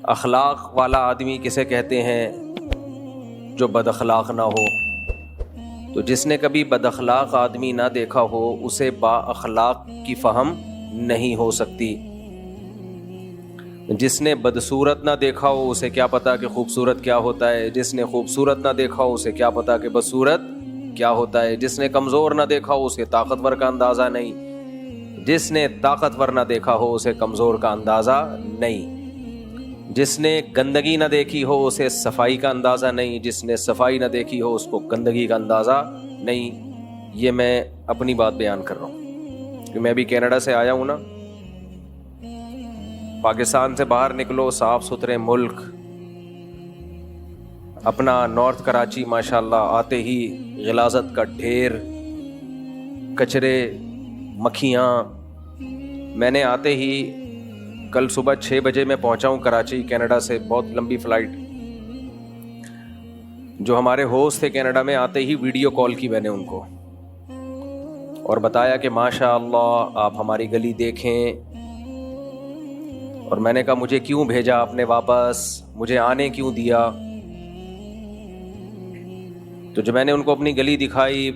اخلاق والا آدمی کسے کہتے ہیں؟ جو بد اخلاق نہ ہو. تو جس نے کبھی بد اخلاق آدمی نہ دیکھا ہو اسے با اخلاق کی فہم نہیں ہو سکتی. جس نے بدصورت نہ دیکھا ہو اسے کیا پتا کہ خوبصورت کیا ہوتا ہے. جس نے خوبصورت نہ دیکھا ہو اسے کیا پتا کہ بدصورت کیا ہوتا ہے. جس نے کمزور نہ دیکھا ہو اسے طاقتور کا اندازہ نہیں. جس نے طاقتور نہ دیکھا ہو اسے کمزور کا اندازہ نہیں. جس نے گندگی نہ دیکھی ہو اسے صفائی کا اندازہ نہیں. جس نے صفائی نہ دیکھی ہو اس کو گندگی کا اندازہ نہیں. یہ میں اپنی بات بیان کر رہا ہوں کہ میں بھی کینیڈا سے آیا ہوں نا. پاکستان سے باہر نکلو، صاف ستھرے ملک، اپنا نارتھ کراچی ماشاءاللہ، آتے ہی غلاظت کا ڈھیر، کچرے، مکھیاں. میں نے آتے ہی کل صبح 6 بجے میں پہنچا ہوں کراچی کینیڈا سے، بہت لمبی فلائٹ. جو ہمارے ہوسٹ تھے کینیڈا میں، آتے ہی ویڈیو کال کی میں نے ان کو اور بتایا کہ ماشاء اللہ آپ ہماری گلی دیکھیں. اور میں نے کہا مجھے کیوں بھیجا آپ نے واپس، مجھے آنے کیوں دیا؟ تو جب میں نے ان کو اپنی گلی دکھائی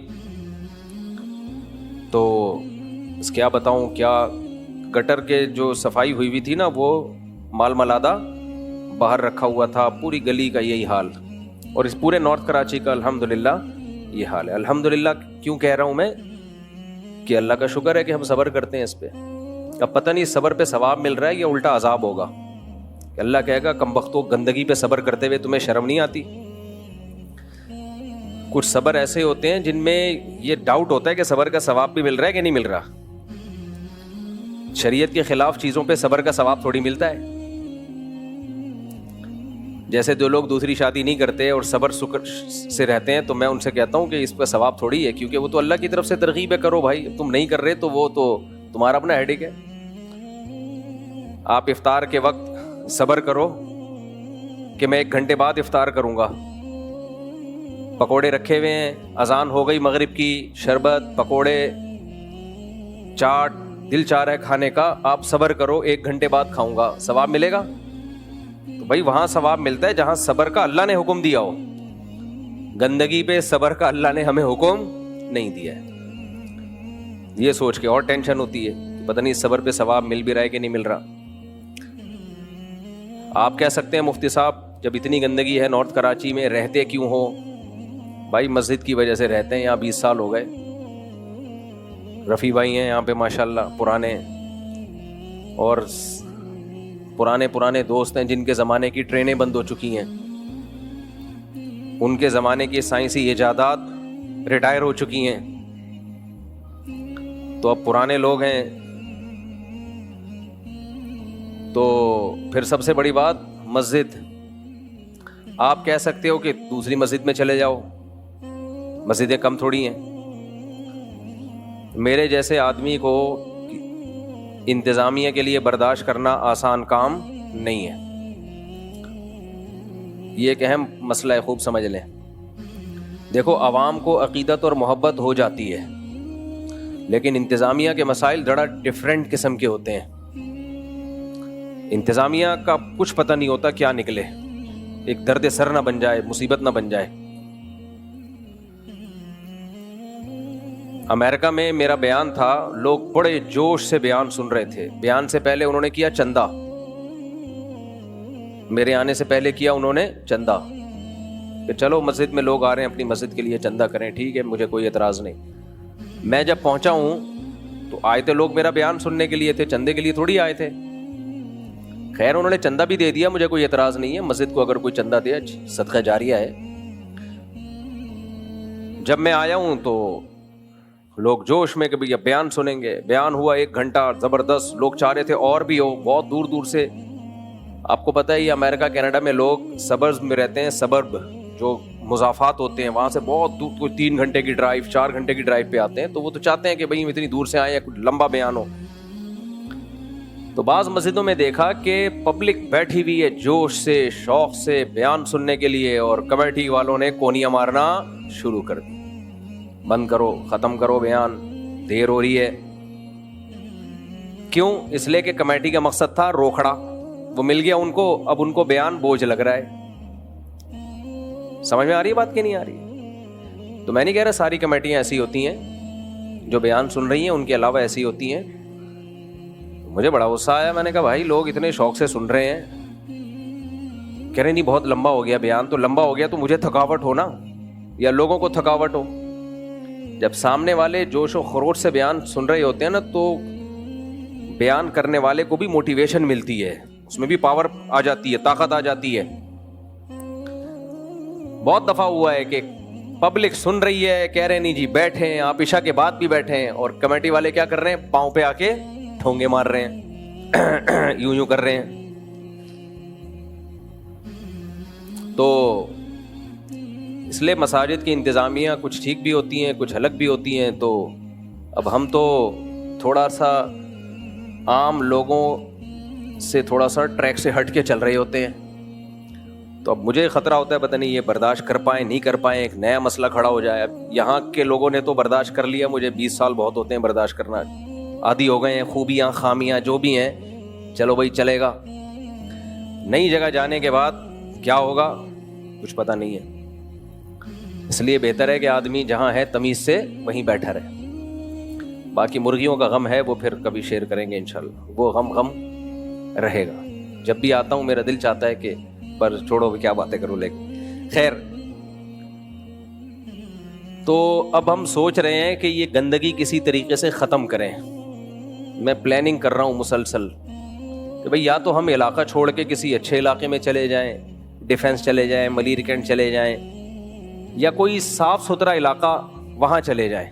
تو کیا بتاؤں، کیا گٹر کے جو صفائی ہوئی ہوئی تھی نا وہ مال ملادہ باہر رکھا ہوا تھا. پوری گلی کا یہی حال، اور اس پورے نارتھ کراچی کا الحمدللہ یہ حال ہے. الحمدللہ کیوں کہہ رہا ہوں میں؟ کہ اللہ کا شکر ہے کہ ہم صبر کرتے ہیں اس پہ. اب پتہ نہیں صبر پہ ثواب مل رہا ہے یا الٹا عذاب ہوگا کہ اللہ کہے گا کم بختو، گندگی پہ صبر کرتے ہوئے تمہیں شرم نہیں آتی؟ کچھ صبر ایسے ہوتے ہیں جن میں یہ ڈاؤٹ ہوتا ہے کہ صبر کا ثواب بھی مل رہا ہے کہ نہیں مل رہا. شریعت کے خلاف چیزوں پہ صبر کا ثواب تھوڑی ملتا ہے. جیسے جو لوگ دوسری شادی نہیں کرتے اور صبر سے رہتے ہیں، تو میں ان سے کہتا ہوں کہ اس پہ ثواب تھوڑی ہے، کیونکہ وہ تو اللہ کی طرف سے ترغیب ہے، کرو بھائی. تم نہیں کر رہے تو وہ تو تمہارا اپنا ہیڈیک ہے. آپ افطار کے وقت صبر کرو کہ میں 1 گھنٹے بعد افطار کروں گا. پکوڑے رکھے ہوئے ہیں، اذان ہو گئی مغرب کی، شربت، پکوڑے، چاٹ، دل چاہ رہا ہے کھانے کا، آپ صبر کرو 1 گھنٹے بعد کھاؤں گا. ثواب ملے گا؟ تو بھائی وہاں ثواب ملتا ہے جہاں صبر کا اللہ نے حکم دیا ہو. گندگی پہ صبر کا اللہ نے ہمیں حکم نہیں دیا ہے. یہ سوچ کے اور ٹینشن ہوتی ہے کہ پتہ نہیں صبر پہ ثواب مل بھی رہا ہے کہ نہیں مل رہا. آپ کہہ سکتے ہیں مفتی صاحب جب اتنی گندگی ہے نارتھ کراچی میں رہتے کیوں ہو؟ بھائی مسجد کی وجہ سے رہتے ہیں. یہاں 20 سال ہو گئے. رفیع بھائی ہیں یہاں پہ ماشاءاللہ پرانے، اور پرانے دوست ہیں جن کے زمانے کی ٹرینیں بند ہو چکی ہیں، ان کے زمانے کی سائنسی ایجادات ریٹائر ہو چکی ہیں. تو اب پرانے لوگ ہیں. تو پھر سب سے بڑی بات مسجد. آپ کہہ سکتے ہو کہ دوسری مسجد میں چلے جاؤ، مسجدیں کم تھوڑی ہیں. میرے جیسے آدمی کو انتظامیہ کے لیے برداشت کرنا آسان کام نہیں ہے. یہ ایک اہم مسئلہ ہے، خوب سمجھ لیں. دیکھو عوام کو عقیدت اور محبت ہو جاتی ہے، لیکن انتظامیہ کے مسائل ذرا ڈیفرنٹ قسم کے ہوتے ہیں. انتظامیہ کا کچھ پتہ نہیں ہوتا کیا نکلے، ایک درد سر نہ بن جائے، مصیبت نہ بن جائے. امریکہ میں میرا بیان تھا، لوگ بڑے جوش سے بیان سن رہے تھے. بیان سے پہلے انہوں نے کیا چندہ، میرے آنے سے پہلے کیا انہوں نے چندہ کہ چلو مسجد میں لوگ آ رہے ہیں اپنی مسجد کے لیے چندہ کریں، ٹھیک ہے، مجھے کوئی اعتراض نہیں. میں جب پہنچا ہوں تو آئے تھے لوگ میرا بیان سننے کے لیے تھے، چندے کے لیے تھوڑی آئے تھے. خیر انہوں نے چندہ بھی دے دیا، مجھے کوئی اعتراض نہیں ہے. مسجد کو اگر کوئی چندہ دے صدقہ جاریہ ہے. جب میں آیا ہوں تو لوگ جوش میں کہ بھئی بیان سنیں گے. بیان ہوا 1 گھنٹہ زبردست. لوگ چاہ رہے تھے اور بھی ہو، بہت دور دور سے. آپ کو پتہ ہے یہ امریکہ کینیڈا میں لوگ سبرز میں رہتے ہیں، سبرب جو مضافات ہوتے ہیں وہاں سے بہت دور، کوئی 3 گھنٹے کی ڈرائیو، 4 گھنٹے کی ڈرائیو پہ آتے ہیں. تو وہ تو چاہتے ہیں کہ بھئی اتنی دور سے آئے، لمبا بیان ہو. تو بعض مسجدوں میں دیکھا کہ پبلک بیٹھی ہوئی ہے جوش سے، شوق سے بیان سننے کے لیے، اور کمیٹی والوں نے کونیاں مارنا شروع کر دی. بند کرو، ختم کرو بیان، دیر ہو رہی ہے. کیوں؟ اس لیے کہ کمیٹی کا مقصد تھا روکھڑا. وہ مل گیا ان کو, اب ان کو بیان بوجھ لگ رہا ہے. سمجھ میں آ رہی ہے بات کہ نہیں آ رہی ہے؟ تو میں نہیں کہہ رہا ساری کمیٹیاں ایسی ہوتی ہیں, جو بیان سن رہی ہیں ان کے علاوہ ایسی ہوتی ہیں. مجھے بڑا غصہ آیا, میں نے کہا بھائی لوگ اتنے شوق سے سن رہے ہیں, کہہ رہے نہیں بہت لمبا ہو گیا بیان. تو لمبا ہو گیا تو مجھے تھکاوٹ ہو نا, یا لوگوں کو تھکاوٹ ہو. جب سامنے والے جوش و خروش سے بیان سن رہے ہوتے ہیں نا, تو بیان کرنے والے کو بھی موٹیویشن ملتی ہے, اس میں بھی پاور آ جاتی ہے, طاقت آ جاتی ہے. بہت دفعہ ہوا ہے کہ پبلک سن رہی ہے, کہہ رہے نہیں جی بیٹھے ہیں, آپ عشاء کے بعد بھی بیٹھے ہیں, اور کمیٹی والے کیا کر رہے ہیں, پاؤں پہ آ کے ٹھونگے مار رہے ہیں, یوں کر رہے ہیں. تو اس لیے مساجد کی انتظامیہ کچھ ٹھیک بھی ہوتی ہیں, کچھ الگ بھی ہوتی ہیں. تو اب ہم تو تھوڑا سا عام لوگوں سے تھوڑا سا ٹریک سے ہٹ کے چل رہے ہوتے ہیں. تو اب مجھے خطرہ ہوتا ہے پتہ نہیں یہ برداشت کر پائیں نہیں کر پائیں, ایک نیا مسئلہ کھڑا ہو جائے. اب یہاں کے لوگوں نے تو برداشت کر لیا, مجھے 20 سال بہت ہوتے ہیں برداشت کرنا, عادی ہو گئے ہیں, خوبیاں خامیاں جو بھی ہیں, چلو بھائی چلے گا. نئی جگہ جانے کے بعد کیا ہوگا کچھ پتہ نہیں ہے. اس لیے بہتر ہے کہ آدمی جہاں ہے تمیز سے وہیں بیٹھا رہے. باقی مرغیوں کا غم ہے وہ پھر کبھی شیئر کریں گے انشاءاللہ, وہ غم رہے گا. جب بھی آتا ہوں میرا دل چاہتا ہے کہ پر چھوڑو کیا باتیں کروں, لیکن خیر. تو اب ہم سوچ رہے ہیں کہ یہ گندگی کسی طریقے سے ختم کریں. میں پلاننگ کر رہا ہوں مسلسل کہ بھئی یا تو ہم علاقہ چھوڑ کے کسی اچھے علاقے میں چلے جائیں, ڈیفینس چلے جائیں, ملیر کینٹ چلے جائیں, یا کوئی صاف ستھرا علاقہ وہاں چلے جائیں,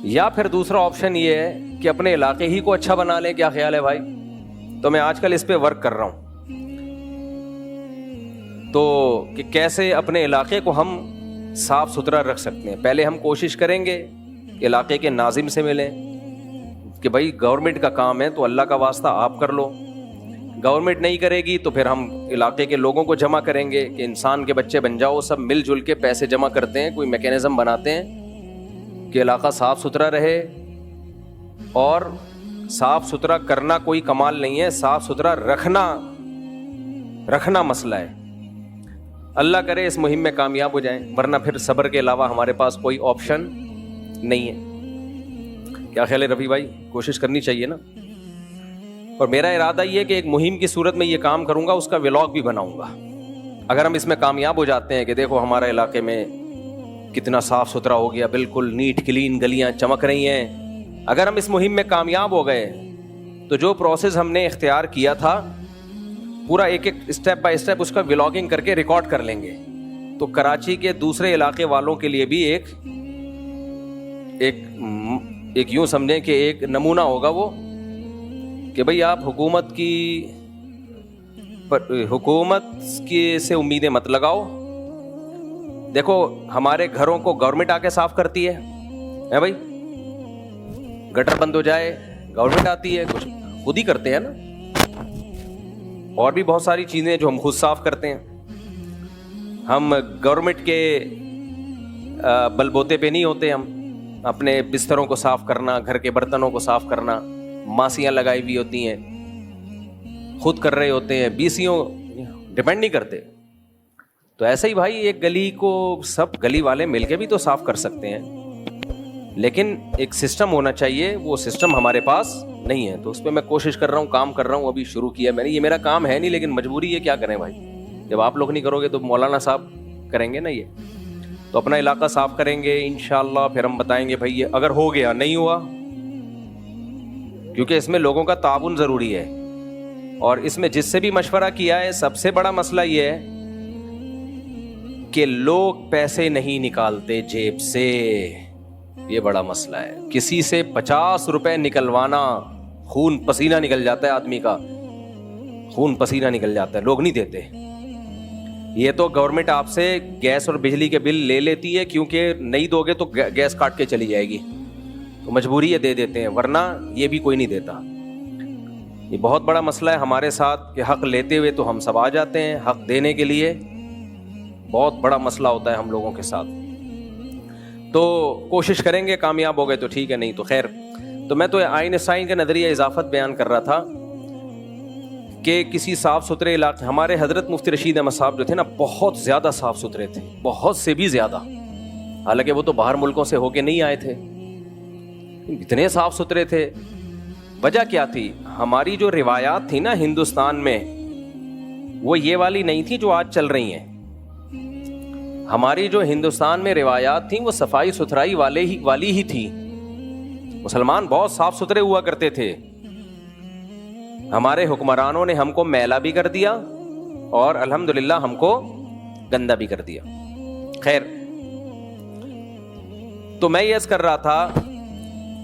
یا پھر دوسرا آپشن یہ ہے کہ اپنے علاقے ہی کو اچھا بنا لیں. کیا خیال ہے بھائی؟ تو میں آج کل اس پہ ورک کر رہا ہوں, تو کہ کیسے اپنے علاقے کو ہم صاف ستھرا رکھ سکتے ہیں. پہلے ہم کوشش کریں گے کہ علاقے کے ناظم سے ملیں کہ بھائی گورنمنٹ کا کام ہے تو اللہ کا واسطہ آپ کر لو. گورنمنٹ نہیں کرے گی تو پھر ہم علاقے کے لوگوں کو جمع کریں گے کہ انسان کے بچے بن جاؤ, سب مل جل کے پیسے جمع کرتے ہیں, کوئی میکینزم بناتے ہیں کہ علاقہ صاف ستھرا رہے. اور صاف ستھرا کرنا کوئی کمال نہیں ہے, صاف ستھرا رکھنا مسئلہ ہے. اللہ کرے اس مہم میں کامیاب ہو جائیں, ورنہ پھر صبر کے علاوہ ہمارے پاس کوئی آپشن نہیں ہے. کیا خیال ہے رفیع بھائی؟ کوشش کرنی چاہیے نا. اور میرا ارادہ یہ ہے کہ ایک مہم کی صورت میں یہ کام کروں گا, اس کا ولاگ بھی بناؤں گا. اگر ہم اس میں کامیاب ہو جاتے ہیں کہ دیکھو ہمارے علاقے میں کتنا صاف ستھرا ہو گیا, بالکل نیٹ کلین, گلیاں چمک رہی ہیں, اگر ہم اس مہم میں کامیاب ہو گئے تو جو پروسیس ہم نے اختیار کیا تھا پورا ایک ایک اسٹیپ بائی اسٹیپ اس کا ولاگنگ کر کے ریکارڈ کر لیں گے. تو کراچی کے دوسرے علاقے والوں کے لیے بھی ایک یوں سمجھیں کہ ایک نمونہ ہوگا وہ, کہ بھئی آپ حکومت کی سے امیدیں مت لگاؤ. دیکھو ہمارے گھروں کو گورنمنٹ آ کے صاف کرتی ہے بھائی, گٹر بند ہو جائے گورنمنٹ آتی ہے, کچھ خود ہی کرتے ہیں نا. اور بھی بہت ساری چیزیں جو ہم خود صاف کرتے ہیں. ہم گورنمنٹ کے بلبوتے پہ نہیں ہوتے, ہم اپنے بستروں کو صاف کرنا, گھر کے برتنوں کو صاف کرنا, ماسیاں لگائی ہوئی ہوتی ہیں, خود کر رہے ہوتے ہیں, بیسیوں ڈیپینڈ نہیں کرتے. تو ایسا ہی بھائی ایک گلی کو سب گلی والے مل کے بھی تو صاف کر سکتے ہیں, لیکن ایک سسٹم ہونا چاہیے, وہ سسٹم ہمارے پاس نہیں ہے. تو اس پہ میں کوشش کر رہا ہوں, کام کر رہا ہوں, ابھی شروع کیا میں نے. یہ میرا کام ہے نہیں لیکن مجبوری ہے, کیا کریں بھائی, جب آپ لوگ نہیں کرو گے تو مولانا صاحب کریں گے نا. یہ تو اپنا علاقہ صاف کریں گے انشاءاللہ, پھر ہم بتائیں گے بھائی یہ اگر ہو گیا نہیں ہوا, کیونکہ اس میں لوگوں کا تعاون ضروری ہے. اور اس میں جس سے بھی مشورہ کیا ہے سب سے بڑا مسئلہ یہ ہے کہ لوگ پیسے نہیں نکالتے جیب سے. یہ بڑا مسئلہ ہے. کسی سے 50 روپے نکلوانا, خون پسینہ نکل جاتا ہے آدمی کا, خون پسینہ نکل جاتا ہے, لوگ نہیں دیتے. یہ تو گورنمنٹ آپ سے گیس اور بجلی کے بل لے لیتی ہے, کیونکہ نہیں دو گے تو گیس کاٹ کے چلی جائے گی, تو مجبوری ہے دے دیتے ہیں, ورنہ یہ بھی کوئی نہیں دیتا. یہ بہت بڑا مسئلہ ہے ہمارے ساتھ کہ حق لیتے ہوئے تو ہم سب آ جاتے ہیں, حق دینے کے لیے بہت بڑا مسئلہ ہوتا ہے ہم لوگوں کے ساتھ. تو کوشش کریں گے, کامیاب ہو گئے تو ٹھیک ہے, نہیں تو خیر. تو میں تو آئنسٹائن کا نظریہ اضافت بیان کر رہا تھا کہ کسی صاف ستھرے علاقے, ہمارے حضرت مفتی رشید احمد صاحب جو تھے نا بہت زیادہ صاف ستھرے تھے, بہت سے بھی زیادہ, حالانکہ وہ تو باہر ملکوں سے ہو کے نہیں آئے تھے, اتنے صاف ستھرے تھے. وجہ کیا تھی؟ ہماری جو روایات تھی نا ہندوستان میں, وہ یہ والی نہیں تھی جو آج چل رہی ہیں. ہماری جو ہندوستان میں روایات تھیں وہ صفائی ستھرائی والی ہی تھی. مسلمان بہت صاف ستھرے ہوا کرتے تھے. ہمارے حکمرانوں نے ہم کو میلا بھی کر دیا اور الحمدللہ ہم کو گندا بھی کر دیا. خیر, تو میں یہ عرض کر رہا تھا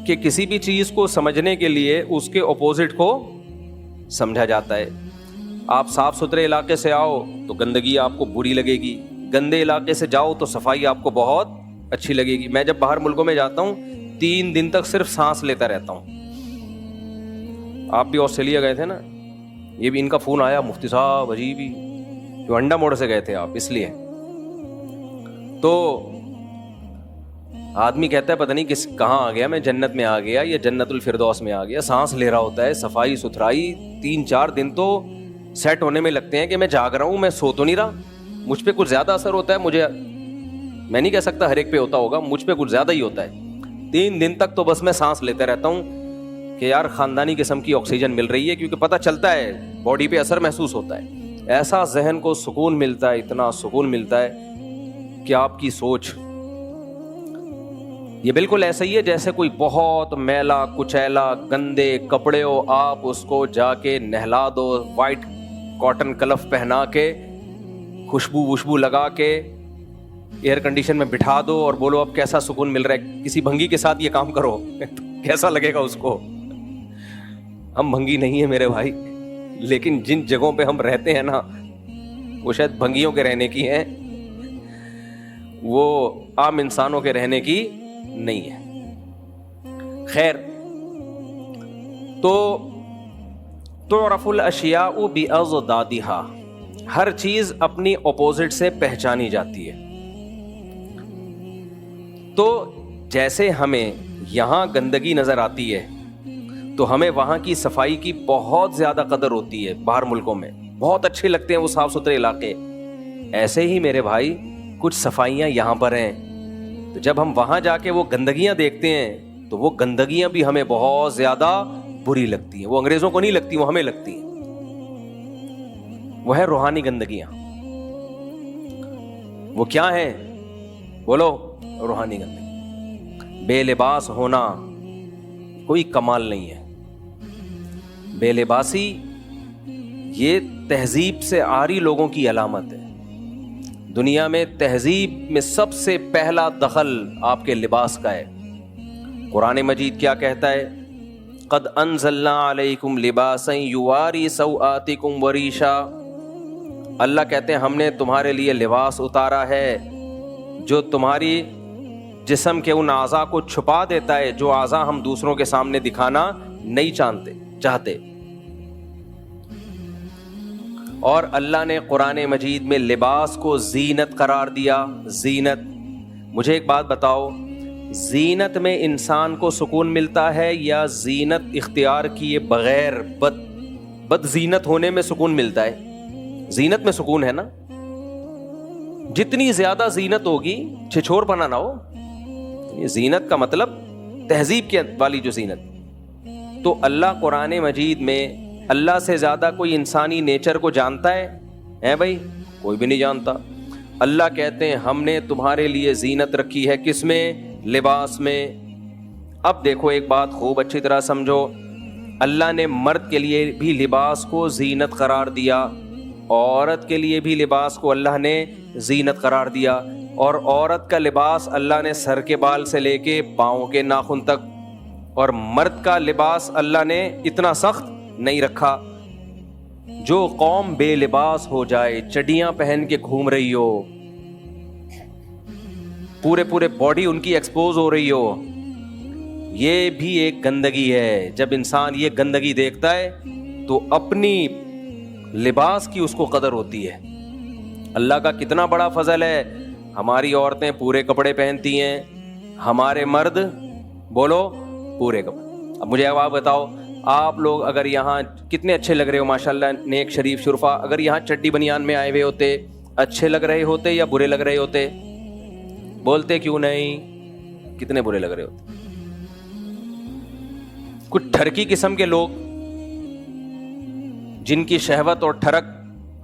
کہ کسی بھی چیز کو سمجھنے کے لیے اس کے اپوزٹ کو سمجھا جاتا ہے. آپ صاف ستھرے علاقے سے آؤ تو گندگی آپ کو بری لگے گی, گندے علاقے سے جاؤ تو صفائی آپ کو بہت اچھی لگے گی. میں جب باہر ملکوں میں جاتا ہوں 3 دن تک صرف سانس لیتا رہتا ہوں. آپ بھی آسٹریلیا گئے تھے نا, یہ بھی ان کا فون آیا, مفتی صاحب عجیب ہی, جو انڈا موڑ سے گئے تھے آپ, اس لیے. تو آدمی کہتا ہے پتہ نہیں کہاں آ گیا, میں جنت میں آ گیا یا جنت الفردوس میں آ گیا. سانس لے رہا ہوتا ہے, صفائی ستھرائی 3-4 دن تو سیٹ ہونے میں لگتے ہیں کہ میں جاگ رہا ہوں, میں سو تو نہیں رہا. مجھ پہ کچھ زیادہ اثر ہوتا ہے, میں نہیں کہہ سکتا ہر ایک پہ ہوتا ہوگا, مجھ پہ کچھ زیادہ ہی ہوتا ہے. 3 دن تک تو بس میں سانس لیتے رہتا ہوں کہ یار خاندانی قسم کی آکسیجن مل رہی ہے, کیونکہ پتہ چلتا ہے باڈی پہ اثر محسوس ہوتا ہے. ایسا ذہن کو سکون ملتا ہے, اتنا سکون ملتا ہے کہ آپ کی سوچ یہ بالکل ایسا ہی ہے جیسے کوئی بہت میلا کچیلا گندے کپڑے ہو, آپ اس کو جا کے نہلا دو, وائٹ کاٹن کلف پہنا کے, خوشبو وشبو لگا کے, ایئر کنڈیشن میں بٹھا دو اور بولو اب کیسا سکون مل رہا ہے. کسی بھنگی کے ساتھ یہ کام کرو کیسا لگے گا اس کو؟ ہم بھنگی نہیں ہیں میرے بھائی, لیکن جن جگہوں پہ ہم رہتے ہیں نا وہ شاید بھنگیوں کے رہنے کی ہیں, وہ عام انسانوں کے رہنے کی نہیں ہے. خیر, تو تعرف الاشیاء باضدادها, ہر چیز اپنی اپوزٹ سے پہچانی جاتی ہے. تو جیسے ہمیں یہاں گندگی نظر آتی ہے تو ہمیں وہاں کی صفائی کی بہت زیادہ قدر ہوتی ہے. باہر ملکوں میں بہت اچھے لگتے ہیں وہ صاف ستھرے علاقے, ایسے ہی میرے بھائی کچھ صفائیاں یہاں پر ہیں, تو جب ہم وہاں جا کے وہ گندگیاں دیکھتے ہیں تو وہ گندگیاں بھی ہمیں بہت زیادہ بری لگتی ہیں. وہ انگریزوں کو نہیں لگتی, وہ ہمیں لگتی ہیں. وہ ہے روحانی گندگیاں. وہ کیا ہیں بولو؟ روحانی گندگی. بے لباس ہونا کوئی کمال نہیں ہے. بے لباسی یہ تہذیب سے عاری لوگوں کی علامت ہے. دنیا میں تہذیب میں سب سے پہلا دخل آپ کے لباس کا ہے. قرآن مجید کیا کہتا ہے؟ قد انزلنا علیکم لباسا یواری سوآتکم وریشا. اللہ کہتے ہیں ہم نے تمہارے لیے لباس اتارا ہے جو تمہاری جسم کے ان اعضاء کو چھپا دیتا ہے, جو اعضاء ہم دوسروں کے سامنے دکھانا نہیں چاہتے. اور اللہ نے قرآن مجید میں لباس کو زینت قرار دیا. زینت, مجھے ایک بات بتاؤ, زینت میں انسان کو سکون ملتا ہے یا زینت اختیار کیے بغیر بد زینت ہونے میں سکون ملتا ہے؟ زینت میں سکون ہے نا. جتنی زیادہ زینت ہوگی چھچور پنا نہ ہو. یہ زینت کا مطلب تہذیب کی والی جو زینت. تو اللہ قرآن مجید میں اللہ سے زیادہ کوئی انسانی نیچر کو جانتا ہے بھائی؟ کوئی بھی نہیں جانتا. اللہ کہتے ہیں ہم نے تمہارے لیے زینت رکھی ہے. کس میں؟ لباس میں. اب دیکھو ایک بات خوب اچھی طرح سمجھو, اللہ نے مرد کے لیے بھی لباس کو زینت قرار دیا, عورت کے لیے بھی لباس کو اللہ نے زینت قرار دیا. اور عورت کا لباس اللہ نے سر کے بال سے لے کے پاؤں کے ناخن تک, اور مرد کا لباس اللہ نے اتنا سخت نہیں رکھا. جو قوم بے لباس ہو جائے, چڈیاں پہن کے گھوم رہی ہو, پورے باڈی ان کی ایکسپوز ہو رہی ہو, یہ بھی ایک گندگی ہے. جب انسان یہ گندگی دیکھتا ہے تو اپنی لباس کی اس کو قدر ہوتی ہے. اللہ کا کتنا بڑا فضل ہے, ہماری عورتیں پورے کپڑے پہنتی ہیں, ہمارے مرد بولو پورے کپڑے. اب مجھے آپ بتاؤ, آپ لوگ اگر یہاں کتنے اچھے لگ رہے ہو ماشاءاللہ، نیک شریف شرفا، اگر یہاں چڈی بنیان میں آئے ہوئے ہوتے اچھے لگ رہے ہوتے یا برے لگ رہے ہوتے؟ بولتے کیوں نہیں؟ کتنے برے لگ رہے ہوتے. کچھ ٹھرکی قسم کے لوگ جن کی شہوت اور ٹھرک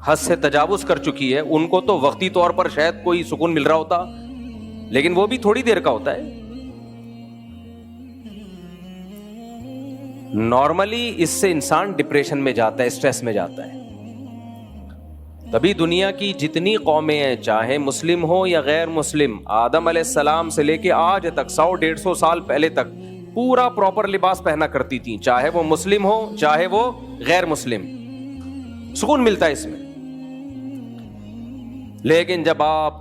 حد سے تجاوز کر چکی ہے، ان کو تو وقتی طور پر شاید کوئی سکون مل رہا ہوتا، لیکن وہ بھی تھوڑی دیر کا ہوتا ہے. نارملی اس سے انسان ڈپریشن میں جاتا ہے، اسٹریس میں جاتا ہے. تبھی دنیا کی جتنی قومیں ہیں، چاہے مسلم ہو یا غیر مسلم، آدم علیہ السلام سے لے کے آج تک 100-150 سال پہلے تک پورا پراپر لباس پہنا کرتی تھیں، چاہے وہ مسلم ہو چاہے وہ غیر مسلم. سکون ملتا ہے اس میں. لیکن جب آپ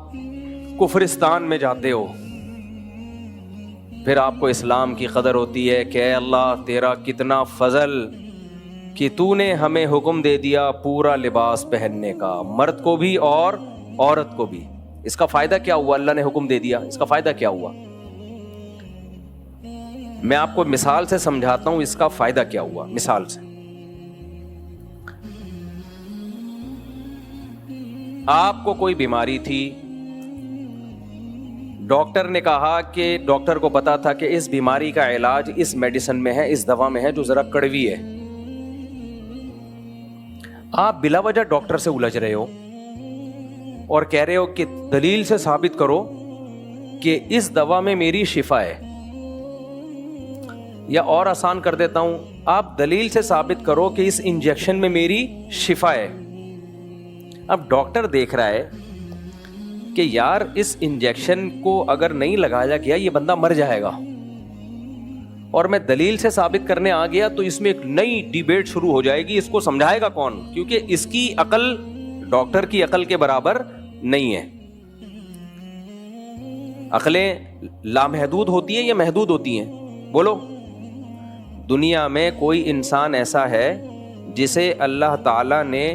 کفرستان میں جاتے ہو پھر آپ کو اسلام کی قدر ہوتی ہے کہ اے اللہ تیرا کتنا فضل کہ تو نے ہمیں حکم دے دیا پورا لباس پہننے کا، مرد کو بھی اور عورت کو بھی. اس کا فائدہ کیا ہوا؟ اللہ نے حکم دے دیا، اس کا فائدہ کیا ہوا؟ میں آپ کو مثال سے سمجھاتا ہوں اس کا فائدہ کیا ہوا. مثال سے، آپ کو کوئی بیماری تھی، ڈاکٹر نے کہا کہ ڈاکٹر کو پتا تھا کہ اس بیماری کا علاج اس میڈیسن میں ہے، اس دوا میں ہے جو ذرا کڑوی ہے. آپ بلا وجہ ڈاکٹر سے الجھ رہے ہو اور کہہ رہے ہو کہ دلیل سے ثابت کرو کہ اس دوا میں میری شفا ہے. یا اور آسان کر دیتا ہوں، آپ دلیل سے ثابت کرو کہ اس انجیکشن میں میری شفا ہے. اب ڈاکٹر دیکھ رہا ہے کہ یار اس انجیکشن کو اگر نہیں لگایا گیا یہ بندہ مر جائے گا، اور میں دلیل سے ثابت کرنے آ گیا تو اس میں ایک نئی ڈیبیٹ شروع ہو جائے گی. اس کو سمجھائے گا کون؟ کیونکہ اس کی عقل ڈاکٹر کی عقل کے برابر نہیں ہے. عقلیں لامحدود ہوتی ہیں یا محدود ہوتی ہیں؟ بولو. دنیا میں کوئی انسان ایسا ہے جسے اللہ تعالی نے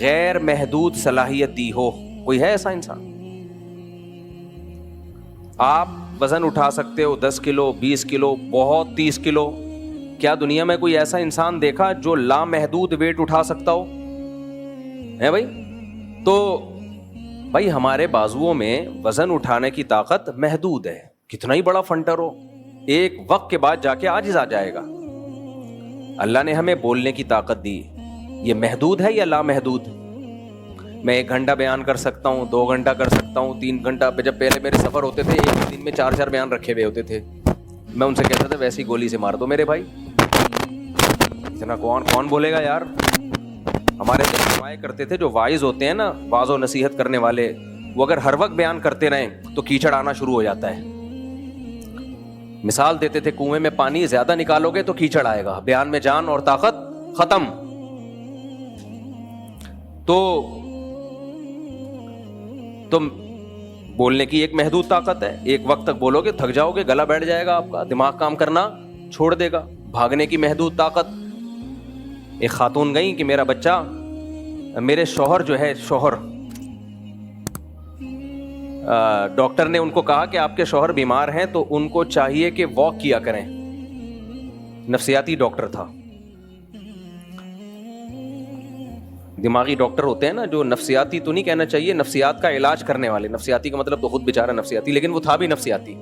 غیر محدود صلاحیت دی ہو؟ کوئی ہے ایسا انسان؟ آپ وزن اٹھا سکتے ہو 10 کلو 20 کلو بہت 30 کلو. کیا دنیا میں کوئی ایسا انسان دیکھا جو لامحدود ویٹ اٹھا سکتا ہو؟ ہے بھائی؟ تو بھائی ہمارے بازوؤں میں وزن اٹھانے کی طاقت محدود ہے. کتنا ہی بڑا فنٹر ہو ایک وقت کے بعد جا کے عاجز آ جائے گا. اللہ نے ہمیں بولنے کی طاقت دی، یہ محدود ہے یا لامحدود؟ میں 1 گھنٹہ بیان کر سکتا ہوں، 2 گھنٹہ کر سکتا ہوں، 3 گھنٹہ. جب پہلے میرے سفر ہوتے تھے ایک دن میں 4 بیان رکھے ہوئے ہوتے تھے، میں ان سے کہتا تھا ویسی گولی سے مار دو میرے بھائی. اتنا کون بولے گا یار؟ ہمارے جو علماء کرتے تھے، جو واعظ ہوتے ہیں نا، واعظ و نصیحت کرنے والے، وہ اگر ہر وقت بیان کرتے رہیں تو کیچڑ آنا شروع ہو جاتا ہے. مثال دیتے تھے کنویں میں پانی زیادہ نکالو گے تو کیچڑ آئے گا، بیان میں جان اور طاقت ختم. تو تم بولنے کی ایک محدود طاقت ہے، ایک وقت تک بولو گے تھک جاؤ گے، گلا بیٹھ جائے گا آپ کا، دماغ کام کرنا چھوڑ دے گا. بھاگنے کی محدود طاقت. ایک خاتون گئی کہ میرا بچہ، میرے شوہر جو ہے ڈاکٹر نے ان کو کہا کہ آپ کے شوہر بیمار ہیں تو ان کو چاہیے کہ واک کیا کریں. نفسیاتی ڈاکٹر تھا، دماغی ڈاکٹر ہوتے ہیں نا جو نفسیاتی تو نہیں کہنا چاہیے، نفسیات کا علاج کرنے والے. نفسیاتی کا مطلب تو خود بیچارہ نفسیاتی، لیکن وہ تھا بھی نفسیاتی.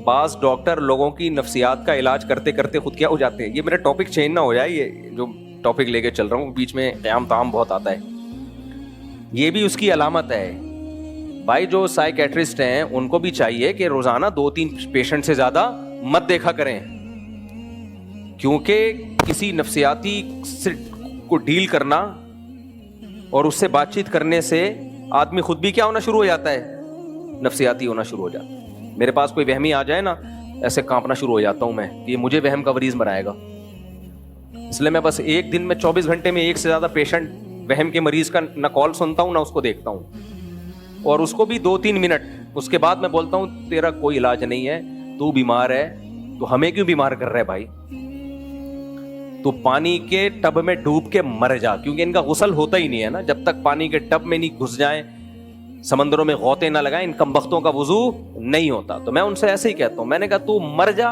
بعض ڈاکٹر لوگوں کی نفسیات کا علاج کرتے کرتے خود کیا ہو جاتے ہیں. یہ میرا ٹاپک چینج نہ ہو جائے، یہ جو ٹاپک لے کے چل رہا ہوں بیچ میں قیام تام بہت آتا ہے. یہ بھی اس کی علامت ہے بھائی. جو سائیکیٹرسٹ ہیں ان کو بھی چاہیے کہ روزانہ 2-3 پیشنٹ سے زیادہ مت دیکھا کریں، کیونکہ کسی نفسیاتی سے کو ڈیل کرنا اور اس سے بات چیت کرنے سے آدمی خود بھی کیا ہونا شروع ہو جاتا ہے؟ نفسیاتی ہونا شروع ہو جاتا ہے. میرے پاس کوئی وہمی آ جائے نا، ایسے کانپنا شروع ہو جاتا ہوں میں کہ مجھے وہم کا مریض بنائے گا. اس لیے میں بس ایک دن میں 24 گھنٹے میں 1 سے زیادہ پیشنٹ وہم کے مریض کا نہ کال سنتا ہوں نہ اس کو دیکھتا ہوں، اور اس کو بھی 2-3 منٹ. اس کے بعد میں بولتا ہوں تیرا کوئی علاج نہیں ہے، تو بیمار ہے تو ہمیں کیوں بیمار کر رہا ہے بھائی؟ تو پانی کے ٹب میں ڈوب کے مر جا، کیونکہ ان کا غسل ہوتا ہی نہیں ہے نا. جب تک پانی کے ٹب میں نہیں گھس جائیں، سمندروں میں غوطے نہ لگائیں، ان کمبختوں کا وضو نہیں ہوتا. تو میں ان سے ایسے ہی کہتا ہوں، میں نے کہا تو مر جا،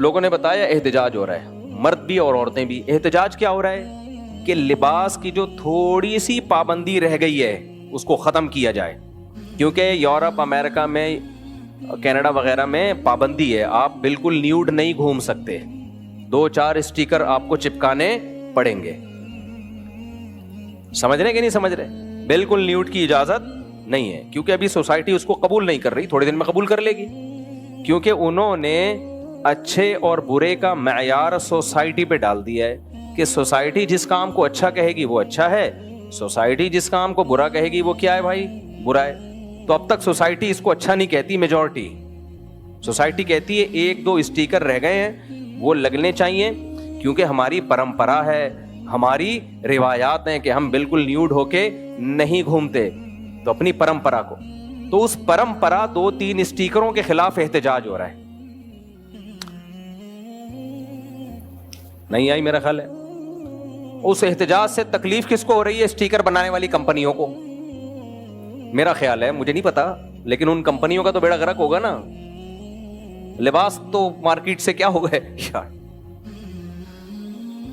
لوگوں نے بتایا احتجاج ہو رہا ہے، مرد بھی اور عورتیں بھی۔ احتجاج کیا ہو رہا ہے کہ لباس کی جو تھوڑی سی پابندی رہ گئی ہے اس کو ختم کیا جائے، کیونکہ یورپ، امریکہ میں، کینیڈا وغیرہ میں پابندی ہے، آپ بالکل نیوڈ نہیں گھوم سکتے، 2-4 اسٹیکر آپ کو چپکانے پڑیں گے۔ سمجھ رہے کہ نہیں سمجھ رہے؟ بالکل نیوڈ کی اجازت نہیں ہے، کیونکہ ابھی سوسائٹی اس کو قبول نہیں کر رہی، تھوڑے دن میں قبول کر لے گی، کیونکہ انہوں نے اچھے اور برے کا معیار سوسائٹی پہ ڈال دیا ہے کہ سوسائٹی جس کام کو اچھا کہے گی وہ اچھا ہے، سوسائٹی جس کام کو برا کہے گی وہ کیا ہے بھائی؟ برا ہے۔ تو اب تک سوسائٹی اس کو اچھا نہیں کہتی، میجورٹی سوسائٹی کہتی ہے 1-2 اسٹیکر رہ گئے ہیں وہ لگنے چاہیے، کیونکہ ہماری پرمپرا ہے، ہماری روایات ہیں کہ ہم بالکل نیوڈ ہو کے نہیں گھومتے، تو اپنی پرمپرا کو، تو اس پرمپرا 2-3 اسٹیکروں کے خلاف احتجاج ہو رہا ہے۔ نہیں آئی میرا خیال ہے؟ اس احتجاج سے تکلیف کس کو ہو رہی ہے؟ اسٹیکر بنانے والی کمپنیوں کو، میرا خیال ہے، مجھے نہیں پتا، لیکن ان کمپنیوں کا تو بیڑا غرق ہوگا نا۔ لباس تو مارکیٹ سے کیا ہو گئے یار،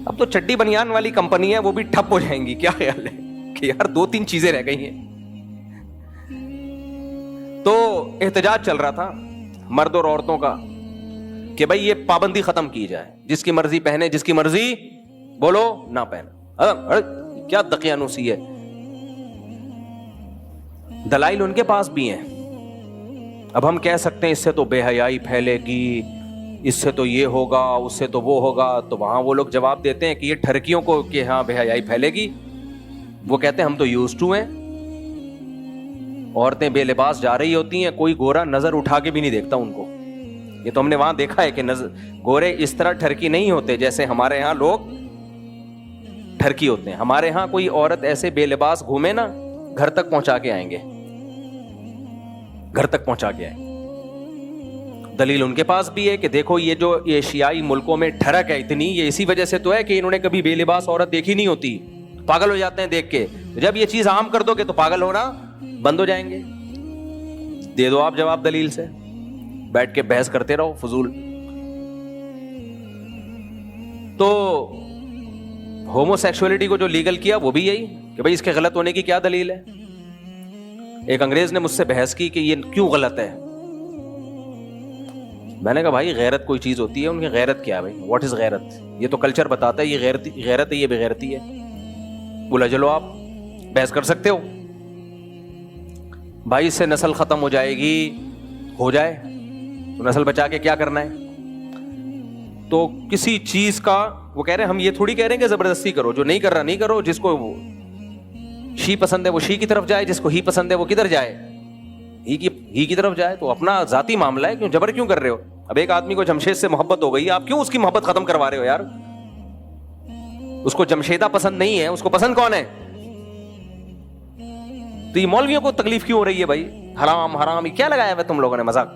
اب تو چڈی بنیان والی کمپنی ہے وہ بھی ٹھپ ہو جائیں گی۔ کیا خیال ہے کہ یار 2-3 چیزیں رہ گئی ہیں؟ تو احتجاج چل رہا تھا مرد اور عورتوں کا کہ بھائی یہ پابندی ختم کی جائے، جس کی مرضی پہنے، جس کی مرضی بولو نہ پہنے۔ کیا دقیانوسی ہے؟ دلائل ان کے پاس بھی ہیں۔ اب ہم کہہ سکتے ہیں اس سے تو بے حیائی پھیلے گی، اس سے تو یہ ہوگا، اس سے تو وہ ہوگا، تو وہاں وہ لوگ جواب دیتے ہیں کہ یہ ٹھرکیوں کو کہ ہاں بے حیائی پھیلے گی، وہ کہتے ہیں ہم تو یوز ٹو ہیں۔ عورتیں بے لباس جا رہی ہوتی ہیں، کوئی گورا نظر اٹھا کے بھی نہیں دیکھتا ان کو۔ یہ تو ہم نے وہاں دیکھا ہے کہ گورے اس طرح ٹھرکی نہیں ہوتے جیسے ہمارے ہاں لوگ ٹھرکی ہوتے ہیں۔ ہمارے ہاں کوئی عورت ایسے بے لباس گھومے نا، گھر تک پہنچا کے آئیں گے، گھر تک پہنچا کے آئیں۔ دلیل ان کے پاس بھی ہے کہ دیکھو یہ جو ایشیائی ملکوں میں ٹھڑک ہے اتنی، یہ اسی وجہ سے تو ہے کہ انہوں نے کبھی بے لباس عورت دیکھی نہیں ہوتی، پاگل ہو جاتے ہیں دیکھ کے۔ جب یہ چیز عام کر دو گے تو پاگل ہونا بند ہو جائیں گے۔ دے دو آپ جواب دلیل سے، بیٹھ کے بحث کرتے رہو فضول۔ تو ہومو سیکسولیٹی کو جو لیگل کیا وہ بھی یہی کہ بھئی اس کے غلط ہونے کی کیا دلیل ہے۔ ایک انگریز نے مجھ سے بحث کی کہ یہ کیوں غلط ہے۔ میں نے کہا بھائی غیرت کوئی چیز ہوتی ہے، ان کی غیرت کیا ہے بھائی؟ واٹ از غیرت؟ یہ تو کلچر بتاتا ہے یہ غیرت ہے، یہ بغیرتی ہے۔ بولا چلو آپ بحث کر سکتے ہو بھائی، اس سے نسل ختم ہو جائے گی، ہو جائے تو نسل بچا کے کیا کرنا ہے؟ تو کسی چیز کا وہ کہہ رہے ہیں، ہم یہ تھوڑی کہہ رہے ہیں کہ زبردستی کرو، جو نہیں کر رہا نہیں کرو، جس کو شی پسند ہے وہ شی کی طرف جائے، جس کو ہی پسند ہے وہ کدھر جائے؟ ہی کی طرف جائے۔ تو اپنا ذاتی معاملہ ہے، کیوں جبر کیوں کر رہے ہو؟ اب ایک آدمی کو جمشید سے محبت ہو گئی، آپ کیوں اس کی محبت ختم کروا رہے ہو یار؟ اس کو جمشیدہ پسند نہیں ہے، اس کو پسند کون ہے؟ تو یہ مولویوں کو تکلیف کیوں ہو رہی ہے بھائی؟ حرام حرام یہ کیا لگایا ہوا تم لوگوں نے؟ مذاق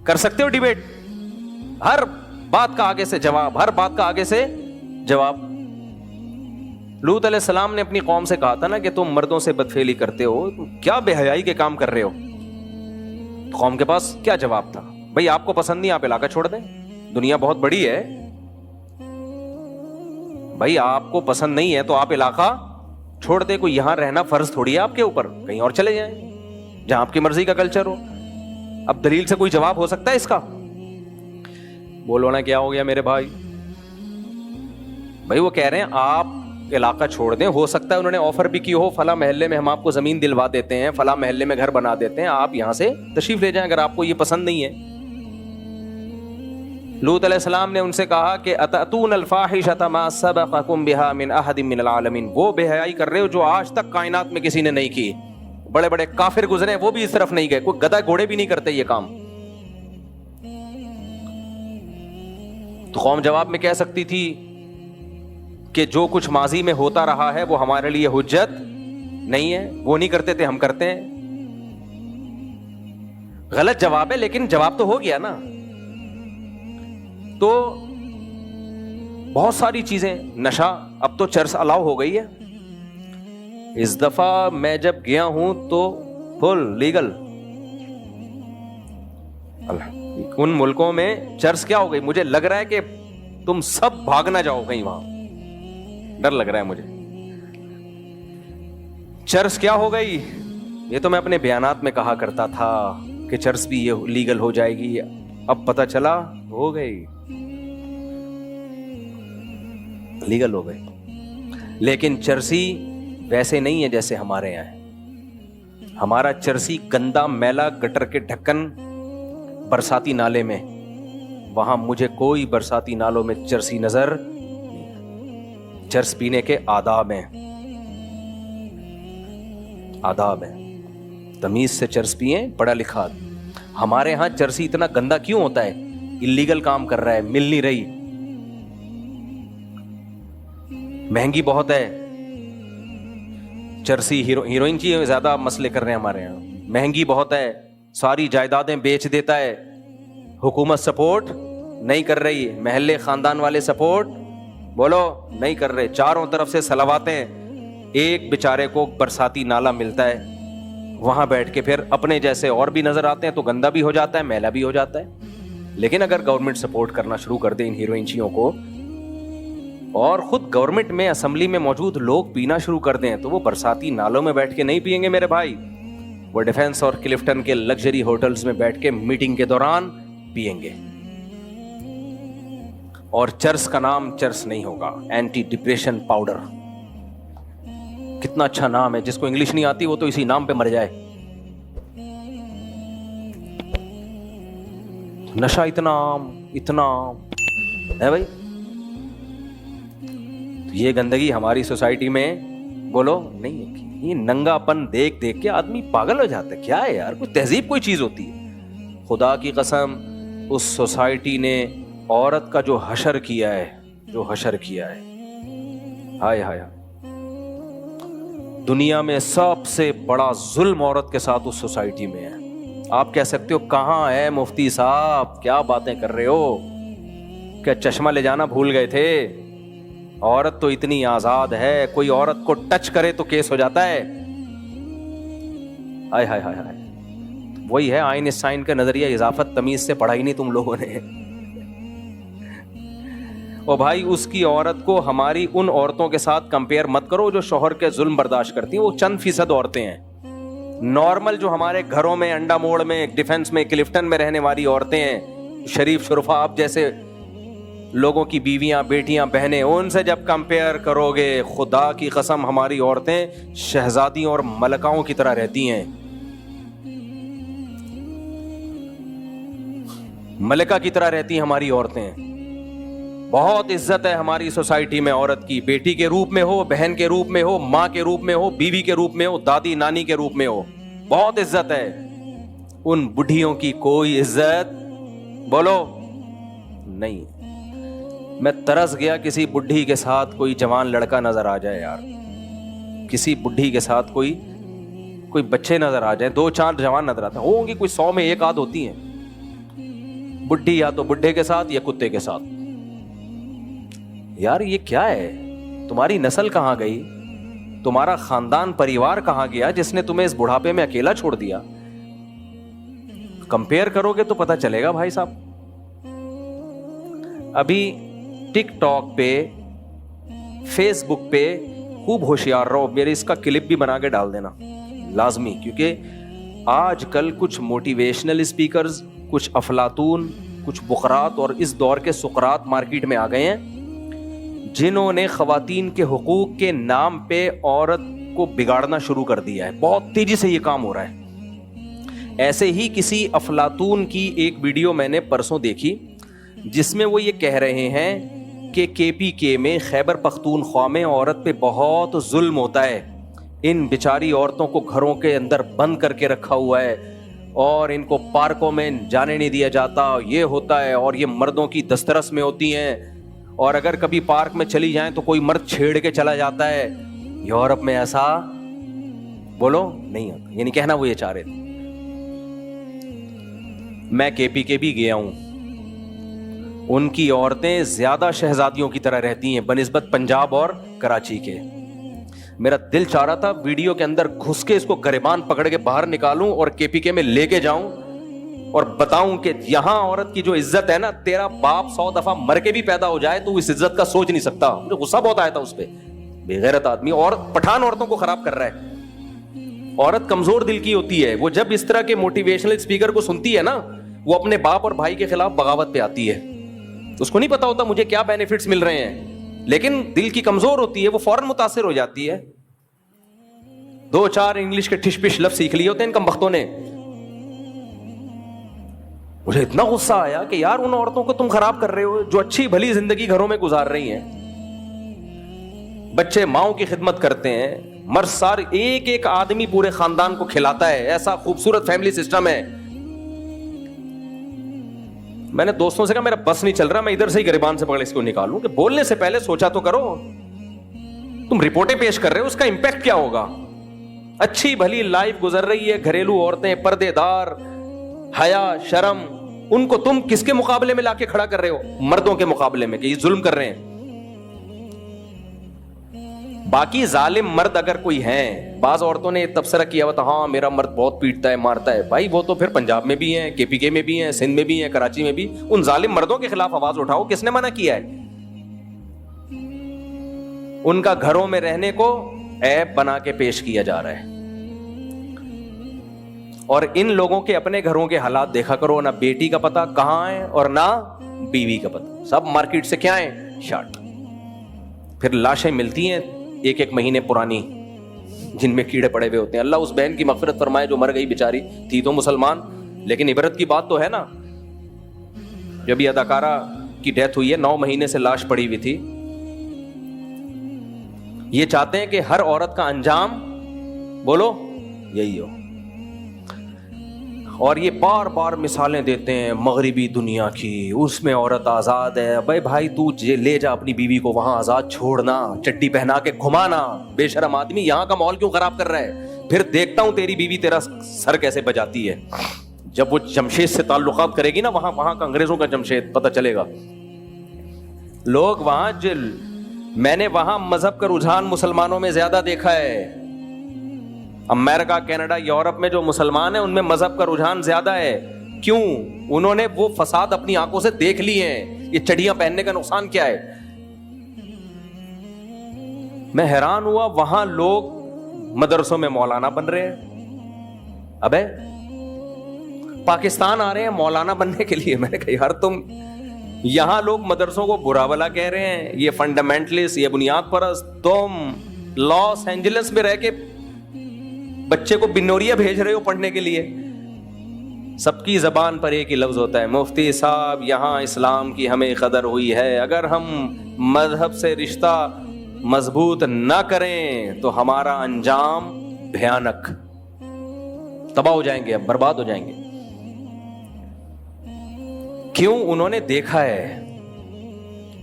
کر سکتے ہو ڈیبیٹ، ہر بات کا آگے سے جواب، ہر بات کا آگے سے جواب۔ لوط علیہ السلام نے اپنی قوم سے کہا تھا نا کہ تم مردوں سے بدفعلی کرتے ہو، کیا بے حیائی کے کام کر رہے ہو؟ قوم کے پاس کیا جواب تھا؟ بھئی آپ کو پسند نہیں، آپ علاقہ چھوڑ دیں، دنیا بہت بڑی ہے۔ بھئی آپ کو پسند نہیں ہے تو آپ علاقہ چھوڑ دیں، کوئی یہاں رہنا فرض تھوڑی ہے آپ کے اوپر، کہیں اور چلے جائیں جہاں آپ کی مرضی کا کلچر ہو۔ اب دلیل سے کوئی جواب ہو سکتا ہے اس کا؟ بولو نا کیا ہو گیا میرے بھائی؟ بھائی وہ کہہ رہے ہیں آپ علاقہ چھوڑ دیں، ہو سکتا ہے انہوں نے آفر بھی کی ہو، فلاں محلے میں ہم آپ کو زمین دلوا دیتے ہیں، فلاں محلے میں گھر بنا دیتے ہیں، آپ یہاں سے تشریف لے جائیں اگر آپ کو یہ پسند نہیں ہے۔ لوط علیہ السلام نے ان سے کہا کہ اتأتون الفاحشۃ ما سبقکم بها من احد من العالمین، وہ بے حیائی کر رہے ہو جو آج تک کائنات میں کسی نے نہیں کی۔ بڑے بڑے کافر گزرے وہ بھی اس طرف نہیں گئے، کوئی گدھا گھوڑے بھی نہیں کرتے یہ کام۔ تو قوم جواب میں کہہ سکتی تھی کہ جو کچھ ماضی میں ہوتا رہا ہے وہ ہمارے لیے حجت نہیں ہے، وہ نہیں کرتے تھے ہم کرتے ہیں۔ غلط جواب ہے لیکن جواب تو ہو گیا نا۔ تو بہت ساری چیزیں، نشہ، اب تو چرس الاؤ ہو گئی ہے۔ اس دفعہ میں جب گیا ہوں تو فل لیگل، اللہ ان ملکوں میں چرس کیا ہو گئی, مجھے لگ رہا ہے کہ تم سب بھاگ نہ جاؤ کہیں, وہاں ڈر لگ رہا ہے مجھے. چرس کیا ہو گئی, یہ تو میں اپنے بیانات میں کہا کرتا تھا کہ چرس بھی یہ لیگل ہو جائے گی, اب پتہ چلا ہو گئی, لیگل ہو گئی. لیکن چرسی ویسے نہیں ہے جیسے ہمارے یہاں ہے. ہمارا چرسی گندا میلا گٹر کے ڈھکن برساتی نالے میں, وہاں مجھے کوئی برساتی نالوں میں چرسی نظر نہیں. چرس پینے کے آداب ہیں, آداب ہیں, تمیز سے چرس پیئیں, پڑھا لکھا. ہمارے ہاں چرسی اتنا گندا کیوں ہوتا ہے, اللیگل کام کر رہا ہے, مل نہیں رہی, مہنگی بہت ہے چرسی. ہیروئن کی زیادہ مسئلے کر رہے ہیں ہمارے یہاں, مہنگی بہت ہے, ساری جائیدادیں بیچ دیتا ہے, حکومت سپورٹ نہیں کر رہی, محلے خاندان والے سپورٹ بولو نہیں کر رہے, چاروں طرف سے سلواتیں. ایک بیچارے کو برساتی نالا ملتا ہے, وہاں بیٹھ کے پھر اپنے جیسے اور بھی نظر آتے ہیں, تو گندا بھی ہو جاتا ہے, میلا بھی ہو جاتا ہے. لیکن اگر گورنمنٹ سپورٹ کرنا شروع کر دے ان ہیروئنچیوں کو, اور خود گورنمنٹ میں اسمبلی میں موجود لوگ پینا شروع کر دیں, تو وہ برساتی نالوں میں بیٹھ کے نہیں پیئیں گے میرے بھائی, وہ ڈیفنس اور کلفٹن کے لگژری ہوٹلز میں بیٹھ کے میٹنگ کے دوران پئیں گے. اور چرس کا نام چرس نہیں ہوگا, اینٹی ڈپریشن پاؤڈر. کتنا اچھا نام ہے, جس کو انگلش نہیں آتی وہ تو اسی نام پہ مر جائے. نشہ اتنا عام ہے بھائی. یہ گندگی ہماری سوسائٹی میں بولو نہیں ہے. یہ ننگا پن دیکھ دیکھ کے آدمی پاگل ہو جاتا ہے. کیا ہے یار, کوئی تہذیب کوئی چیز ہوتی ہے. خدا کی قسم اس سوسائٹی نے عورت کا جو حشر کیا ہے, ہائے ہائے, دنیا میں سب سے بڑا ظلم عورت کے ساتھ اس سوسائٹی میں ہے. آپ کہہ سکتے ہو کہاں ہے مفتی صاحب, کیا باتیں کر رہے ہو, کیا چشمہ لے جانا بھول گئے تھے؟ عورت تو اتنی آزاد ہے, کوئی عورت کو ٹچ کرے تو کیس ہو جاتا ہے. ہائے ہائے ہائے ہائے, وہی ہے آئنسٹائن کا نظریہ اضافت, تمیز سے پڑھا ہی نہیں تم لوگوں نے. اور بھائی اس کی عورت کو ہماری ان عورتوں کے ساتھ کمپیئر مت کرو جو شوہر کے ظلم برداشت کرتی ہیں. وہ چند فیصد عورتیں ہیں. نارمل جو ہمارے گھروں میں, انڈا موڑ میں, ڈیفنس میں, کلفٹن میں رہنے والی عورتیں ہیں, شریف شرفا آپ جیسے لوگوں کی بیویاں, بیٹیاں, بہنیں, ان سے جب کمپیئر کرو گے, خدا کی قسم ہماری عورتیں شہزادیوں اور ملکاؤں کی طرح رہتی ہیں, ملکہ کی طرح رہتی ہیں ہماری عورتیں. بہت عزت ہے ہماری سوسائٹی میں عورت کی, بیٹی کے روپ میں ہو, بہن کے روپ میں ہو, ماں کے روپ میں ہو, بیوی کے روپ میں ہو, دادی نانی کے روپ میں ہو, بہت عزت ہے. ان بڈھیوں کی کوئی عزت بولو نہیں. میں ترس گیا کسی بڈھی کے ساتھ کوئی جوان لڑکا نظر آ جائے یار, کسی بڈھی کے ساتھ کوئی بچے نظر آ جائے, 2-4 جوان نظر آتے ہوں گی, کوئی 100 میں 1 آدھ ہوتی ہیں. بڈھی یا تو بڈھے کے ساتھ یا کتے کے ساتھ. یار یہ کیا ہے, تمہاری نسل کہاں گئی, تمہارا خاندان پریوار کہاں گیا جس نے تمہیں اس بڑھاپے میں اکیلا چھوڑ دیا؟ کمپیئر کرو گے تو پتہ چلے گا بھائی صاحب. ابھی ٹک ٹاک پہ, فیس بک پہ خوب ہوشیار رہو, میرے اس کا کلپ بھی بنا کے ڈال دینا لازمی, کیونکہ آج کل کچھ موٹیویشنل اسپیکرز, کچھ افلاطون, کچھ بقرات اور اس دور کے سقراط مارکیٹ میں آ گئے ہیں, جنہوں نے خواتین کے حقوق کے نام پہ عورت کو بگاڑنا شروع کر دیا ہے. بہت تیزی سے یہ کام ہو رہا ہے. ایسے ہی کسی افلاطون کی ایک ویڈیو میں نے پرسوں دیکھی, جس میں وہ یہ کہہ رہے ہیں کہ KPK میں, خیبر پختونخوا میں عورت پہ بہت ظلم ہوتا ہے. ان بیچاری عورتوں کو گھروں کے اندر بند کر کے رکھا ہوا ہے, اور ان کو پارکوں میں جانے نہیں دیا جاتا, یہ ہوتا ہے, اور یہ مردوں کی دسترس میں ہوتی ہیں, اور اگر کبھی پارک میں چلی جائیں تو کوئی مرد چھیڑ کے چلا جاتا ہے. یورپ میں ایسا بولو نہیں ہوتا. یعنی کہنا وہ یہ چاہ رہے تھے. میں KPK بھی گیا ہوں, ان کی عورتیں زیادہ شہزادیوں کی طرح رہتی ہیں بنسبت پنجاب اور کراچی کے. میرا دل چاہ رہا تھا ویڈیو کے اندر گھس کے اس کو گریبان پکڑ کے باہر نکالوں اور KPK میں لے کے جاؤں, اور بتاؤں کہ یہاں عورت کی جو عزت ہے نا, تیرا باپ 100 دفعہ مر کے بھی پیدا ہو جائے تو اس عزت کا سوچ نہیں سکتا. مجھے غصہ بہت آیا تھا اس پہ, بے غیرت آدمی. اور پٹھان عورتوں کو خراب کر رہا ہے. عورت کمزور دل کی ہوتی ہے, وہ جب اس طرح کے موٹیویشنل اسپیکر کو سنتی ہے نا, وہ اپنے باپ اور بھائی کے خلاف بغاوت پہ آتی ہے. اس کو نہیں پتا ہوتا مجھے کیا بینیفٹس مل رہے ہیں, لیکن دل کی کمزور ہوتی ہے, وہ فوراً متاثر ہو جاتی ہے. 2-4 انگلش کے ٹھش پش لفظ سیکھ لیے ہوتے ہیں ان کم بختوں نے. مجھے اتنا غصہ آیا کہ یار ان عورتوں کو تم خراب کر رہے ہو جو اچھی بھلی زندگی گھروں میں گزار رہی ہیں, بچے ماؤں کی خدمت کرتے ہیں, مرد سار ایک ایک آدمی پورے خاندان کو کھلاتا ہے. ایسا خوبصورت فیملی سسٹم ہے. میں نے دوستوں سے کہا میرا بس نہیں چل رہا, میں ادھر سے ہی گریبان سے پکڑ اس کو نکالوں, کہ بولنے سے پہلے سوچا تو کرو. تم رپورٹیں پیش کر رہے ہو, اس کا امپیکٹ کیا ہوگا؟ اچھی بھلی لائف گزر رہی ہے, گھریلو عورتیں, پردے دار, حیا شرم, ان کو تم کس کے مقابلے میں لا کے کھڑا کر رہے ہو؟ مردوں کے مقابلے میں, کہ یہ ظلم کر رہے ہیں. باقی ظالم مرد اگر کوئی ہیں, بعض عورتوں نے تبصرہ کیا ہوا تھا, ہاں میرا مرد بہت پیٹتا ہے مارتا ہے. بھائی وہ تو پھر پنجاب میں بھی ہیں, KPK میں بھی ہیں, سندھ میں بھی ہیں, کراچی میں بھی. ان ظالم مردوں کے خلاف آواز اٹھاؤ. کس نے منع کیا ہے؟ ان کا گھروں میں رہنے کو عیب بنا کے پیش کیا جا رہا ہے. اور ان لوگوں کے اپنے گھروں کے حالات دیکھا کرو, نہ بیٹی کا پتہ کہاں ہے اور نہ بیوی کا پتہ, سب مارکیٹ سے کیا ہے, شارٹ. پھر لاشیں ملتی ہیں 1-1 مہینے پرانی جن میں کیڑے پڑے ہوئے ہوتے ہیں. اللہ اس بہن کی مغفرت فرمائے جو مر گئی بیچاری, تھی تو مسلمان. لیکن عبرت کی بات تو ہے نا, جب یہ اداکارہ کی ڈیتھ ہوئی ہے 9 مہینے سے لاش پڑی ہوئی تھی. یہ چاہتے ہیں کہ ہر عورت کا انجام بولو یہی ہو, اور یہ بار بار مثالیں دیتے ہیں مغربی دنیا کی, اس میں عورت آزاد ہے. بھائی تو لے جا اپنی بیوی کو وہاں آزاد چھوڑنا, چڈی پہنا کے گھمانا. بے شرم آدمی, یہاں کا ماحول کیوں خراب کر رہا ہے؟ پھر دیکھتا ہوں تیری بیوی تیرا سر کیسے بجاتی ہے. جب وہ جمشید سے تعلقات کرے گی نا, وہاں کا انگریزوں کا جمشید پتہ چلے گا. لوگ وہاں میں نے وہاں مذہب کا رجحان مسلمانوں میں زیادہ دیکھا ہے. امریکہ, کینیڈا, یورپ میں جو مسلمان ہیں ان میں مذہب کا رجحان زیادہ ہے. کیوں؟ انہوں نے وہ فساد اپنی آنکھوں سے دیکھ لیے ہیں. یہ چڑیاں پہننے کا نقصان کیا ہے؟ میں حیران ہوا, وہاں لوگ مدرسوں میں مولانا بن رہے ہیں. ابے پاکستان آ رہے ہیں مولانا بننے کے لیے. میں نے کہا یار تم, یہاں لوگ مدرسوں کو برا بلا کہہ رہے ہیں, یہ فنڈامنٹلسٹ, یہ بنیاد پرست. تم لاس اینجلس میں رہ کے بچے کو بنوریا بھیج رہے ہو پڑھنے کے لیے. سب کی زبان پر ایک ہی لفظ ہوتا ہے, مفتی صاحب یہاں اسلام کی ہمیں قدر ہوئی ہے, اگر ہم مذہب سے رشتہ مضبوط نہ کریں تو ہمارا انجام بھیانک, تباہ ہو جائیں گے, اب برباد ہو جائیں گے. کیوں؟ انہوں نے دیکھا ہے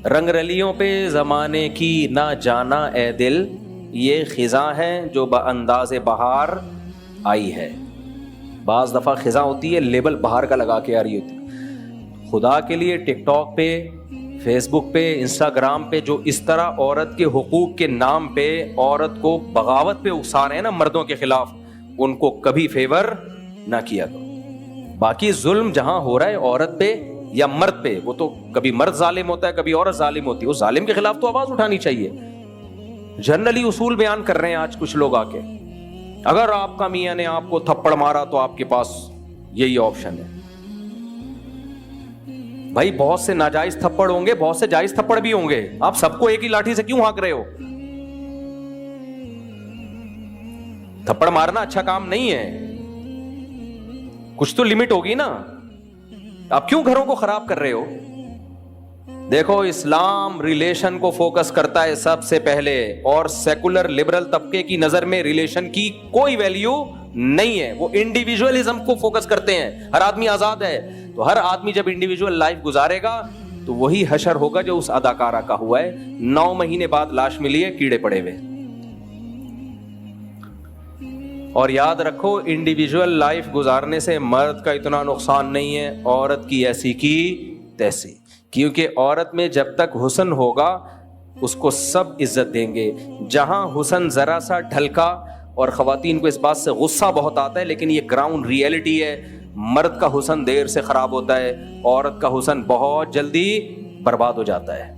رنگ رلیوں پہ زمانے کی نہ جانا اے دل, یہ خزاں ہے جو بانداز بہار آئی ہے. بعض دفعہ خزاں ہوتی ہے لیبل بہار کا لگا کے آ رہی ہوتی. خدا کے لیے ٹک ٹاک پہ, فیس بک پہ, انسٹاگرام پہ جو اس طرح عورت کے حقوق کے نام پہ عورت کو بغاوت پہ اکسا رہے ہیں نا مردوں کے خلاف, ان کو کبھی فیور نہ کیا کرو. باقی ظلم جہاں ہو رہا ہے عورت پہ یا مرد پہ, وہ تو کبھی مرد ظالم ہوتا ہے کبھی عورت ظالم ہوتی ہے. اس ظالم کے خلاف تو آواز اٹھانی چاہیے. جنرلی اصول بیان کر رہے ہیں آج کچھ لوگ آ کے, اگر آپ کا میاں نے آپ کو تھپڑ مارا تو آپ کے پاس یہی آپشن ہے. بھائی بہت سے ناجائز تھپڑ ہوں گے, بہت سے جائز تھپڑ بھی ہوں گے. آپ سب کو ایک ہی لاٹھی سے کیوں ہانک رہے ہو؟ تھپڑ مارنا اچھا کام نہیں ہے, کچھ تو لمٹ ہوگی نا. آپ کیوں گھروں کو خراب کر رہے ہو؟ دیکھو اسلام ریلیشن کو فوکس کرتا ہے سب سے پہلے, اور سیکولر لبرل طبقے کی نظر میں ریلیشن کی کوئی ویلیو نہیں ہے. وہ انڈیویجولزم کو فوکس کرتے ہیں. ہر آدمی آزاد ہے, تو ہر آدمی جب انڈیویجول لائف گزارے گا تو وہی حشر ہوگا جو اس اداکارہ کا ہوا ہے. 9 مہینے بعد لاش ملی ہے, کیڑے پڑے ہوئے. اور یاد رکھو انڈیویجول لائف گزارنے سے مرد کا اتنا نقصان نہیں ہے, عورت کی ایسی کی تیسی. کیونکہ عورت میں جب تک حسن ہوگا اس کو سب عزت دیں گے. جہاں حسن ذرا سا ڈھلکا, اور خواتین کو اس بات سے غصہ بہت آتا ہے لیکن یہ گراؤنڈ ریئلٹی ہے, مرد کا حسن دیر سے خراب ہوتا ہے, عورت کا حسن بہت جلدی برباد ہو جاتا ہے.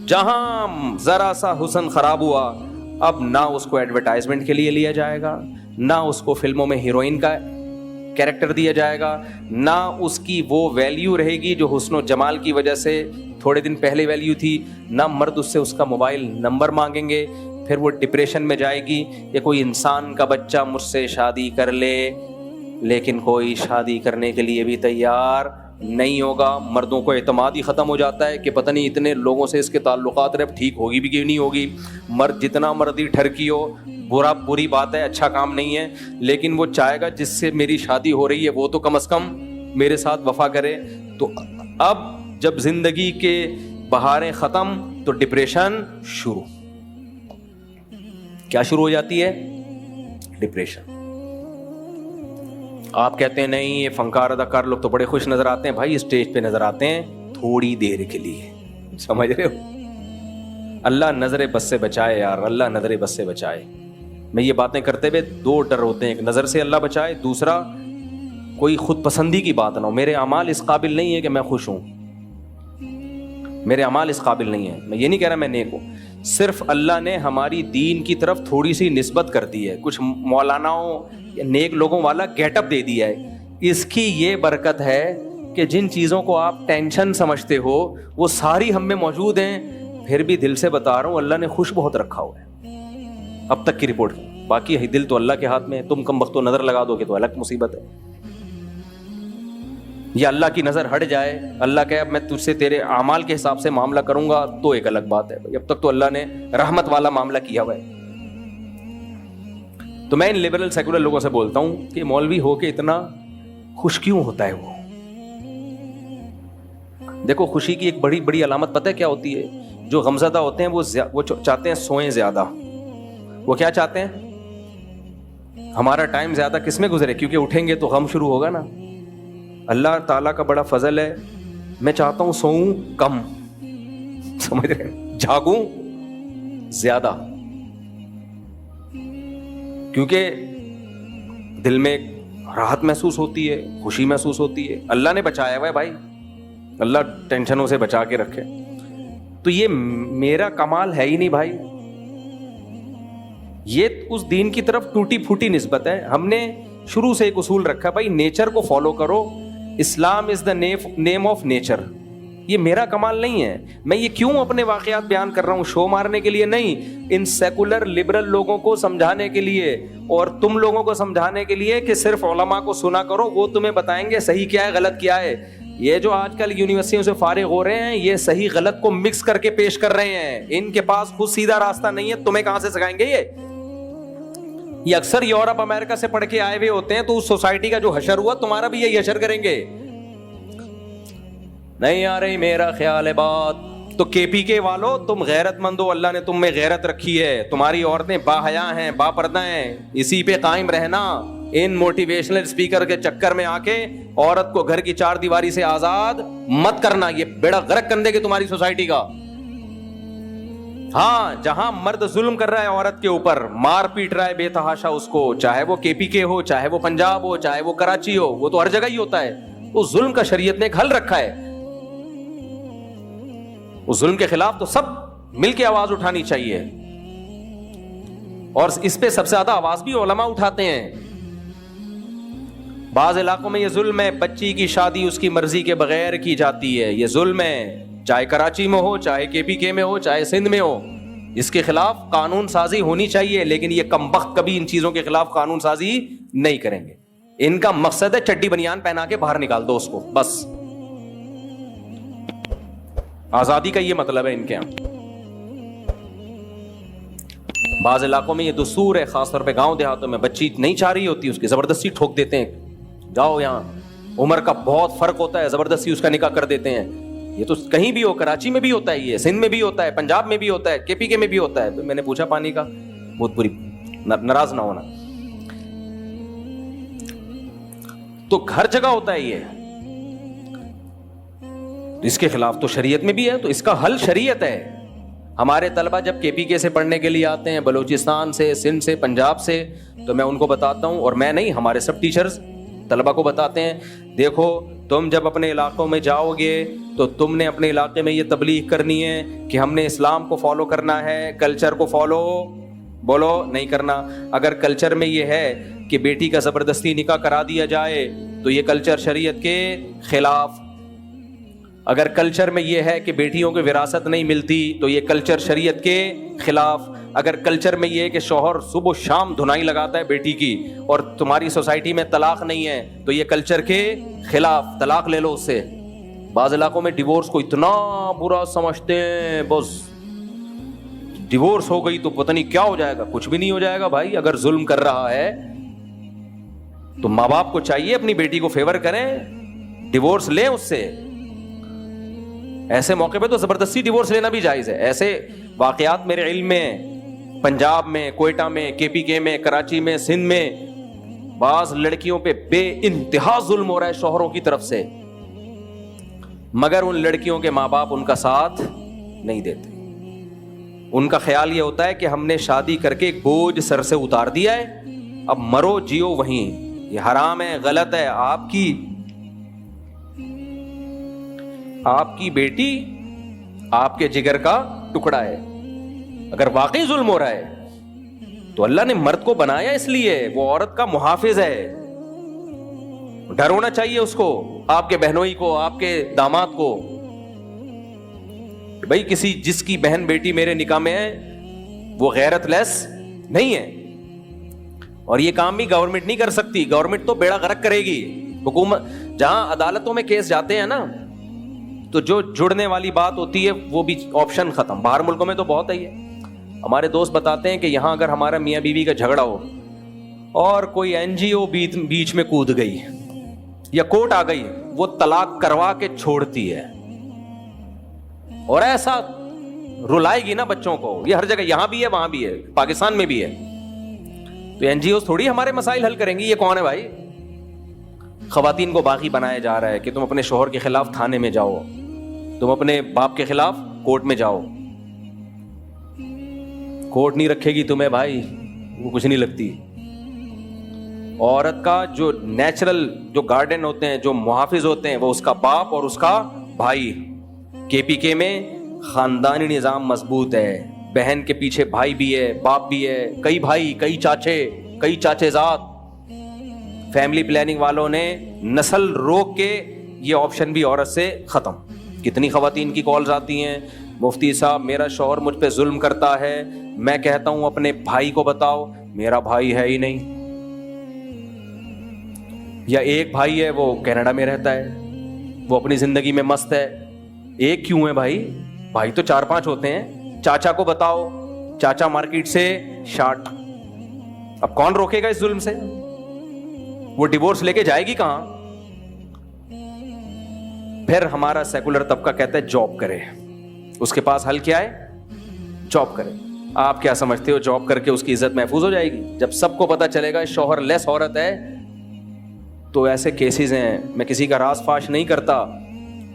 جہاں ذرا سا حسن خراب ہوا, اب نہ اس کو ایڈورٹائزمنٹ کے لیے لیا جائے گا, نہ اس کو فلموں میں ہیروئن کا کیریکٹر دیا جائے گا, نہ اس کی وہ ویلیو رہے گی جو حسن و جمال کی وجہ سے تھوڑے دن پہلے ویلیو تھی, نہ مرد اس سے اس کا موبائل نمبر مانگیں گے, پھر وہ ڈپریشن میں جائے گی. یا کوئی انسان کا بچہ مجھ سے شادی کر لے لیکن کوئی شادی کرنے کے لیے بھی تیار نہیں ہوگا. مردوں کو اعتماد ہی ختم ہو جاتا ہے کہ پتہ نہیں اتنے لوگوں سے اس کے تعلقات رہے, اب ٹھیک ہوگی بھی کہ نہیں ہوگی. مرد جتنا مرضی ٹھرکی ہو, بری بات ہے, اچھا کام نہیں ہے, لیکن وہ چاہے گا جس سے میری شادی ہو رہی ہے وہ تو کم از کم میرے ساتھ وفا کرے. تو اب جب زندگی کے بہاریں ختم تو ڈپریشن شروع. کیا شروع ہو جاتی ہے؟ ڈپریشن. آپ کہتے ہیں نہیں یہ فنکار اداکار لوگ تو بڑے خوش نظر آتے ہیں. بھائی اسٹیج پہ نظر آتے ہیں تھوڑی دیر کے لیے, سمجھ رہے ہو؟ اللہ نظر بس سے بچائے یار, اللہ نظر بس سے بچائے. میں یہ باتیں کرتے ہوئے دو ڈر ہوتے ہیں, ایک نظر سے اللہ بچائے, دوسرا کوئی خود پسندی کی بات نہ ہو. میرے اعمال اس قابل نہیں ہے کہ میں خوش ہوں, میرے اعمال اس قابل نہیں ہے. میں یہ نہیں کہہ رہا میں نیک ہوں, صرف اللہ نے ہماری دین کی طرف تھوڑی سی نسبت کر دی ہے, کچھ مولاناؤں یا نیک لوگوں والا گیٹ اپ دے دیا ہے. اس کی یہ برکت ہے کہ جن چیزوں کو آپ ٹینشن سمجھتے ہو وہ ساری ہم میں موجود ہیں. پھر بھی دل سے بتا رہا ہوں اللہ نے خوش بہت رکھا ہوا ہے اب تک کی رپورٹ. باقی دل تو اللہ کے ہاتھ میں ہے, تم کم وقت نظر لگا دو گے تو الگ مصیبت ہے. یا اللہ کی نظر ہٹ جائے, اللہ کہے اب میں تجھ سے تیرے اعمال کے حساب سے معاملہ کروں گا تو ایک الگ بات ہے. اب تک تو اللہ نے رحمت والا معاملہ کیا ہوا ہے. تو میں ان لبرل سیکولر لوگوں سے بولتا ہوں کہ مولوی ہو کے اتنا خوش کیوں ہوتا ہے وہ؟ دیکھو خوشی کی ایک بڑی بڑی علامت پتہ ہے کیا ہوتی ہے؟ جو غمزدہ ہوتے ہیں وہ چاہتے ہیں سوئیں زیادہ. وہ کیا چاہتے ہیں؟ ہمارا ٹائم زیادہ کس میں گزرے, کیونکہ اٹھیں گے تو غم شروع ہوگا نا. اللہ تعالیٰ کا بڑا فضل ہے, میں چاہتا ہوں سوؤں کم, سمجھ رہے ہیں, جاگوں زیادہ, کیونکہ دل میں راحت محسوس ہوتی ہے, خوشی محسوس ہوتی ہے. اللہ نے بچایا ہوا ہے بھائی, اللہ ٹینشنوں سے بچا کے رکھے. تو یہ میرا کمال ہے ہی نہیں بھائی, یہ اس دین کی طرف ٹوٹی پھوٹی نسبت ہے. ہم نے شروع سے ایک اصول رکھا بھائی نیچر کو فالو کرو, اسلام از دا نیم آف نیچر. یہ میرا کمال نہیں ہے. میں یہ کیوں اپنے واقعات بیان کر رہا ہوں؟ شو مارنے کے لیے نہیں, ان سیکولر لبرل لوگوں کو سمجھانے کے لیے اور تم لوگوں کو سمجھانے کے لیے کہ صرف علماء کو سنا کرو, وہ تمہیں بتائیں گے صحیح کیا ہے غلط کیا ہے. یہ جو آج کل یونیورسٹیوں سے فارغ ہو رہے ہیں یہ صحیح غلط کو مکس کر کے پیش کر رہے ہیں. ان کے پاس خود سیدھا راستہ نہیں ہے, تمہیں کہاں سے سکھائیں گے؟ یہ اکثر یورپ امریکہ سے پڑھ کے آئے ہوئے ہوتے ہیں, تو اس سوسائٹی کا جو حشر ہوا تمہارا بھی یہی حشر کریں گے. نہیں آ رہی میرا خیال ہے بات. تو کے پی کے والو تم غیرت مند ہو, اللہ نے تم میں غیرت رکھی ہے, تمہاری عورتیں با حیا ہیں, با پردہ ہیں, اسی پہ قائم رہنا. ان موٹیویشنل اسپیکر کے چکر میں آ کے عورت کو گھر کی چار دیواری سے آزاد مت کرنا, یہ بیڑا غرق کر دے گی تمہاری سوسائٹی کا. ہاں جہاں مرد ظلم کر رہا ہے عورت کے اوپر, مار پیٹ رہا ہے بے تحاشا اس کو, چاہے وہ کے پی کے ہو, چاہے وہ پنجاب ہو, چاہے وہ کراچی ہو, وہ تو ہر جگہ ہی ہوتا ہے. اس ظلم کا شریعت نے ایک حل رکھا ہے. اس ظلم کے خلاف تو سب مل کے آواز اٹھانی چاہیے, اور اس پہ سب سے زیادہ آواز بھی علماء اٹھاتے ہیں. بعض علاقوں میں یہ ظلم ہے, بچی کی شادی اس کی مرضی کے بغیر کی جاتی ہے, یہ ظلم ہے, چاہے کراچی میں ہو, چاہے کے پی کے میں ہو, چاہے سندھ میں ہو. اس کے خلاف قانون سازی ہونی چاہیے, لیکن یہ کمبخت کبھی ان چیزوں کے خلاف قانون سازی نہیں کریں گے. ان کا مقصد ہے چڈی بنیان پہنا کے باہر نکال دو اس کو, بس. آزادی کا یہ مطلب ہے ان کے یہاں. بعض علاقوں میں یہ دستور ہے, خاص طور پہ گاؤں دیہاتوں میں, بچی نہیں چاہ رہی ہوتی اس کی زبردستی ٹھوک دیتے ہیں, جاؤ یہاں. عمر کا بہت فرق ہوتا ہے, زبردستی اس کا نکاح کر دیتے ہیں. یہ تو کہیں بھی ہو, کراچی میں بھی ہوتا ہے, یہ سندھ میں بھی ہوتا ہے, پنجاب میں بھی ہوتا ہے, کے پی کے میں بھی ہوتا ہے. میں نے پوچھا پانی کا, بہت بری, ناراض نہ ہونا, تو ہر جگہ ہوتا ہے یہ. اس کے خلاف تو شریعت میں بھی ہے, تو اس کا حل شریعت ہے. ہمارے طلبہ جب کے پی کے سے پڑھنے کے لیے آتے ہیں, بلوچستان سے, سندھ سے, پنجاب سے, تو میں ان کو بتاتا ہوں, اور میں نہیں, ہمارے سب ٹیچرز, طلبہ کو بتاتے ہیں دیکھو تم جب اپنے علاقوں میں جاؤ گے تو تم نے اپنے علاقے میں یہ تبلیغ کرنی ہے کہ ہم نے اسلام کو فالو کرنا ہے, کلچر کو فالو بولو نہیں کرنا. اگر کلچر میں یہ ہے کہ بیٹی کا زبردستی نکاح کرا دیا جائے تو یہ کلچر شریعت کے خلاف. اگر کلچر میں یہ ہے کہ بیٹیوں کو وراثت نہیں ملتی تو یہ کلچر شریعت کے خلاف. اگر کلچر میں یہ ہے کہ شوہر صبح و شام دھنائی لگاتا ہے بیٹی کی اور تمہاری سوسائٹی میں طلاق نہیں ہے تو یہ کلچر کے خلاف, طلاق لے لو اس سے. بعض علاقوں میں ڈیورس کو اتنا برا سمجھتے ہیں, بس ڈیورس ہو گئی تو پتہ نہیں کیا ہو جائے گا. کچھ بھی نہیں ہو جائے گا بھائی. اگر ظلم کر رہا ہے تو ماں باپ کو چاہیے اپنی بیٹی کو فیور کریں, ڈیورس لیں اس سے. ایسے موقع پہ تو زبردستی ڈیورس لینا بھی جائز ہے. ایسے واقعات میرے علم میں پنجاب میں, کوئٹہ میں, KPK میں, کراچی میں, سندھ میں بعض لڑکیوں پہ بے انتہا ظلم ہو رہا ہے شوہروں کی طرف سے, مگر ان لڑکیوں کے ماں باپ ان کا ساتھ نہیں دیتے. ان کا خیال یہ ہوتا ہے کہ ہم نے شادی کر کے ایک بوجھ سر سے اتار دیا ہے, اب مرو جیو وہیں, یہ حرام ہے, غلط ہے. آپ کی بیٹی آپ کے جگر کا ٹکڑا ہے. اگر واقعی ظلم ہو رہا ہے تو اللہ نے مرد کو بنایا اس لیے, وہ عورت کا محافظ ہے. ڈر ہونا چاہیے اس کو, آپ کے بہنوئی کو, آپ کے داماد کو. بھائی کسی جس کی بہن بیٹی میرے نکاح میں ہے وہ غیرت لیس نہیں ہے. اور یہ کام بھی گورنمنٹ نہیں کر سکتی. گورنمنٹ تو بیڑا غرق کرے گی. حکومت جہاں عدالتوں میں کیس جاتے ہیں نا تو جو جڑنے والی بات ہوتی ہے وہ بھی آپشن ختم. باہر ملکوں میں تو بہت ہے. ہمارے دوست بتاتے ہیں کہ یہاں اگر ہمارا میاں بیوی کا جھگڑا ہو اور کوئی NGO بیچ میں کود گئی یا کورٹ آ گئی, وہ طلاق کروا کے چھوڑتی ہے. اور ایسا رلائے گی نا بچوں کو. یہ ہر جگہ, یہاں بھی ہے وہاں بھی ہے, پاکستان میں بھی ہے. تو NGOs تھوڑی ہمارے مسائل حل کریں گی. یہ کون ہے بھائی؟ خواتین کو باغی بنایا جا رہا ہے کہ تم اپنے شوہر کے خلاف تھانے میں جاؤ, تم اپنے باپ کے خلاف کورٹ میں جاؤ. کورٹ نہیں رکھے گی تمہیں بھائی, وہ کچھ نہیں لگتی. عورت کا جو نیچرل جو گارڈین ہوتے ہیں, جو محافظ ہوتے ہیں, وہ اس کا باپ اور اس کا بھائی. KPK میں خاندانی نظام مضبوط ہے. بہن کے پیچھے بھائی بھی ہے, باپ بھی ہے, کئی بھائی, کئی چاچے, کئی چاچے زاد. فیملی پلاننگ والوں نے نسل روک کے یہ آپشن بھی عورت سے ختم. کتنی خواتین کی کالز آتی ہیں, مفتی صاحب میرا شوہر مجھ پہ ظلم کرتا ہے, میں کہتا ہوں اپنے بھائی کو بتاؤ, میرا بھائی ہے ہی نہیں. یا ایک بھائی ہے وہ کینیڈا میں رہتا ہے, وہ اپنی زندگی میں مست ہے. ایک کیوں ہے بھائی؟ بھائی تو 4-5 ہوتے ہیں. چاچا کو بتاؤ, چاچا مارکیٹ سے شارٹ. اب کون روکے گا اس ظلم سے؟ وہ ڈیورس لے کے جائے گی کہاں؟ پھر ہمارا سیکولر طبقہ کہتا ہے جاب کرے. اس کے پاس حل کیا ہے؟ جاب کرے. آپ کیا سمجھتے ہو جاب کر کے اس کی عزت محفوظ ہو جائے گی؟ جب سب کو پتا چلے گا شوہر لیس عورت ہے تو ایسے کیسز ہیں. میں کسی کا راز فاش نہیں کرتا.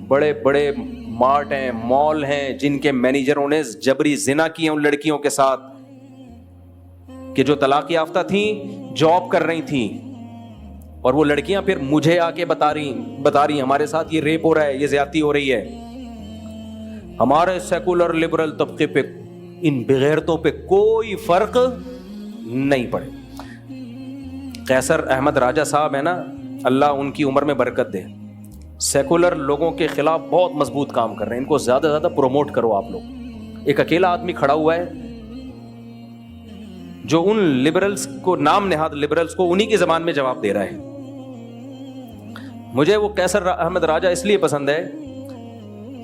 بڑے بڑے مارٹ ہیں, مال ہیں, جن کے مینیجروں نے جبری زنا کیے ان لڑکیوں کے ساتھ کہ جو طلاق یافتہ تھیں, جاب کر رہی تھیں, اور وہ لڑکیاں پھر مجھے آ کے بتا رہی ہمارے ساتھ یہ ریپ ہو رہا ہے, یہ زیادتی ہو رہی ہے. ہمارے سیکولر لبرل طبقے پہ ان بغیرتوں پہ کوئی فرق نہیں پڑے. قیصر احمد راجہ صاحب ہے نا, اللہ ان کی عمر میں برکت دے, سیکولر لوگوں کے خلاف بہت مضبوط کام کر رہے ہیں. ان کو زیادہ سے زیادہ پروموٹ کرو آپ لوگ. ایک اکیلا آدمی کھڑا ہوا ہے جو ان لبرلز کو, نام نہاد لبرلز کو, انہی کی زبان میں جواب دے رہا ہے. مجھے وہ قیصر احمد راجہ اس لیے پسند ہے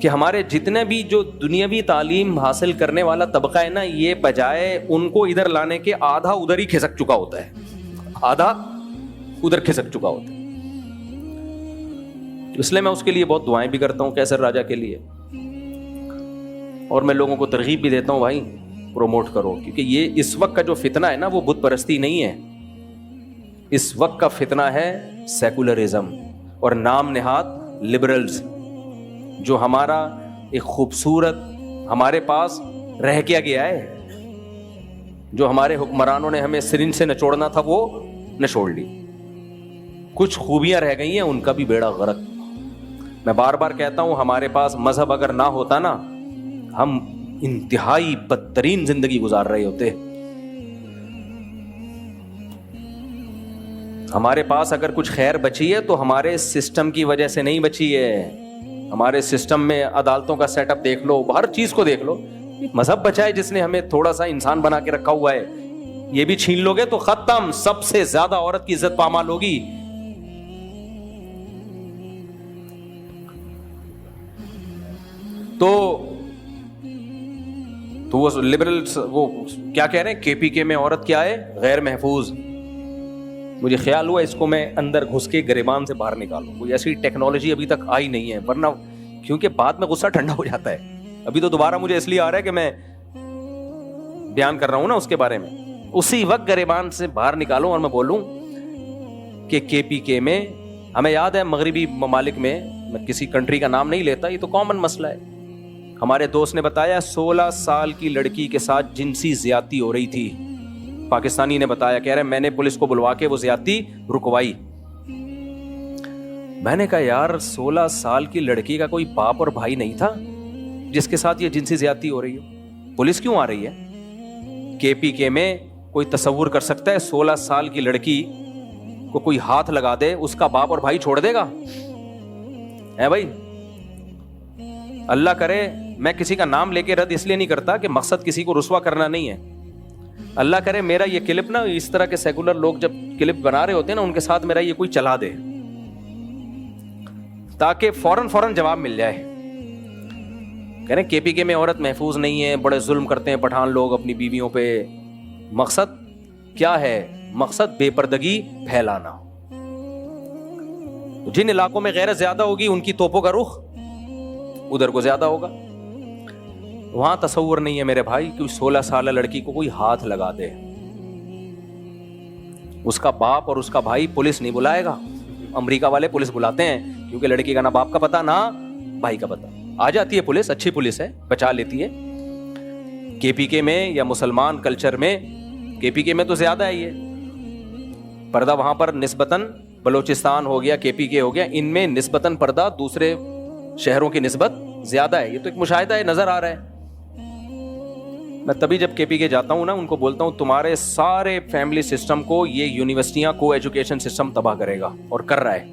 کہ ہمارے جتنے بھی جو دنیاوی تعلیم حاصل کرنے والا طبقہ ہے نا, یہ بجائے ان کو ادھر لانے کے آدھا ادھر ہی کھسک چکا ہوتا ہے, آدھا ادھر کھسک چکا ہوتا ہے. اس لیے میں اس کے لیے بہت دعائیں بھی کرتا ہوں, قیصر راجہ کے لیے. اور میں لوگوں کو ترغیب بھی دیتا ہوں بھائی پروموٹ کرو, کیونکہ یہ اس وقت کا جو فتنہ ہے نا وہ بت پرستی نہیں ہے. اس وقت کا فتنہ ہے سیکولرزم اور نام نہاد لبرلز, جو ہمارا ایک خوبصورت ہمارے پاس رہ کیا گیا ہے, جو ہمارے حکمرانوں نے ہمیں سرنج سے نچوڑنا تھا وہ نچوڑ لی. کچھ خوبیاں رہ گئی ہیں ان کا بھی بیڑا غرق. میں بار بار کہتا ہوں ہمارے پاس مذہب اگر نہ ہوتا نا ہم انتہائی بدترین زندگی گزار رہے ہوتے. ہمارے پاس اگر کچھ خیر بچی ہے تو ہمارے سسٹم کی وجہ سے نہیں بچی ہے. ہمارے سسٹم میں عدالتوں کا سیٹ اپ دیکھ لو, ہر چیز کو دیکھ لو. مذہب بچا ہے جس نے ہمیں تھوڑا سا انسان بنا کے رکھا ہوا ہے. یہ بھی چھین لو گے تو ختم. سب سے زیادہ عورت کی عزت پامال ہوگی. تو وہ لبرلز وہ کیا کہہ رہے ہیں, کے پی کے میں عورت کیا ہے, غیر محفوظ. مجھے خیال ہوا اس کو میں اندر گھس کے گریبان سے باہر نکالوں. کوئی ایسی ٹیکنالوجی ابھی تک آئی نہیں ہے, ورنہ کیونکہ بعد میں غصہ ٹھنڈا ہو جاتا ہے. ابھی تو دوبارہ مجھے اس لیے آ رہا ہے کہ میں بیان کر رہا ہوں نا اس کے بارے میں. اسی وقت گریبان سے باہر نکالوں اور میں بولوں کہ کے پی کے میں ہمیں یاد ہے مغربی ممالک میں کسی کنٹری کا نام نہیں لیتا, یہ تو کامن مسئلہ ہے. ہمارے دوست نے بتایا 16 سال کی لڑکی کے ساتھ جنسی زیادتی ہو رہی تھی. پاکستانی نے بتایا, کہہ رہے میں نے پولیس کو بلوا کے وہ زیادتی رکوائی. میں نے کہا یار 16 سال کی لڑکی کا کوئی باپ اور بھائی نہیں تھا جس کے ساتھ یہ جنسی زیادتی ہو رہی ہو, پولیس کیوں آ رہی ہے؟ کے پی کے میں کوئی تصور کر سکتا ہے 16 سال کی لڑکی کو کوئی ہاتھ لگا دے اس کا باپ اور بھائی چھوڑ دے گا؟ ہے بھائی, اللہ کرے. میں کسی کا نام لے کے رد اس لیے نہیں کرتا کہ مقصد کسی کو رسوا کرنا نہیں ہے. اللہ کرے میرا یہ کلپ نا اس طرح کے سیکولر لوگ جب کلپ بنا رہے ہوتے ہیں نا ان کے ساتھ میرا یہ کوئی چلا دے تاکہ فوراً جواب مل جائے. کہہ رہے کے پی کے میں عورت محفوظ نہیں ہے, بڑے ظلم کرتے ہیں پٹھان لوگ اپنی بیویوں پہ. مقصد کیا ہے؟ مقصد بے پردگی پھیلانا. جن علاقوں میں غیرت زیادہ ہوگی ان کی توپوں کا رخ ادھر کو زیادہ ہوگا. وہاں تصور نہیں ہے میرے بھائی کہ 16 سالہ لڑکی کو کوئی ہاتھ لگا دے, اس کا باپ اور اس کا بھائی پولیس نہیں بلائے گا. امریکہ والے پولیس بلاتے ہیں کیونکہ لڑکی کا نہ باپ کا پتہ نہ بھائی کا پتہ. آ جاتی ہے پولیس, اچھی پولیس ہے, بچا لیتی ہے. کے پی کے میں یا مسلمان کلچر میں, کے پی کے میں تو زیادہ ہے یہ پردہ. وہاں پر نسبتاً بلوچستان ہو گیا, کے پی کے ہو گیا, ان میں نسبتاً پردہ دوسرے شہروں کی نسبت زیادہ ہے. یہ تو ایک مشاہدہ ہے, نظر آ رہا ہے. میں تبھی جب کے پی کے جاتا ہوں نا ان کو بولتا ہوں تمہارے سارے فیملی سسٹم کو یہ یونیورسٹیاں کو ایجوکیشن سسٹم تباہ کرے گا اور کر رہا ہے.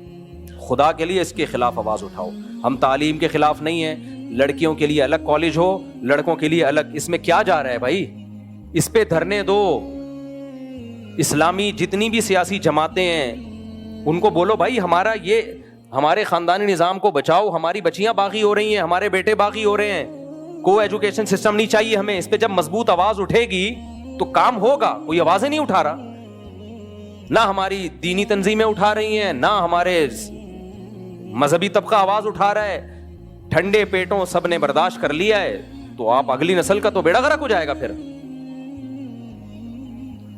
خدا کے لیے اس کے خلاف آواز اٹھاؤ. ہم تعلیم کے خلاف نہیں ہیں, لڑکیوں کے لیے الگ کالج ہو, لڑکوں کے لیے الگ. اس میں کیا جا رہا ہے بھائی؟ اس پہ دھرنے دو. اسلامی جتنی بھی سیاسی جماعتیں ہیں ان کو بولو بھائی ہمارا یہ ہمارے خاندانی نظام کو بچاؤ, ہماری بچیاں باغی ہو رہی ہیں, ہمارے بیٹے باغی ہو رہے ہیں, کو ایجوکیشن سسٹم نہیں چاہیے ہمیں. اس پہ جب مضبوط آواز اٹھے گی تو کام ہوگا. کوئی آوازیں نہیں اٹھا رہا, نہ ہماری دینی تنظیمیں اٹھا رہی ہیں, نہ ہمارے مذہبی طبقہ آواز اٹھا رہا ہے. ٹھنڈے پیٹوں سب نے برداشت کر لیا ہے تو آپ اگلی نسل کا تو بیڑا غرق ہو جائے گا پھر.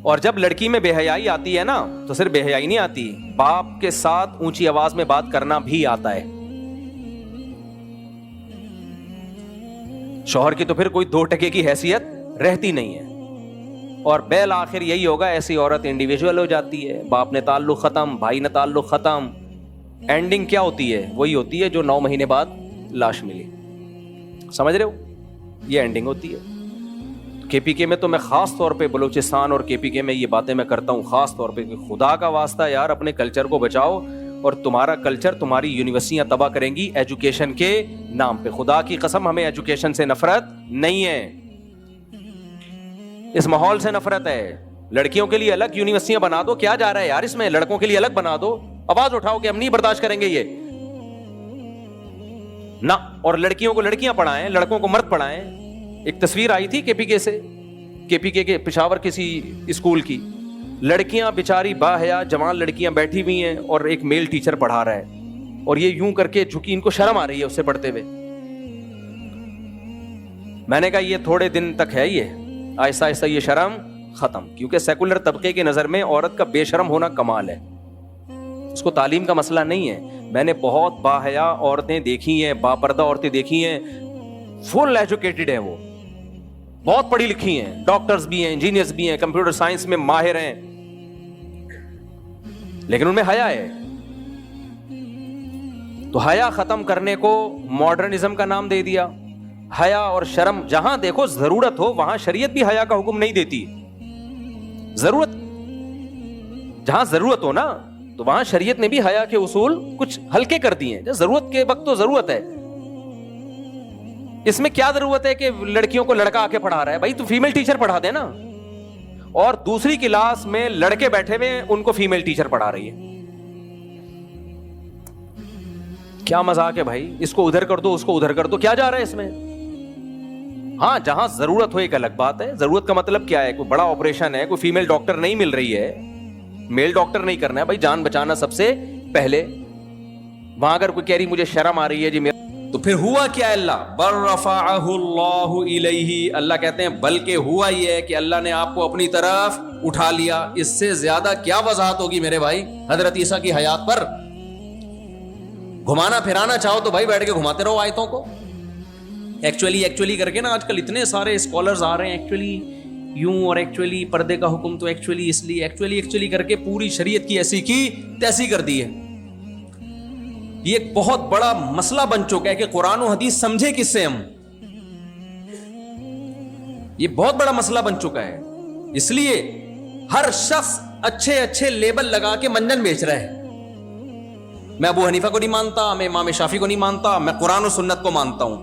اور جب لڑکی میں بے حیائی آتی ہے نا تو صرف بے حیائی نہیں آتی, باپ کے ساتھ اونچی آواز میں بات کرنا بھی آتا ہے. شوہر کی تو پھر کوئی 2 ٹکے کی حیثیت رہتی نہیں ہے. اور بالآخر یہی ہوگا, ایسی عورت انڈیویجول ہو جاتی ہے, باپ نے تعلق ختم, بھائی نے تعلق ختم. اینڈنگ کیا ہوتی ہے؟ وہی ہوتی ہے جو 9 مہینے بعد لاش ملی. سمجھ رہے ہو؟ یہ اینڈنگ ہوتی ہے. کے پی کے میں تو میں خاص طور پہ بلوچستان اور کے پی کے میں یہ باتیں میں کرتا ہوں خاص طور پہ کہ خدا کا واسطہ یار اپنے کلچر کو بچاؤ. اور تمہارا کلچر تمہاری یونیورسٹیاں تباہ کریں گی ایجوکیشن کے نام پہ. خدا کی قسم ہمیں ایجوکیشن سے نفرت نہیں ہے, اس ماحول سے نفرت ہے. لڑکیوں کے لیے الگ یونیورسٹیاں بنا دو. کیا جا رہا ہے یار اس میں؟ لڑکوں کے لیے الگ بنا دو. آواز اٹھاؤ کہ ہم نہیں برداشت کریں گے یہ نہ. اور لڑکیوں کو لڑکیاں پڑھائیں, لڑکوں کو مرد پڑھائیں. ایک تصویر آئی تھی کے پی کے سے, کے پی کے پشاور کسی اسکول کی, لڑکیاں بیچاری باحیا جوان لڑکیاں بیٹھی ہوئی ہیں اور ایک میل ٹیچر پڑھا رہا ہے اور یہ یوں کر کے جھکی, ان کو شرم آ رہی ہے اس سے پڑھتے ہوئے. میں نے کہا یہ تھوڑے دن تک ہے, یہ آہستہ آہستہ یہ شرم ختم, کیونکہ سیکولر طبقے کی نظر میں عورت کا بے شرم ہونا کمال ہے, اس کو تعلیم کا مسئلہ نہیں ہے. میں نے بہت باحیا عورتیں دیکھی ہیں, باپردہ عورتیں دیکھی ہیں, فل ایجوکیٹڈ ہیں, وہ بہت پڑھی لکھی ہیں, ڈاکٹرز بھی ہیں, انجینئرز بھی ہیں, کمپیوٹر سائنس میں ماہر ہیں, لیکن ان میں حیا ہے. تو حیا ختم کرنے کو ماڈرنزم کا نام دے دیا. حیا اور شرم جہاں دیکھو ضرورت ہو وہاں شریعت بھی حیا کا حکم نہیں دیتی. ضرورت جہاں ضرورت ہو نا تو وہاں شریعت نے بھی حیا کے اصول کچھ ہلکے کر دیے ہیں. ضرورت کے وقت تو ضرورت ہے. اس میں کیا ضرورت ہے کہ لڑکیوں کو لڑکا آ کے پڑھا رہا ہے؟ بھائی تو فیمیل ٹیچر پڑھا دے نا. اور دوسری کلاس میں لڑکے بیٹھے ہوئے ان کو فیمیل ٹیچر پڑھا رہی ہے. کیا مذاق ہے بھائی؟ اس کو ادھر کر دو اس کو ادھر کر دو, کیا جا رہا ہے اس میں؟ ہاں جہاں ضرورت ہو ایک الگ بات ہے. ضرورت کا مطلب کیا ہے؟ کوئی بڑا آپریشن ہے, کوئی فیمیل ڈاکٹر نہیں مل رہی ہے, میل ڈاکٹر نہیں کرنا ہے بھائی, جان بچانا سب سے پہلے. وہاں اگر کوئی کہہ رہی مجھے شرم آ رہی ہے جی میرا, تو پھر ہوا کیا؟ اللہ بل رفعہ اللہ الیہ, اللہ کہتے ہیں بلکہ ہوا یہ ہے کہ اللہ نے آپ کو اپنی طرف اٹھا لیا. اس سے زیادہ کیا وضاحت ہوگی میرے بھائی حضرت عیسیٰ کی حیات پر؟ گھمانا پھرانا چاہو تو بھائی بیٹھ کے گھماتے رہو آیتوں کو. ایکچولی کر کے نا آج کل اتنے سارے اسکالرز آ رہے ہیں, ایکچولی یوں اور ایکچولی پردے کا حکم تو ایکچولی اس لیے, ایکچولی کر کے پوری شریعت کی ایسی کی تیسی کر دی ہے. یہ ایک بہت بڑا مسئلہ بن چکا ہے کہ قرآن و حدیث سمجھے کس سے ہم. یہ بہت بڑا مسئلہ بن چکا ہے. اس لیے ہر شخص اچھے لیبل لگا کے منجن بیچ رہا ہے. میں ابو حنیفہ کو نہیں مانتا, میں امام شافعی کو نہیں مانتا, میں قرآن و سنت کو مانتا ہوں.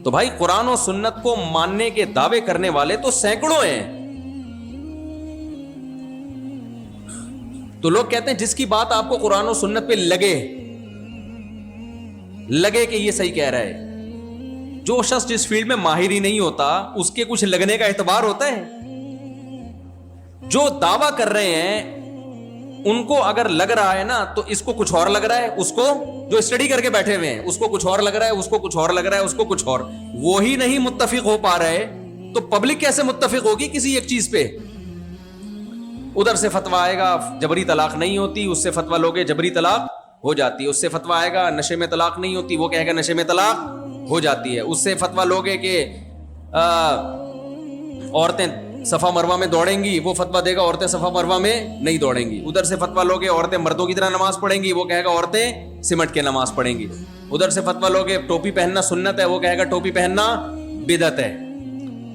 تو بھائی قرآن و سنت کو ماننے کے دعوے کرنے والے تو سینکڑوں ہیں. تو لوگ کہتے ہیں جس کی بات آپ کو قرآن و سنت پہ لگے کہ یہ صحیح کہہ رہا ہے. جو شخص جس فیلڈ میں ماہر ہی نہیں ہوتا اس کے کچھ لگنے کا اعتبار ہوتا ہے؟ جو دعویٰ کر رہے ہیں ان کو اگر لگ رہا ہے نا تو اس کو کچھ اور لگ رہا ہے, اس کو جو اسٹڈی کر کے بیٹھے ہوئے ہیں اس کو کچھ اور لگ رہا ہے, اس کو کچھ اور لگ رہا ہے, اس کو کچھ اور, وہی نہیں متفق ہو پا رہے تو پبلک کیسے متفق ہوگی کسی ایک چیز پہ؟ ادھر سے فتویٰ آئے گا جبری طلاق نہیں ہوتی, اس سے فتویٰ لوگے جبری طلاق ہو جاتی ہے. اس سے فتویٰ آئے گا نشے میں طلاق نہیں ہوتی, وہ کہے گا نشے میں طلاق ہو جاتی ہے. اس سے فتویٰ لوگے کہ عورتیں صفا مروہ میں دوڑیں گی, وہ فتویٰ دے گا عورتیں صفا مروہ میں نہیں دوڑیں گی. ادھر سے فتویٰ لوگے عورتیں مردوں کی طرح نماز پڑھیں گی, وہ کہے گا عورتیں سمٹ کے نماز پڑھیں گی. ادھر سے فتویٰ لوگے ٹوپی پہننا سنت ہے, وہ کہے گا ٹوپی پہننا بدعت ہے,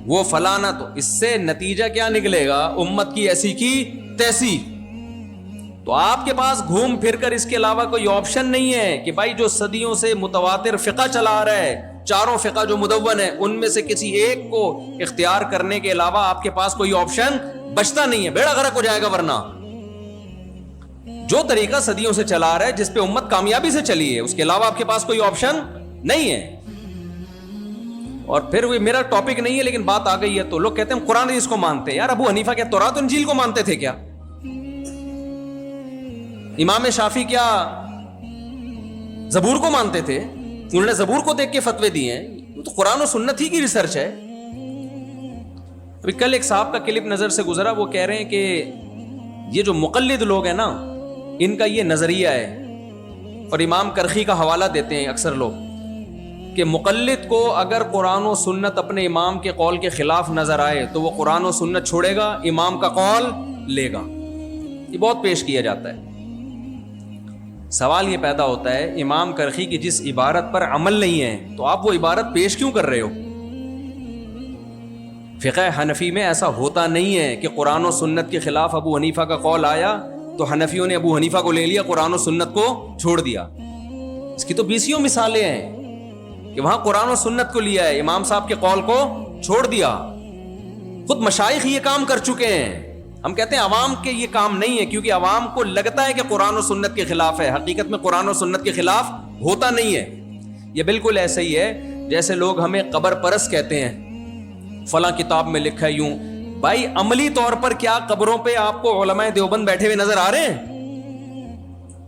وہ فلانا. تو اس سے نتیجہ کیا نکلے گا؟ امت کی ایسی کی تیسی. تو آپ کے پاس گھوم پھر کر اس کے علاوہ کوئی آپشن نہیں ہے کہ بھائی جو صدیوں سے متواتر فقہ چلا آ رہا ہے, چاروں فقہ جو مدون ہے ان میں سے کسی ایک کو اختیار کرنے کے علاوہ آپ کے پاس کوئی آپشن بچتا نہیں ہے. بیڑا غرق ہو جائے گا. ورنہ جو طریقہ صدیوں سے چلا آ رہا ہے جس پہ امت کامیابی سے چلی ہے اس کے علاوہ آپ کے پاس کوئی آپشن نہیں ہے. اور پھر وہ میرا ٹاپک نہیں ہے لیکن بات آ گئی ہے تو لوگ کہتے ہیں ہم قرآن حدیث کو مانتے ہیں. یار ابو حنیفہ کیا تورات و انجیل کو مانتے تھے کیا؟ امام شافعی کیا زبور کو مانتے تھے؟ انہوں نے زبور کو دیکھ کے فتوے دیے ہیں. وہ تو قرآن و سنت ہی کی ریسرچ ہے. ابھی کل ایک صاحب کا کلپ نظر سے گزرا, وہ کہہ رہے ہیں کہ یہ جو مقلد لوگ ہیں نا ان کا یہ نظریہ ہے, اور امام کرخی کا حوالہ دیتے ہیں اکثر لوگ کہ مقلد کو اگر قرآن و سنت اپنے امام کے قول کے خلاف نظر آئے تو وہ قرآن و سنت چھوڑے گا, امام کا قول لے گا. یہ بہت پیش کیا جاتا ہے. سوال یہ پیدا ہوتا ہے امام کرخی کی جس عبارت پر عمل نہیں ہے تو آپ وہ عبارت پیش کیوں کر رہے ہو؟ فقہ حنفی میں ایسا ہوتا نہیں ہے کہ قرآن و سنت کے خلاف ابو حنیفہ کا قول آیا تو حنفیوں نے ابو حنیفہ کو لے لیا, قرآن و سنت کو چھوڑ دیا. اس کی تو بیسیوں مثالیں ہیں کہ وہاں قرآن و سنت کو لیا ہے, امام صاحب کے قول کو چھوڑ دیا. خود مشائخ یہ کام کر چکے ہیں. ہم کہتے ہیں عوام کے یہ کام نہیں ہے کیونکہ عوام کو لگتا ہے کہ قرآن و سنت کے خلاف ہے, حقیقت میں قرآن و سنت کے خلاف ہوتا نہیں ہے. یہ بالکل ایسا ہی ہے جیسے لوگ ہمیں قبر پرست کہتے ہیں, فلاں کتاب میں لکھا ہے یوں. بھائی عملی طور پر کیا قبروں پہ آپ کو علماء دیوبند بیٹھے ہوئے نظر آ رہے ہیں؟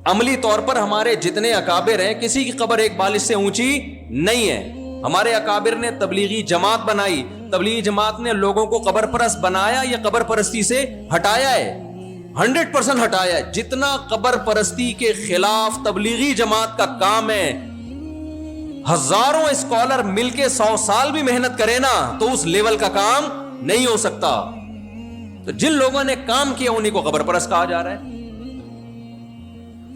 عملی طور پر ہمارے جتنے اکابر ہیں کسی کی قبر ایک بالش سے اونچی نہیں ہے. ہمارے اکابر نے تبلیغی جماعت بنائی, تبلیغی جماعت نے لوگوں کو قبر پرست بنایا یا قبر پرستی سے ہٹایا ہے؟ 100% ہٹایا ہے. جتنا قبر پرستی کے خلاف تبلیغی جماعت کا کام ہے, ہزاروں اسکالر مل کے 100 سال بھی محنت کرے نا تو اس لیول کا کام نہیں ہو سکتا. تو جن لوگوں نے کام کیا انہیں کو قبر پرست کہا جا رہا ہے.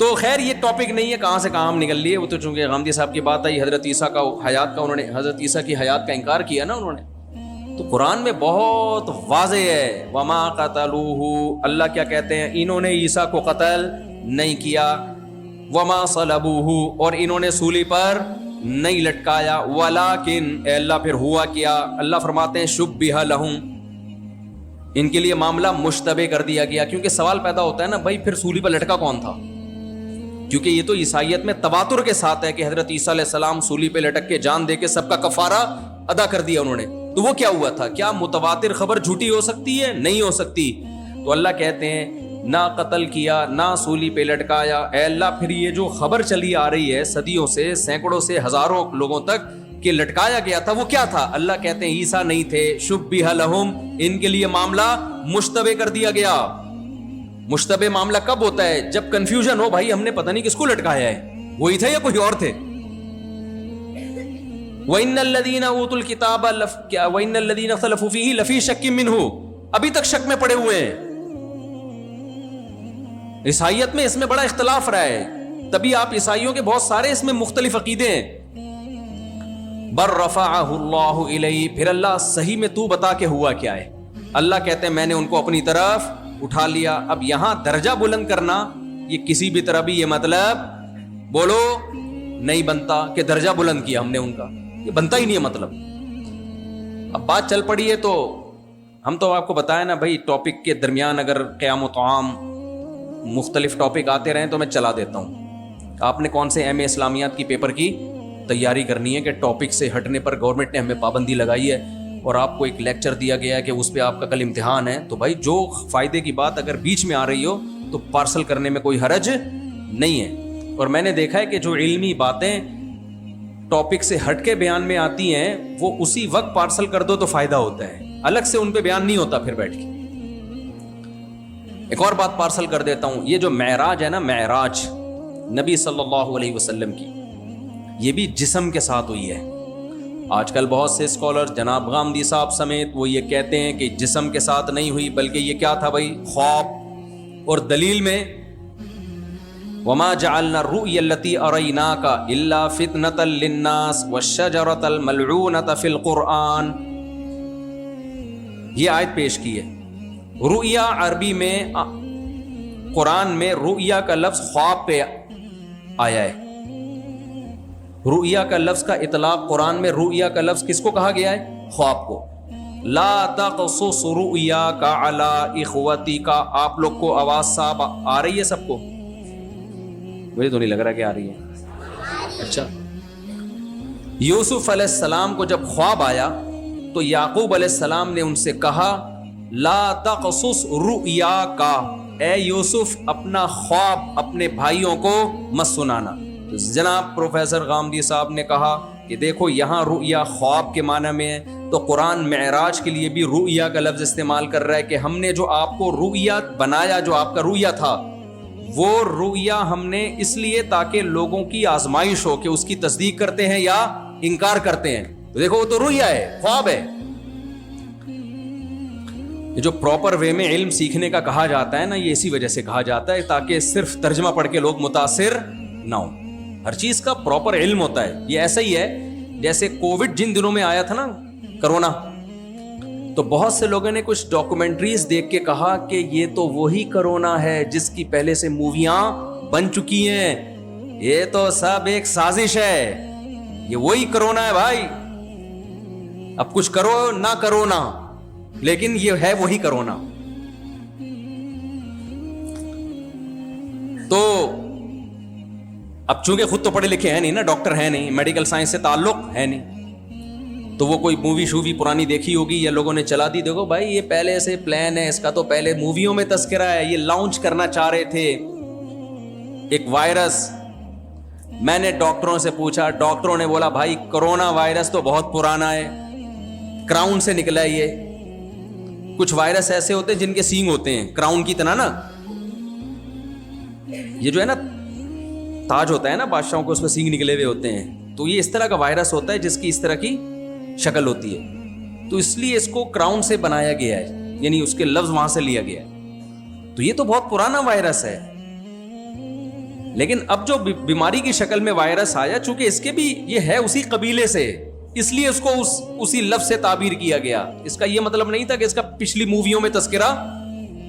تو خیر یہ ٹاپک نہیں ہے کہاں سے کہاں ہم نکل لیے. وہ تو چونکہ غامدی صاحب کی بات آئی, حضرت عیسیٰ کا حیات کا, انہوں نے حضرت عیسیٰ کی حیات کا انکار کیا نا انہوں نے. تو قرآن میں بہت واضح ہے, وما قتلوہ, اللہ کیا کہتے ہیں, انہوں نے عیسیٰ کو قتل نہیں کیا, وما صلبوہ, اور انہوں نے سولی پر نہیں لٹکایا, ولیکن اے اللہ پھر ہوا کیا, اللہ فرماتے ہیں شبہ لہم, ان کے لیے معاملہ مشتبہ کر دیا گیا. کیونکہ سوال پیدا ہوتا ہے نا بھائی پھر سولی پر لٹکا کون تھا, کیونکہ یہ تو عیسائیت میں تواتر کے ساتھ ہے کہ حضرت عیسیٰ علیہ السلام سولی پہ لٹک کے جان دے کے سب کا کفارہ ادا کر دیا انہوں نے. تو وہ کیا ہوا تھا, کیا متواتر خبر جھوٹی ہو سکتی ہے, نہیں ہو سکتی. تو اللہ کہتے ہیں نہ قتل کیا نہ سولی پہ لٹکایا. اے اللہ پھر یہ جو خبر چلی آ رہی ہے صدیوں سے, سینکڑوں سے, ہزاروں لوگوں تک کہ لٹکایا گیا تھا, وہ کیا تھا؟ اللہ کہتے ہیں عیسیٰ نہیں تھے, شبہ لہم, ان کے لیے معاملہ مشتبہ کر دیا گیا. مشتبہ معاملہ کب ہوتا ہے؟ جب کنفیوژن ہو, بھائی ہم نے پتہ نہیں کس کو لٹکایا ہے, وہی تھے یا کوئی اور تھے. وَإِنَّ الَّذِينَ أُوتُوا الْكِتَابَ وَإِنَّ الَّذِينَ اخْتَلَفُوا فِيهِ لَفِي شَكٍّ مِّنْهُ, ابھی تک شک میں پڑے ہوئے ہیں. عیسائیت میں اس میں بڑا اختلاف رہا ہے, تبھی آپ عیسائیوں کے بہت سارے اس میں مختلف عقیدے ہیں. بر رفعہ اللہ الیہ, پھر اللہ صحیح میں تو بتا کے ہوا کیا ہے. اللہ کہتے ہیں میں نے ان کو اپنی طرف اٹھا لیا. اب یہاں درجہ بلند کرنا یہ کسی بھی طرح بھی یہ مطلب بولو نہیں بنتا کہ درجہ بلند کیا ہم نے ان کا, یہ بنتا ہی نہیں ہے مطلب. اب بات چل پڑی ہے تو ہم تو آپ کو بتائیں نا بھائی, ٹاپک کے درمیان اگر قیام و طعام مختلف ٹاپک آتے رہیں تو میں چلا دیتا ہوں. آپ نے کون سے ایم اے اسلامیات کی پیپر کی تیاری کرنی ہے کہ ٹاپک سے ہٹنے پر گورنمنٹ نے ہمیں پابندی لگائی ہے اور آپ کو ایک لیکچر دیا گیا ہے کہ اس پہ آپ کا کل امتحان ہے, تو بھائی جو فائدے کی بات اگر بیچ میں آ رہی ہو تو پارسل کرنے میں کوئی حرج نہیں ہے. اور میں نے دیکھا ہے کہ جو علمی باتیں ٹاپک سے ہٹ کے بیان میں آتی ہیں وہ اسی وقت پارسل کر دو تو فائدہ ہوتا ہے, الگ سے ان پہ بیان نہیں ہوتا پھر بیٹھ کے. ایک اور بات پارسل کر دیتا ہوں, یہ جو معراج ہے نا, معراج نبی صلی اللہ علیہ وسلم کی, یہ بھی جسم کے ساتھ ہوئی ہے. آج کل بہت سے اسکالر جناب غامدی صاحب سمیت وہ یہ کہتے ہیں کہ جسم کے ساتھ نہیں ہوئی بلکہ یہ کیا تھا بھائی, خواب. اور دلیل میں وما جعلنا الرؤيا التي اريناك الا فتنة للناس والشجرة الملعونة في القرآن, یہ آیت پیش کی ہے. رؤیا عربی میں قرآن میں رؤیا کا لفظ خواب پہ آیا ہے. رؤیا کا لفظ کا اطلاق قرآن میں, رؤیا کا لفظ کس کو کہا گیا ہے؟ خواب کو. لا تقصص رؤیاک علی اخوتک, آپ لوگ کو آواز صاحب آ رہی ہے سب کو؟ مجھے تو نہیں لگ رہا کہ آ رہی ہے. اچھا, یوسف علیہ السلام کو جب خواب آیا تو یعقوب علیہ السلام نے ان سے کہا لا تقصص رؤیاک, اے یوسف اپنا خواب اپنے بھائیوں کو مت سنانا. تو جناب پروفیسر غامدی صاحب نے کہا کہ دیکھو یہاں رؤیا خواب کے معنی میں ہے, تو قرآن معراج کے لیے بھی رؤیا کا لفظ استعمال کر رہا ہے کہ ہم نے جو آپ کو رؤیا بنایا, جو آپ کا رؤیا تھا وہ رؤیا ہم نے اس لیے تاکہ لوگوں کی آزمائش ہو کہ اس کی تصدیق کرتے ہیں یا انکار کرتے ہیں. تو دیکھو وہ تو رؤیا ہے, خواب ہے. یہ جو پراپر وے میں علم سیکھنے کا کہا جاتا ہے نا, یہ اسی وجہ سے کہا جاتا ہے تاکہ صرف ترجمہ پڑھ کے لوگ متاثر نہ ہوں. ہر چیز کا پراپر علم ہوتا ہے. یہ ایسا ہی ہے جیسے کووڈ جن دنوں میں آیا تھا نا, کرونا, تو بہت سے لوگوں نے کچھ ڈاکومنٹریز دیکھ کے کہا کہ یہ تو وہی کرونا ہے جس کی پہلے سے موویاں بن چکی ہیں, یہ تو سب ایک سازش ہے, یہ وہی کرونا ہے بھائی. اب کچھ کرو نہ کرو نہ, لیکن یہ ہے وہی کرونا. تو اب چونکہ خود تو پڑھے لکھے ہیں نہیں نا, ڈاکٹر ہیں نہیں, میڈیکل سائنس سے تعلق ہے نہیں, تو وہ کوئی مووی شووی پرانی دیکھی ہوگی یا لوگوں نے چلا دی, دیکھو بھائی یہ پہلے سے پلان ہے, اس کا تو پہلے موویوں میں تذکرہ ہے, یہ لانچ کرنا چاہ رہے تھے ایک وائرس. میں نے ڈاکٹروں سے پوچھا, ڈاکٹروں نے بولا بھائی کرونا وائرس تو بہت پرانا ہے, کراؤن سے نکلا ہے یہ. کچھ وائرس ایسے ہوتے ہیں جن کے سینگ ہوتے ہیں کراؤن کی طرح نا, یہ جو ہے نا تاج ہوتا ہے نا بادشاہوں کو, اس میں سینگ نکلے ہوئے ہوتے ہیں, تو یہ اس طرح کا وائرس ہوتا ہے جس کی اس طرح کی شکل ہوتی ہے, تو اس لیے اس کو کراؤن سے بنایا گیا ہے, یعنی اس کے لفظ وہاں سے لیا گیا ہے. تو یہ تو بہت پرانا وائرس ہے. لیکن اب جو بیماری کی شکل میں وائرس آیا، چونکہ اس کے بھی یہ ہے اسی قبیلے سے، اس لیے اس کو اسی لفظ سے تعبیر کیا گیا. اس کا یہ مطلب نہیں تھا کہ اس کا پچھلی موویوں میں تذکرہ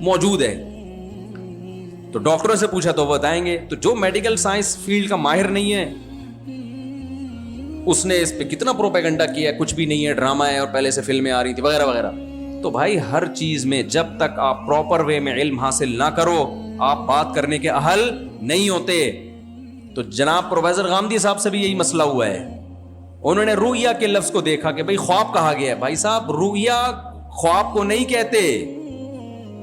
موجود ہے. تو ڈاکٹروں سے پوچھا تو وہ بتائیں گے. تو جو میڈیکل سائنس فیلڈ کا ماہر نہیں ہے اس نے اس پہ کتنا پروپیگنڈا کیا ہے، کچھ بھی نہیں ہے، ڈرامہ ہے، اور پہلے سے فلمیں آ رہی تھی وغیرہ وغیرہ. تو بھائی ہر چیز میں جب تک آپ پراپر وے میں علم حاصل نہ کرو آپ بات کرنے کے اہل نہیں ہوتے. تو جناب پروفیسر غامدی صاحب سے بھی یہی مسئلہ ہوا ہے. انہوں نے رؤیا کے لفظ کو دیکھا کہ بھائی خواب کہا گیا ہے. بھائی صاحب رؤیا خواب کو نہیں کہتے،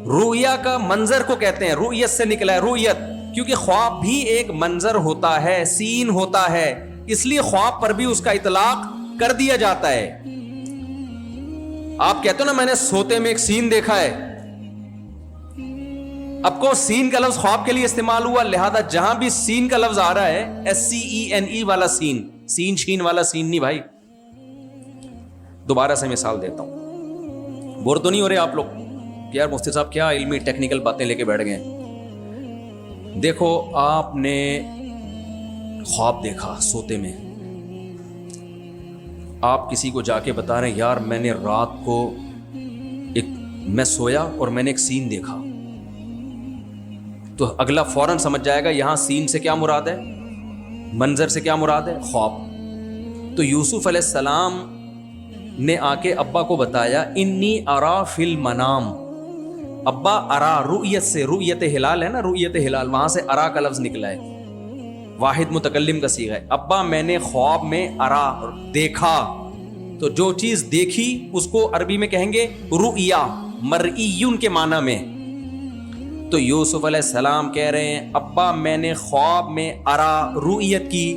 رؤیا کا منظر کو کہتے ہیں. رؤیت سے نکلا ہے رؤیت، کیونکہ خواب بھی ایک منظر ہوتا ہے، سین ہوتا ہے، اس لیے خواب پر بھی اس کا اطلاق کر دیا جاتا ہے. آپ کہتے ہو نا میں نے سوتے میں ایک سین دیکھا ہے. اب کو سین کا لفظ خواب کے لیے استعمال ہوا، لہذا جہاں بھی سین کا لفظ آ رہا ہے SCENE والا سین، سین شین والا سین نہیں بھائی. دوبارہ سے مثال دیتا ہوں، بور تو نہیں ہو رہے آپ لوگ کہ یار مفتی صاحب کیا علمی ٹیکنیکل باتیں لے کے بیٹھ گئے. دیکھو آپ نے خواب دیکھا سوتے میں، آپ کسی کو جا کے بتا رہے ہیں یار میں نے رات کو میں سویا اور میں نے ایک سین دیکھا، تو اگلا فوراً سمجھ جائے گا یہاں سین سے کیا مراد ہے، منظر سے کیا مراد ہے، خواب. تو یوسف علیہ السلام نے آ کے ابا کو بتایا انی ارا فی المنام. ابا ارا رؤیت سے، رؤیت ہلال ہے نا، رؤیت ہلال وہاں سے ارا کا لفظ نکلا ہے، واحد متکلم کا صیغہ ہے. ابا میں نے خواب میں ارا دیکھا. تو جو چیز دیکھی اس کو عربی میں کہیں گے رؤیا، مرئیون کے معنی میں. تو یوسف علیہ السلام کہہ رہے ہیں ابا میں نے خواب میں ارا رؤیت کی.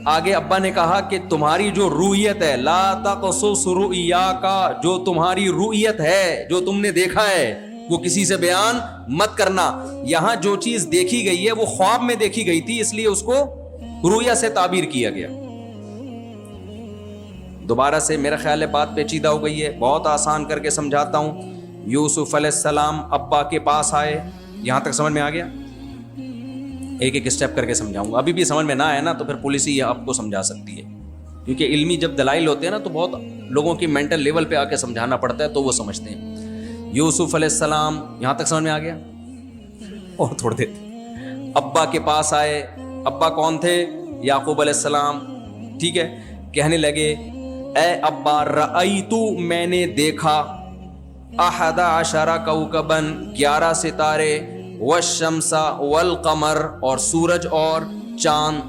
آگے ابا نے کہا کہ تمہاری جو رؤیت ہے لا تقصص رؤیاک، جو تمہاری رؤیت ہے جو تم نے دیکھا ہے وہ کسی سے بیان مت کرنا. یہاں جو چیز دیکھی گئی ہے وہ خواب میں دیکھی گئی تھی، اس لیے اس کو رؤیا سے تعبیر کیا گیا. دوبارہ سے میرا خیال ہے بات پیچیدہ ہو گئی ہے، بہت آسان کر کے سمجھاتا ہوں. یوسف علیہ السلام ابا کے پاس آئے، یہاں تک سمجھ میں آ گیا؟ ایک ایک اسٹیپ کر کے سمجھاؤں گا. ابھی بھی سمجھ میں نہ آئے نا تو پھر پولیس ہی آپ کو سمجھا سکتی ہے، کیونکہ علمی جب دلائل ہوتے ہیں نا تو بہت لوگوں کی مینٹل لیول پہ آ کے سمجھانا پڑتا ہے تو وہ سمجھتے ہیں. یوسف علیہ السلام یہاں تک سمجھ میں آ گیا؟ اور تھوڑے دیر ابا کے پاس آئے. ابا کون تھے؟ یعقوب علیہ السلام. ٹھیک ہے، کہنے لگے اے ابا رأیتو میں نے دیکھا 11 کوكبا 11 ستارے، والشمس والقمر اور سورج اور چاند.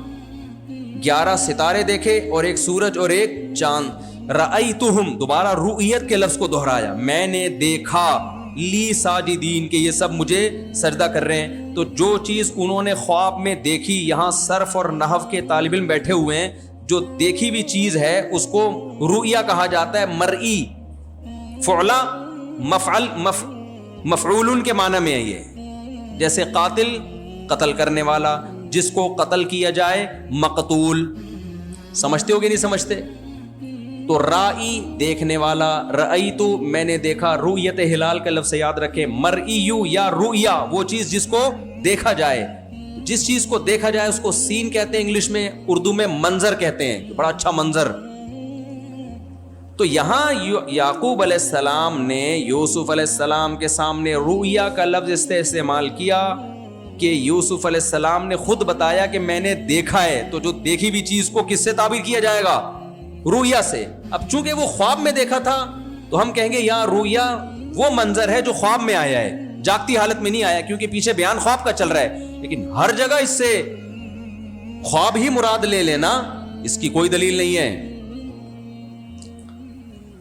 11 ستارے دیکھے اور ایک سورج اور ایک چاند. رأیتہم دوبارہ رؤیت کے لفظ کو دہرایا، میں نے دیکھا لی ساجدین کہ یہ سب مجھے سجدہ کر رہے ہیں. تو جو چیز انہوں نے خواب میں دیکھی، یہاں صرف اور نحو کے طالب علم بیٹھے ہوئے ہیں، جو دیکھی ہوئی چیز ہے اس کو رؤیا کہا جاتا ہے. مرئی فعلا مفعول کے معنی میں ہے یہ، جیسے قاتل قتل کرنے والا، جس کو قتل کیا جائے مقتول. سمجھتے ہو کہ نہیں سمجھتے؟ تو رائی دیکھنے والا، رأیتو میں نے دیکھا، رؤیت ہلال کا لفظ یاد رکھے. مرئیو یا رؤیا وہ چیز جس کو دیکھا جائے، جس چیز کو دیکھا جائے اس کو سین کہتے ہیں انگلش میں، اردو میں منظر کہتے ہیں، بڑا اچھا منظر. تو یہاں یعقوب علیہ السلام نے یوسف علیہ السلام کے سامنے رؤیا کا لفظ استعمال کیا کہ یوسف علیہ السلام نے خود بتایا کہ میں نے دیکھا ہے. تو جو دیکھی ہوئی چیز کو کس سے تعبیر کیا جائے گا؟ رؤیا سے. اب چونکہ وہ خواب میں دیکھا تھا تو ہم کہیں گے یہاں رؤیا وہ منظر ہے جو خواب میں آیا ہے، جاگتی حالت میں نہیں آیا، کیونکہ پیچھے بیان خواب کا چل رہا ہے. لیکن ہر جگہ اس سے خواب ہی مراد لے لینا اس کی کوئی دلیل نہیں ہے.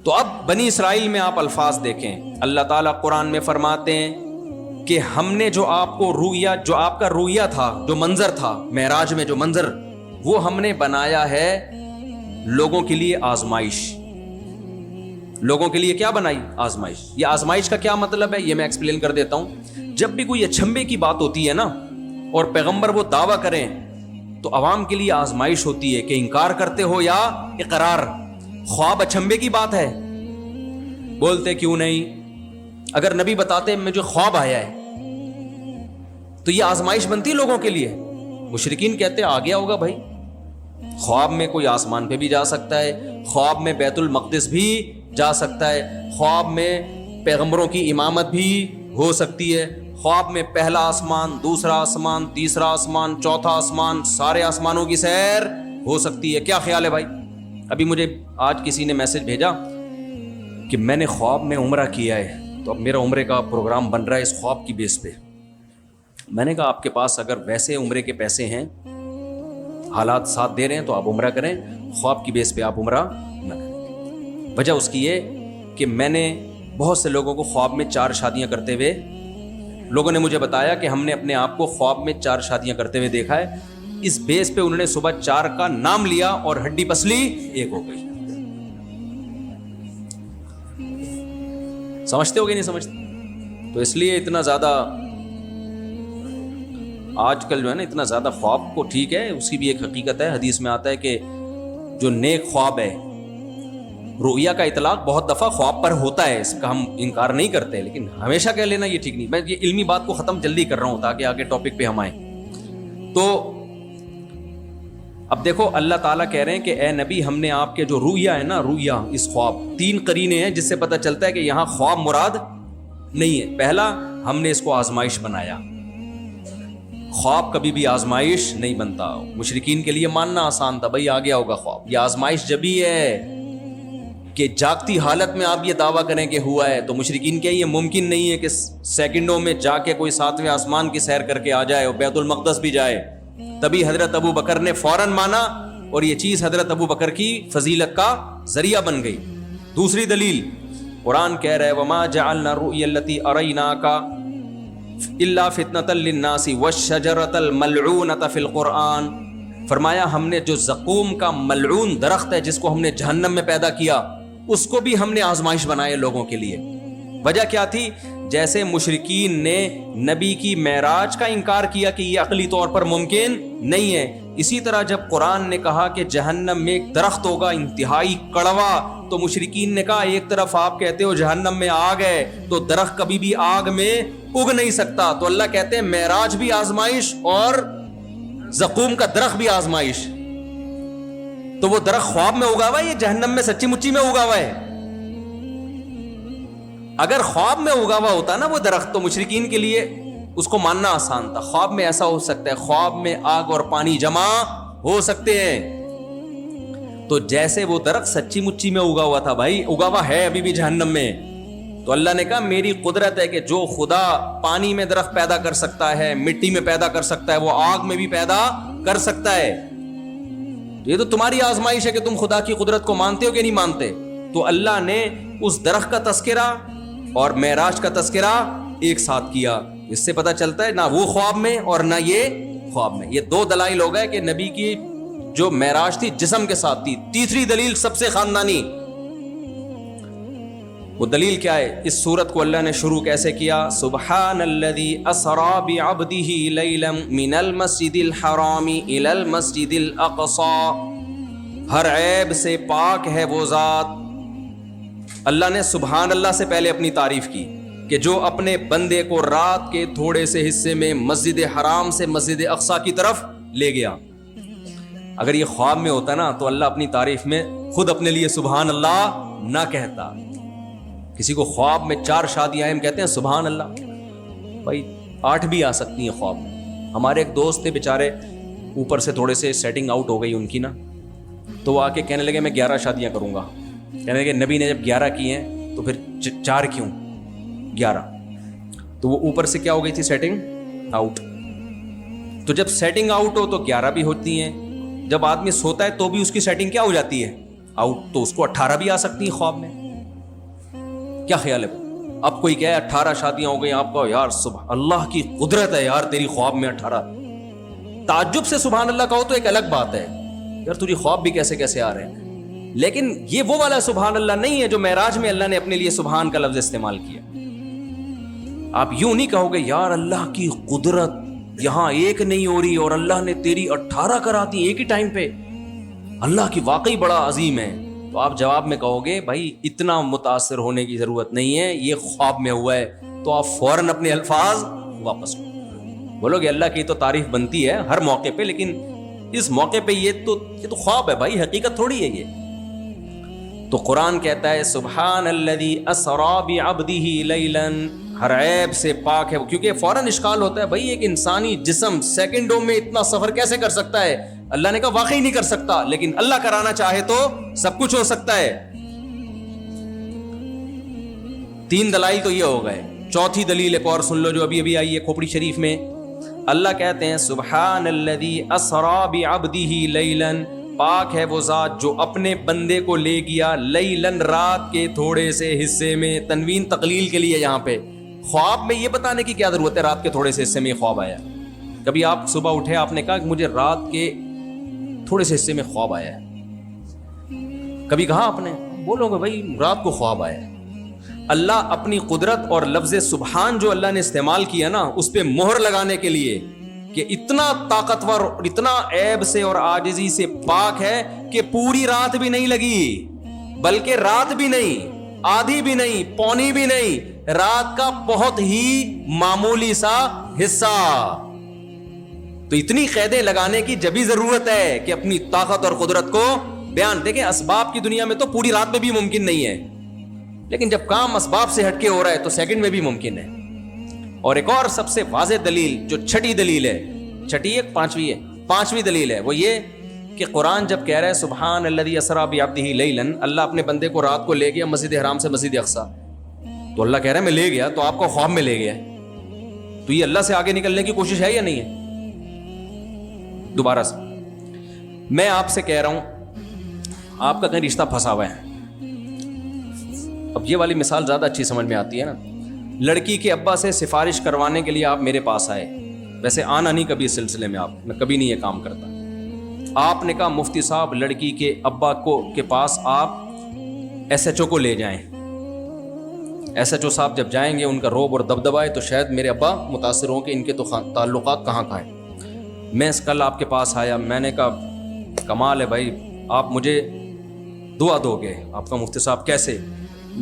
تو اب بنی اسرائیل میں آپ الفاظ دیکھیں، اللہ تعالیٰ قرآن میں فرماتے ہیں کہ ہم نے جو آپ کو رؤیا، جو آپ کا رؤیا تھا، جو منظر تھا معراج میں، جو منظر وہ ہم نے بنایا ہے لوگوں کے لیے آزمائش. لوگوں کے لیے کیا بنائی؟ آزمائش. یہ آزمائش کا کیا مطلب ہے یہ میں ایکسپلین کر دیتا ہوں. جب بھی کوئی اچھمبے کی بات ہوتی ہے نا اور پیغمبر وہ دعویٰ کریں تو عوام کے لیے آزمائش ہوتی ہے کہ انکار کرتے ہو یا اقرار. خواب اچھمبے کی بات ہے، بولتے کیوں نہیں؟ اگر نبی بتاتے مجھے خواب آیا ہے تو یہ آزمائش بنتی لوگوں کے لیے. مشرکین کہتے آ گیا ہوگا بھائی، خواب میں کوئی آسمان پہ بھی جا سکتا ہے، خواب میں بیت المقدس بھی جا سکتا ہے، خواب میں پیغمبروں کی امامت بھی ہو سکتی ہے، خواب میں پہلا آسمان، دوسرا آسمان، تیسرا آسمان، چوتھا آسمان، سارے آسمانوں کی سیر ہو سکتی ہے. کیا خیال ہے بھائی؟ ابھی مجھے آج کسی نے میسج بھیجا کہ میں نے خواب میں عمرہ کیا ہے، تو اب میرا عمرے کا پروگرام بن رہا ہے اس خواب کی بیس پہ. میں نے کہا آپ کے پاس اگر ویسے عمرے کے پیسے ہیں، حالات ساتھ دے رہے ہیں، تو آپ عمرہ کریں، خواب کی بیس پہ آپ عمرہ نہ کریں. وجہ اس کی یہ کہ میں نے بہت سے لوگوں کو خواب میں 4 شادیاں کرتے ہوئے، لوگوں نے مجھے بتایا کہ ہم نے اپنے آپ کو خواب میں 4 شادیاں کرتے ہوئے دیکھا ہے. اس بیس پہ انہوں نے صبح 4 کا نام لیا اور ہڈی پسلی ایک ہو گئی. سمجھتے ہو گے نہیں سمجھتے؟ تو اس لیے اتنا زیادہ آج کل جو ہے نا اتنا زیادہ خواب کو، ٹھیک ہے اس کی بھی ایک حقیقت ہے، حدیث میں آتا ہے کہ جو نیک خواب ہے، رؤیا کا اطلاق بہت دفعہ خواب پر ہوتا ہے، اس کا ہم انکار نہیں کرتے، لیکن ہمیشہ کہہ لینا یہ ٹھیک نہیں. میں یہ علمی بات کو ختم جلدی کر رہا ہوں تاکہ آگے ٹاپک پہ ہم آئیں. تو اب دیکھو اللہ تعالیٰ کہہ رہے ہیں کہ اے نبی ہم نے آپ کے جو رؤیا ہے نا، رؤیا اس خواب، 3 قرینے ہیں جس سے پتہ چلتا ہے کہ یہاں خواب مراد نہیں ہے. پہلا، ہم نے اس کو آزمائش بنایا. خواب کبھی بھی آزمائش نہیں بنتا. مشرکین کے لیے ماننا آسان تھا، بھائی آ گیا ہوگا خواب. یہ آزمائش جب ہی ہے کہ جاگتی حالت میں آپ یہ دعویٰ کریں کہ ہوا ہے. تو مشرکین کہ یہ ممکن نہیں ہے کہ سیکنڈوں میں جا کے کوئی 7ویں آسمان کی سیر کر کے آ جائے اور بیت المقدس بھی جائے. تبھی حضرت ابو بکر نے فوراً مانا اور یہ چیز حضرت ابو بکر کی فضیلت کا ذریعہ بن گئی. دوسری دلیل، قرآن کہہ رہا ہے وما جعلنا الرؤيا التي اريناك الا فتنة للناس والشجرة الملعونة في القرآن. فرمایا ہم نے جو زقوم کا ملعون درخت ہے جس کو ہم نے جہنم میں پیدا کیا، اس کو بھی ہم نے آزمائش بنائے لوگوں کے لیے. وجہ کیا تھی؟ جیسے مشرکین نے نبی کی معراج کا انکار کیا کہ یہ عقلی طور پر ممکن نہیں ہے، اسی طرح جب قرآن نے کہا کہ جہنم میں ایک درخت ہوگا انتہائی کڑوا، تو مشرکین نے کہا ایک طرف آپ کہتے ہو جہنم میں آگ ہے، تو درخت کبھی بھی آگ میں اگ نہیں سکتا. تو اللہ کہتے ہیں معراج بھی آزمائش اور زقوم کا درخت بھی آزمائش. تو وہ درخت خواب میں اگا ہوا ہے، یہ جہنم میں سچی مچی میں اگا ہوا ہے. اگر خواب میں اگا ہوا ہوتا نا وہ درخت، تو مشرکین کے لیے اس کو ماننا آسان تھا. خواب میں ایسا ہو سکتا ہے، خواب میں آگ اور پانی جمع ہو سکتے ہیں. تو جیسے وہ درخت سچی مچی میں اگا ہوا تھا، بھائی اگا ہوا ہے ابھی بھی جہنم میں. تو اللہ نے کہا میری قدرت ہے کہ جو خدا پانی میں درخت پیدا کر سکتا ہے، مٹی میں پیدا کر سکتا ہے، وہ آگ میں بھی پیدا کر سکتا ہے. یہ تو تمہاری آزمائش ہے کہ تم خدا کی قدرت کو مانتے ہو کہ نہیں مانتے. تو اللہ نے اس درخت کا تذکرہ اور معراج کا تذکرہ ایک ساتھ کیا. اس سے پتہ چلتا ہے نہ وہ خواب میں اور نہ یہ خواب میں. یہ 2 دلائل ہو گئے کہ نبی کی جو معراج تھی جسم کے ساتھ تھی. تیسری دلیل سب سے خاندانی، وہ دلیل کیا ہے؟ اس سورت کو اللہ نے شروع کیسے کیا؟ سبحان الذی اسری بعبدہ لیلا من المسجد الحرام الی المسجد الاقصی. ہر عیب سے پاک ہے وہ ذات. اللہ نے سبحان اللہ سے پہلے اپنی تعریف کی کہ جو اپنے بندے کو رات کے تھوڑے سے حصے میں مسجد حرام سے مسجد اقصی کی طرف لے گیا. اگر یہ خواب میں ہوتا نا تو اللہ اپنی تعریف میں خود اپنے لیے سبحان اللہ نہ کہتا. کسی کو خواب میں 4 شادیاں ہم کہتے ہیں سبحان اللہ، بھائی 8 بھی آ سکتی ہیں خواب میں. ہمارے ایک دوست تھے بیچارے، اوپر سے تھوڑے سے سیٹنگ آؤٹ ہو گئی ان کی نا، تو وہ آ کے کہنے لگے میں 11 شادیاں کروں گا. کہنے لگے نبی نے جب 11 کی ہیں تو پھر 4 کیوں 11؟ تو وہ اوپر سے کیا ہو گئی تھی سیٹنگ آؤٹ. تو جب سیٹنگ آؤٹ ہو تو 11 بھی ہوتی ہیں، جب آدمی سوتا ہے تو بھی اس کی سیٹنگ کیا ہو جاتی ہے آؤٹ، تو اس کو 18 بھی آ سکتی ہیں خواب میں. کیا خیال ہے؟ اب کوئی کہے 18 شادیاں ہو گئی، آپ کو یار سبحان اللہ کی قدرت ہے یار تیری خواب میں 18. تعجب سے سبحان اللہ کہو تو ایک الگ بات ہے، یار تجھے خواب بھی کیسے کیسے آ رہے ہیں. لیکن یہ وہ والا سبحان اللہ نہیں ہے جو معراج میں اللہ نے اپنے لیے سبحان کا لفظ استعمال کیا. آپ یوں نہیں کہو گے یار اللہ کی قدرت یہاں ایک نہیں ہو رہی اور اللہ نے تیری 18 کرا دی ایک ہی ٹائم پہ، اللہ کی واقعی بڑا عظیم ہے. تو آپ جواب میں کہو گے بھائی اتنا متاثر ہونے کی ضرورت نہیں ہے، یہ خواب میں ہوا ہے. تو آپ فوراً اپنے الفاظ واپس لو. بولو گے اللہ کی تو تعریف بنتی ہے ہر موقع پہ، لیکن اس موقع پہ یہ تو خواب ہے بھائی، حقیقت تھوڑی ہے یہ. تو قرآن کہتا ہے سبحان الذی اسری بعبدہ لیلا، ہر عیب سے پاک ہے. کیونکہ فوراً اشکال ہوتا ہے بھائی ایک انسانی جسم سیکنڈوں میں اتنا سفر کیسے کر سکتا ہے؟ اللہ نے کہا واقعی نہیں کر سکتا، لیکن اللہ کرانا چاہے تو سب کچھ ہو سکتا ہے. 3 دلائل تو یہ ہو گئے. چوتھی دلیل ایک اور سن لو جو ابھی ابھی آئی ہے کھوپڑی شریف میں. اللہ کہتے ہیں سبحان الذی اسری بعبدہ لیلا، پاک ہے وہ ذات جو اپنے بندے کو لے گیا لیلن، رات کے تھوڑے سے حصے میں. تنوین تقلیل کے لیے یہاں پہ. خواب میں یہ بتانے کی کیا ضرورت ہے رات کے تھوڑے سے حصے میں خواب آیا؟ کبھی آپ صبح اٹھے آپ نے کہا کہ مجھے رات کے تھوڑے سے حصے میں خواب آیا ہے؟ کبھی کہا آپ نے؟ بولو گے بھائی رات کو خواب آیا ہے. اللہ اپنی قدرت اور لفظ سبحان جو اللہ نے استعمال کیا نا، اس پہ مہر لگانے کے لیے کہ اتنا طاقتور اور اتنا عیب سے اور عاجزی سے پاک ہے کہ پوری رات بھی نہیں لگی، بلکہ رات بھی نہیں، آدھی بھی نہیں، پونی بھی نہیں، رات کا بہت ہی معمولی سا حصہ. تو اتنی قیدیں لگانے کی جبھی ضرورت ہے کہ اپنی طاقت اور قدرت کو بیان. دیکھیں اسباب کی دنیا میں تو پوری رات میں بھی ممکن نہیں ہے، لیکن جب کام اسباب سے ہٹ کے ہو رہا ہے تو سیکنڈ میں بھی ممکن ہے. اور ایک اور سب سے واضح دلیل جو چھٹی دلیل ہے، چھٹی ایک پانچویں ہے، پانچویں دلیل ہے وہ یہ کہ قرآن جب کہہ رہا ہے سبحان الذی اسری بعبدہ لیلا، اللہ اپنے بندے کو رات کو لے گیا مسجد حرام سے مسجد اقصی، تو اللہ کہہ رہا ہے میں لے گیا، تو آپ کو خواب میں لے گیا، تو یہ اللہ سے آگے نکلنے کی کوشش ہے یا نہیں ہے؟ دوبارہ سے میں آپ سے کہہ رہا ہوں آپ کا کہیں رشتہ پھنسا ہوا ہے. اب یہ والی مثال زیادہ اچھی سمجھ میں آتی ہے نا. لڑکی کے ابا سے سفارش کروانے کے لیے آپ میرے پاس آئے، ویسے آنا نہیں کبھی اس سلسلے میں، میں کبھی نہیں یہ کام کرتا. آپ نے کہا مفتی صاحب لڑکی کے ابا کے پاس آپ SHO کو لے جائیں. SHO صاحب جب جائیں گے ان کا روب اور دبدبا ہے تو شاید میرے ابا متاثر ہوں کہ ان کے تو تعلقات کہاں ہیں. میں کل آپ کے پاس آیا، میں نے کہا کمال ہے بھائی آپ مجھے دعا دو گے. آپ کا مفتی صاحب کیسے؟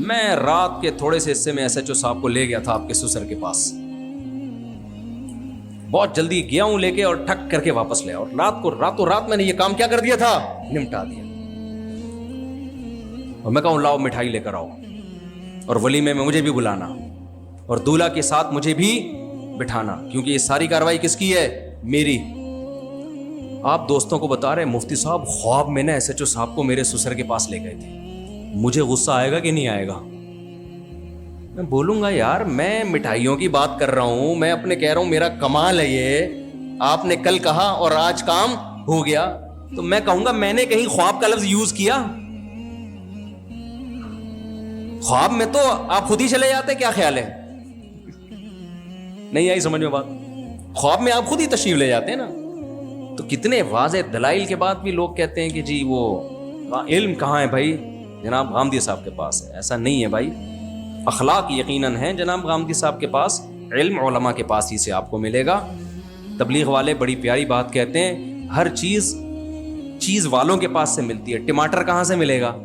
میں رات کے تھوڑے سے حصے میں SHO صاحب کو لے گیا تھا آپ کے سسر کے پاس، بہت جلدی گیا ہوں لے کے اور ٹھک کر کے واپس لے، اور راتوں رات میں نے یہ کام کیا کر دیا تھا، نمٹا دیا. اور میں کہوں لاؤ مٹھائی لے کر آؤ، اور ولیمے میں مجھے بھی بلانا، اور دولہا کے ساتھ مجھے بھی بٹھانا، کیونکہ یہ ساری کاروائی کس کی ہے؟ میری. آپ دوستوں کو بتا رہے مفتی صاحب خواب میں نے SHO صاحب کو میرے سسر کے پاس لے گئے تھے، مجھے غصہ آئے گا کہ نہیں آئے گا؟ میں بولوں گا یار میں مٹھائیوں کی بات کر رہا ہوں، میں اپنے کہہ رہا ہوں میرا کمال ہے یہ، آپ نے کل کہا اور آج کام ہو گیا. تو میں کہوں گا میں نے کہیں خواب کا لفظ یوز کیا؟ خواب میں تو آپ خود ہی چلے جاتے، کیا خیال ہے؟ نہیں آئی سمجھ میں بات؟ خواب میں آپ خود ہی تشریف لے جاتے ہیں نا. تو کتنے واضح دلائل کے بعد بھی لوگ کہتے ہیں کہ جی وہ علم کہاں ہے بھائی؟ جناب غامدی صاحب کے پاس ہے. ایسا نہیں ہے بھائی، اخلاق یقیناً ہے جناب غامدی صاحب کے پاس، علم علماء کے پاس ہی سے آپ کو ملے گا. تبلیغ والے بڑی پیاری بات کہتے ہیں، ہر چیز والوں کے پاس سے ملتی ہے. ٹماٹر کہاں سے ملے گا؟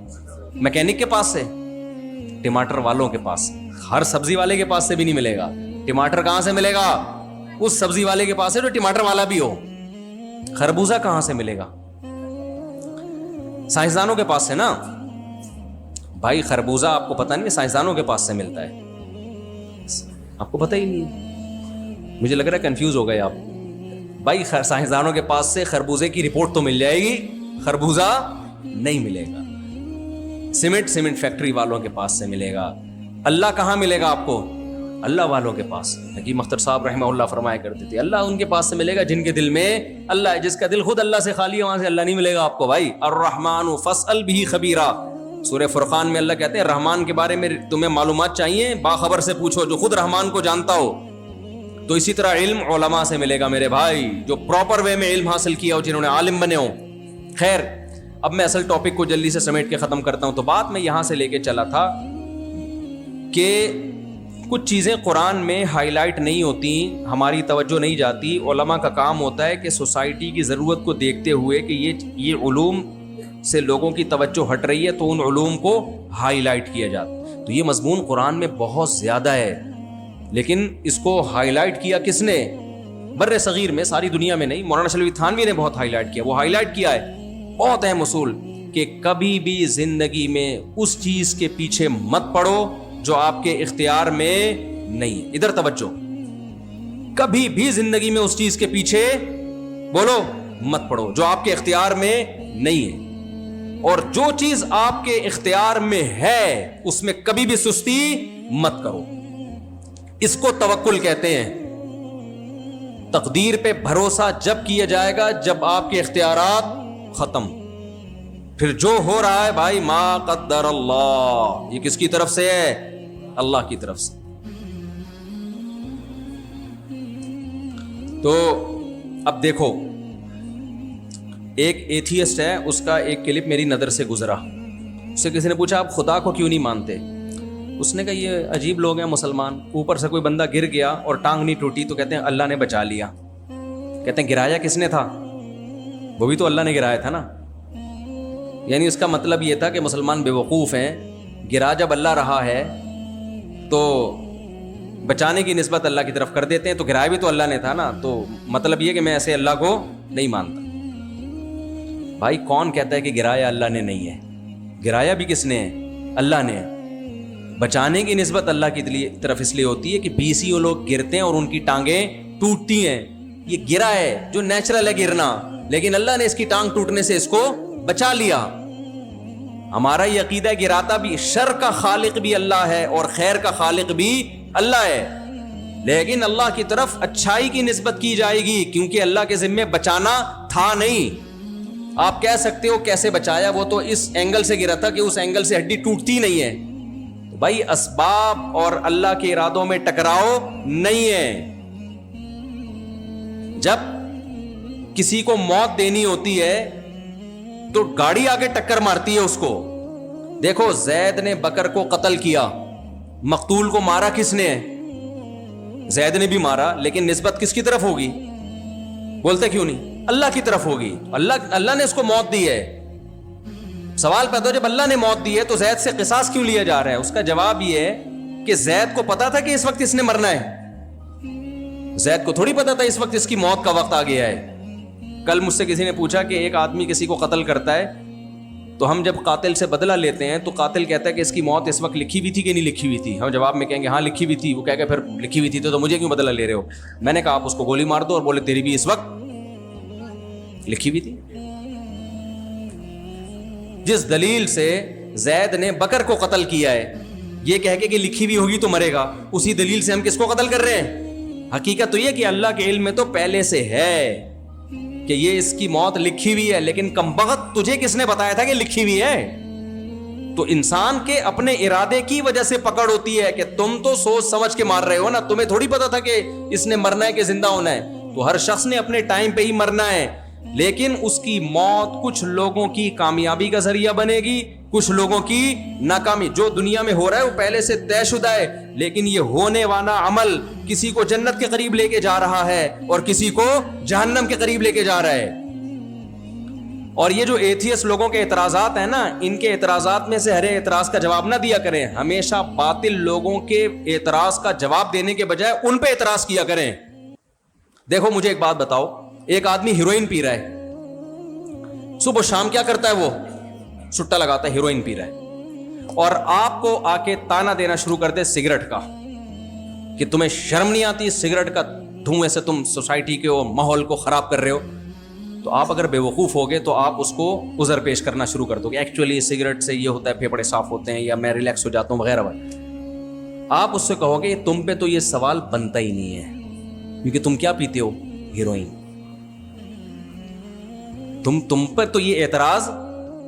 میکینک کے پاس سے. ٹماٹر والوں کے پاس، ہر سبزی والے کے پاس سے بھی نہیں ملے گا. ٹماٹر کہاں سے ملے گا؟ اس سبزی والے کے پاس ہے جو ٹماٹر والا بھی ہو. خربوزہ کہاں سے ملے گا؟ سائنسدانوں کے پاس سے نا بھائی. خربوزہ آپ کو پتہ نہیں سائنسدانوں کے پاس سے ملتا ہے، آپ کو پتہ ہی نہیں. مجھے لگ رہا ہے کنفیوز ہو گئے آپ بھائی. سائنسدانوں کے پاس سے خربوزے کی رپورٹ تو مل جائے گی، خربوزہ نہیں ملے گا. سیمنٹ فیکٹری والوں کے پاس سے ملے گا. اللہ کہاں ملے گا آپ کو؟ اللہ والوں کے پاس. حکیم اختر صاحب رحمہ اللہ فرمایا کرتے تھے اللہ ان کے پاس سے ملے گا جن کے دل میں اللہ ہے. جس کا دل خود اللہ سے خالی ہے وہاں سے اللہ نہیں ملے گا آپ کو بھائی. الرحمن فاسأل بہ خبیرا، سورہ فرقان میں اللہ کہتے ہیں رحمان کے بارے میں تمہیں معلومات چاہیے باخبر سے پوچھو جو خود رحمان کو جانتا ہو. تو اسی طرح علم علماء سے ملے گا میرے بھائی، جو پراپر وے میں علم حاصل کیا ہو، جنہوں نے عالم بنے ہوں. خیر اب میں اصل ٹاپک کو جلدی سے سمیٹ کے ختم کرتا ہوں. تو بات میں یہاں سے لے کے چلا تھا کہ کچھ چیزیں قرآن میں ہائی لائٹ نہیں ہوتی، ہماری توجہ نہیں جاتی. علماء کا کام ہوتا ہے کہ سوسائٹی کی ضرورت کو دیکھتے ہوئے کہ یہ علوم سے لوگوں کی توجہ ہٹ رہی ہے تو ان علوم کو ہائی لائٹ کیا جاتا. تو یہ مضمون قرآن میں بہت زیادہ ہے، لیکن اس کو ہائی لائٹ کیا کس نے؟ بر صغیر میں, ساری دنیا میں نہیں, مولانا شلوی تھانوی نے بہت ہائی لائٹ کیا. وہ ہائی لائٹ کیا ہے بہت اہم اصول کہ کبھی بھی زندگی میں اس چیز کے پیچھے مت پڑو جو آپ کے اختیار میں نہیں ہے. ادھر توجہ, کبھی بھی زندگی میں اس چیز کے پیچھے بولو مت پڑو جو آپ کے اختیار میں نہیں ہے, اور جو چیز آپ کے اختیار میں ہے اس میں کبھی بھی سستی مت کرو. اس کو توکل کہتے ہیں. تقدیر پہ بھروسہ جب کیا جائے گا جب آپ کے اختیارات ختم, پھر جو ہو رہا ہے بھائی ما قدر اللہ, یہ کس کی طرف سے ہے؟ اللہ کی طرف سے. تو اب دیکھو, ایک ایتھیسٹ ہے, اس کا ایک کلپ میری نظر سے گزرا. اس سے کسی نے پوچھا آپ خدا کو کیوں نہیں مانتے؟ اس نے کہا یہ عجیب لوگ ہیں مسلمان, اوپر سے کوئی بندہ گر گیا اور ٹانگ نہیں ٹوٹی تو کہتے ہیں اللہ نے بچا لیا. کہتے ہیں گرایا کس نے تھا؟ وہ بھی تو اللہ نے گرایا تھا نا. یعنی اس کا مطلب یہ تھا کہ مسلمان بے وقوف ہیں, گرا جب اللہ رہا ہے تو بچانے کی نسبت اللہ کی طرف کر دیتے ہیں, تو گرایا بھی تو اللہ نے تھا نا. تو مطلب یہ کہ میں ایسے اللہ کو نہیں مانتا. بھائی کون کہتا ہے کہ گرایا اللہ نے نہیں ہے؟ گرایا بھی کس نے ہے؟ اللہ نے. بچانے کی نسبت اللہ کی طرف اس لیے ہوتی ہے کہ 20 لوگ گرتے ہیں اور ان کی ٹانگیں ٹوٹتی ہیں. یہ گرا ہے جو نیچرل ہے گرنا, لیکن اللہ نے اس کی ٹانگ ٹوٹنے سے اس کو بچا لیا. ہمارا یہ عقیدہ ہے گراتا بھی, شر کا خالق بھی اللہ ہے اور خیر کا خالق بھی اللہ ہے, لیکن اللہ کی طرف اچھائی کی نسبت کی جائے گی کیونکہ اللہ کے ذمے بچانا تھا نہیں. آپ کہہ سکتے ہو کیسے بچایا, وہ تو اس اینگل سے گرا تھا کہ اس اینگل سے ہڈی ٹوٹتی نہیں ہے. تو بھائی اسباب اور اللہ کے ارادوں میں ٹکراؤ نہیں ہے. جب کسی کو موت دینی ہوتی ہے تو گاڑی آگے ٹکر مارتی ہے اس کو. دیکھو زید نے بکر کو قتل کیا, مقتول کو مارا کس نے ہے؟ زید نے بھی مارا, لیکن نسبت کس کی طرف ہوگی؟ بولتے کیوں نہیں؟ اللہ کی طرف ہوگی. اللہ نے اس کو موت دی ہے. سوال پیدا ہو جب اللہ نے موت دی ہے تو زید سے قصاص کیوں لیا جا رہا ہے؟ اس کا جواب یہ ہے کہ زید کو پتا تھا کہ اس وقت اس نے مرنا ہے. زید کو تھوڑی پتا تھا اس وقت اس کی موت کا وقت آ گیا ہے. کل مجھ سے کسی نے پوچھا کہ ایک آدمی کسی کو قتل کرتا ہے تو ہم جب قاتل سے بدلہ لیتے ہیں تو قاتل کہتا ہے کہ اس کی موت اس وقت لکھی ہوئی تھی کہ نہیں لکھی ہوئی تھی. ہم جواب میں کہیں گے ہاں لکھی ہوئی تھی. وہ کہہ کہ پھر لکھی ہوئی تھی تو مجھے کیوں بدلہ لے رہے ہو؟ میں نے کہا آپ اس کو گولی مار دو, اور بولے تیری بھی اس وقت لکھی ہوئی تھی. جس دلیل سے زید نے بکر کو قتل کیا ہے یہ کہہ کے کہ لکھی ہوئی ہوگی تو مرے گا, اسی دلیل سے ہم کس کو قتل کر رہے ہیں؟ حقیقت تو یہ کہ اللہ کے علم میں تو پہلے سے ہے کہ یہ اس کی موت لکھی ہوئی ہے, لیکن کمبخت تجھے کس نے بتایا تھا کہ لکھی ہوئی ہے؟ تو انسان کے اپنے ارادے کی وجہ سے پکڑ ہوتی ہے کہ تم تو سوچ سمجھ کے مار رہے ہو نا, تمہیں تھوڑی پتا تھا کہ اس نے مرنا ہے کہ زندہ ہونا ہے. تو ہر شخص نے اپنے ٹائم پہ ہی مرنا ہے, لیکن اس کی موت کچھ لوگوں کی کامیابی کا ذریعہ بنے گی, کچھ لوگوں کی ناکامی. جو دنیا میں ہو رہا ہے وہ پہلے سے طے شدہ ہے, لیکن یہ ہونے والا عمل کسی کو جنت کے قریب لے کے جا رہا ہے اور کسی کو جہنم کے قریب لے کے جا رہا ہے. اور یہ جو ایتھیسٹ لوگوں کے اعتراضات ہیں نا, ان کے اعتراضات میں سے ہر اعتراض کا جواب نہ دیا کریں. ہمیشہ باطل لوگوں کے اعتراض کا جواب دینے کے بجائے ان پہ اعتراض کیا کریں. دیکھو مجھے ایک بات بتاؤ, ایک آدمی ہیروئن پی رہا ہے, صبح شام کیا کرتا ہے؟ وہ سٹا لگاتا ہے, ہیروئن پی رہا ہے, اور آپ کو آ کے تانا دینا شروع کر دے سگریٹ کا کہ تمہیں شرم نہیں آتی, سگریٹ کا دھوئیں سے تم سوسائٹی کے ماحول کو خراب کر رہے ہو. تو آپ اگر بے وقوف ہوگے تو آپ اس کو عذر پیش کرنا شروع کر دو کہ ایکچولی سگریٹ سے یہ ہوتا ہے پھیپھڑے صاف ہوتے ہیں, یا میں ریلیکس ہو جاتا ہوں وغیرہ وغیرہ. آپ اس سے کہو گے تم پہ تو یہ سوال بنتا ہی نہیں ہے کیونکہ تم کیا پیتے ہو؟ ہیروئن. تم پر تو یہ اعتراض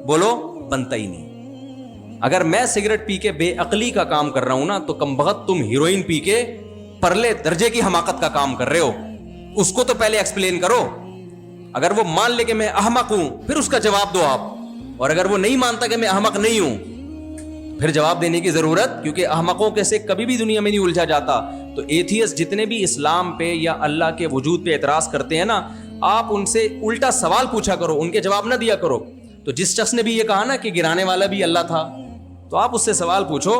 بولو بنتا ہی نہیں. اگر میں سگریٹ پی کے بے عقلی کا کام کر رہا ہوں نا, تو کمبخت تم ہیروئن پی کے پرلے درجے کی حماقت کا کام کر رہے ہو. اس کو تو پہلے ایکسپلین کرو. اگر وہ مان لے کہ میں احمق ہوں پھر اس کا جواب دو آپ, اور اگر وہ نہیں مانتا کہ میں احمق نہیں ہوں پھر جواب دینے کی ضرورت, کیونکہ احمقوں کے سے کبھی بھی دنیا میں نہیں الجھا جاتا. تو ایتھیسٹ جتنے بھی اسلام پہ یا اللہ کے وجود پہ اعتراض کرتے ہیں نا, آپ ان سے الٹا سوال پوچھا کرو, ان کے جواب نہ دیا کرو. تو جس شخص نے بھی یہ کہا نا کہ گرانے والا بھی اللہ تھا, تو آپ اس سے سوال پوچھو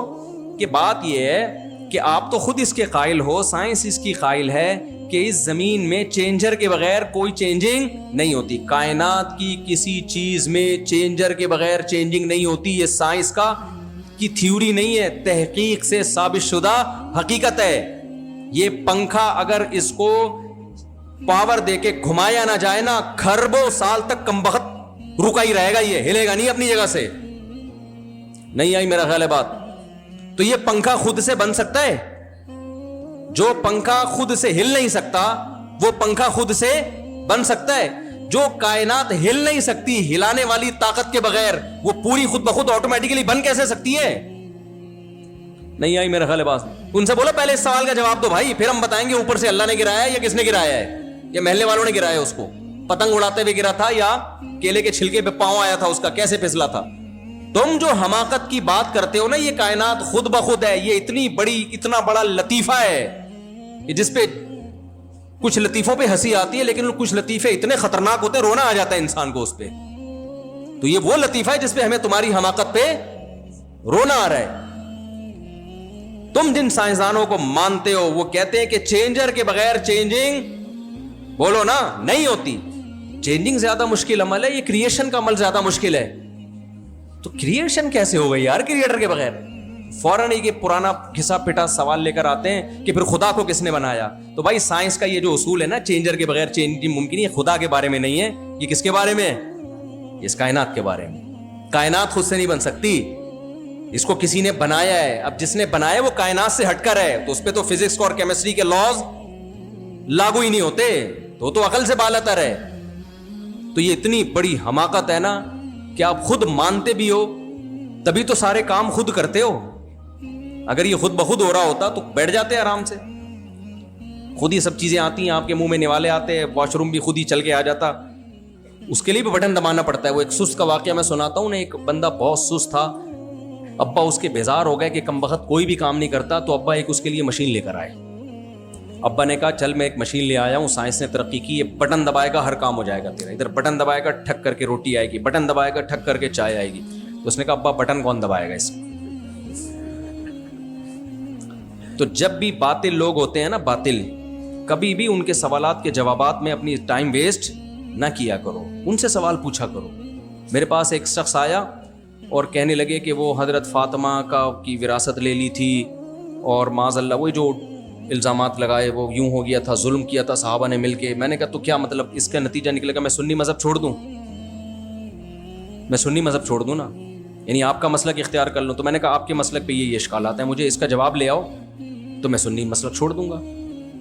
کہ بات یہ ہے کہ آپ تو خود اس کے قائل ہو, سائنس اس کی قائل ہے کہ اس زمین میں چینجر کے بغیر کوئی چینجنگ نہیں ہوتی. کائنات کی کسی چیز میں چینجر کے بغیر چینجنگ نہیں ہوتی. یہ سائنس کی تھیوری نہیں ہے, تحقیق سے ثابت شدہ حقیقت ہے. یہ پنکھا اگر اس کو پاور دے کے گھمایا نہ جائے نا, کھربوں سال تک کم بخت رکا ہی رہے گا, یہ ہلے گا نہیں اپنی جگہ سے. نہیں آئی میرا خیال ہے بات؟ تو یہ پنکھا خود سے بن سکتا ہے؟ جو پنکھا خود سے ہل نہیں سکتا وہ پنکھا خود سے بن سکتا ہے؟ جو کائنات ہل نہیں سکتی ہلانے والی طاقت کے بغیر, وہ پوری خود بخود آٹومیٹکلی بن کیسے سکتی ہے؟ نہیں آئی میرا خیال ہے بات؟ ان سے بولا پہلے اس سوال کا جواب دو بھائی, پھر ہم بتائیں گے اوپر سے اللہ نے گرایا ہے یا کس نے گرایا ہے, یا محلے والوں نے گرایا اس کو, پتنگ اڑاتے ہوئے گرا تھا یا کیلے کے چھلکے پہ پاؤں آیا تھا اس کا, کیسے پھسلا تھا؟ تم جو حماقت کی بات کرتے ہو نا, یہ کائنات خود بخود ہے. یہ اتنی بڑی, اتنا بڑا لطیفہ ہے جس پہ کچھ لطیفوں پہ ہنسی آتی ہے, لیکن کچھ لطیفے اتنے خطرناک ہوتے ہیں رونا آ جاتا ہے انسان کو اس پہ. تو یہ وہ لطیفہ ہے جس پہ ہمیں تمہاری حماقت پہ رونا آ رہا ہے. تم جن سائنسدانوں کو مانتے ہو وہ کہتے ہیں کہ چینجر کے بغیر چینجنگ بولو نا نہیں ہوتی. چینجنگ زیادہ مشکل عمل ہے, یہ کریشن کا عمل زیادہ مشکل ہے. تو کریشن کیسے ہو گئی یار کریٹر کے بغیر؟ فوراً یہ پرانا گھسا پٹا سوال لے کر آتے ہیں کہ پھر خدا کو کس نے بنایا. تو بھائی سائنس کا یہ جو اصول ہے نا, چینجر کے بغیر چینجنگ ممکن ہے, خدا کے بارے میں نہیں ہے. یہ کس کے بارے میں ہے؟ اس کائنات کے بارے میں. کائنات خود سے نہیں بن سکتی, اس کو کسی نے بنایا ہے. اب جس نے بنایا وہ کائنات سے ہٹ کر ہے, تو اس پہ تو فزکس اور کیمسٹری کے لاز لاگو ہی نہیں ہوتے, تو عقل سے بالاتر ہے. تو یہ اتنی بڑی حماقت ہے نا کہ آپ خود مانتے بھی ہو تبھی تو سارے کام خود کرتے ہو. اگر یہ خود بخود ہو رہا ہوتا تو بیٹھ جاتے آرام سے. خود ہی سب چیزیں آتی ہیں, آپ کے منہ میں نوالے آتے ہیں, واش روم بھی خود ہی چل کے آ جاتا. اس کے لیے بھی بٹن دبانا پڑتا ہے. وہ ایک سست کا واقعہ میں سناتا ہوں نا. ایک بندہ بہت سست تھا, ابا اس کے بیزار ہو گئے کہ کم بخت کوئی بھی کام نہیں کرتا, تو ابا ایک اس کے لیے مشین لے کر آئے. ابا نے کہا چل میں ایک مشین لے آیا ہوں, سائنس نے ترقی کی, یہ بٹن دبائے گا ہر کام ہو جائے گا تیرا. ادھر بٹن دبائے گا ٹھک کر کے روٹی آئے گی, بٹن دبائے گا ٹھک کر کے چائے آئے گی. تو اس نے کہا ابا بٹن کون دبائے گا اس میں؟ تو جب بھی باطل لوگ ہوتے ہیں نا, باطل, کبھی بھی ان کے سوالات کے جوابات میں اپنی ٹائم ویسٹ نہ کیا کرو, ان سے سوال پوچھا کرو. میرے پاس ایک شخص آیا اور کہنے لگے کہ وہ حضرت فاطمہ کی وراثت لے لی تھی, اور معاذ اللہ وہ جو الزامات لگائے وہ یوں ہو گیا تھا, ظلم کیا تھا صحابہ نے مل کے. میں نے کہا تو کیا مطلب اس کا نتیجہ نکلے گا میں سنی مذہب چھوڑ دوں؟ میں سنی مذہب چھوڑ دوں نا, یعنی آپ کا مسلک اختیار کر لوں. تو میں نے کہا آپ کے مسلک پہ یہ اشکالات ہیں, مجھے اس کا جواب لے آؤ تو میں سنی مسلک چھوڑ دوں گا.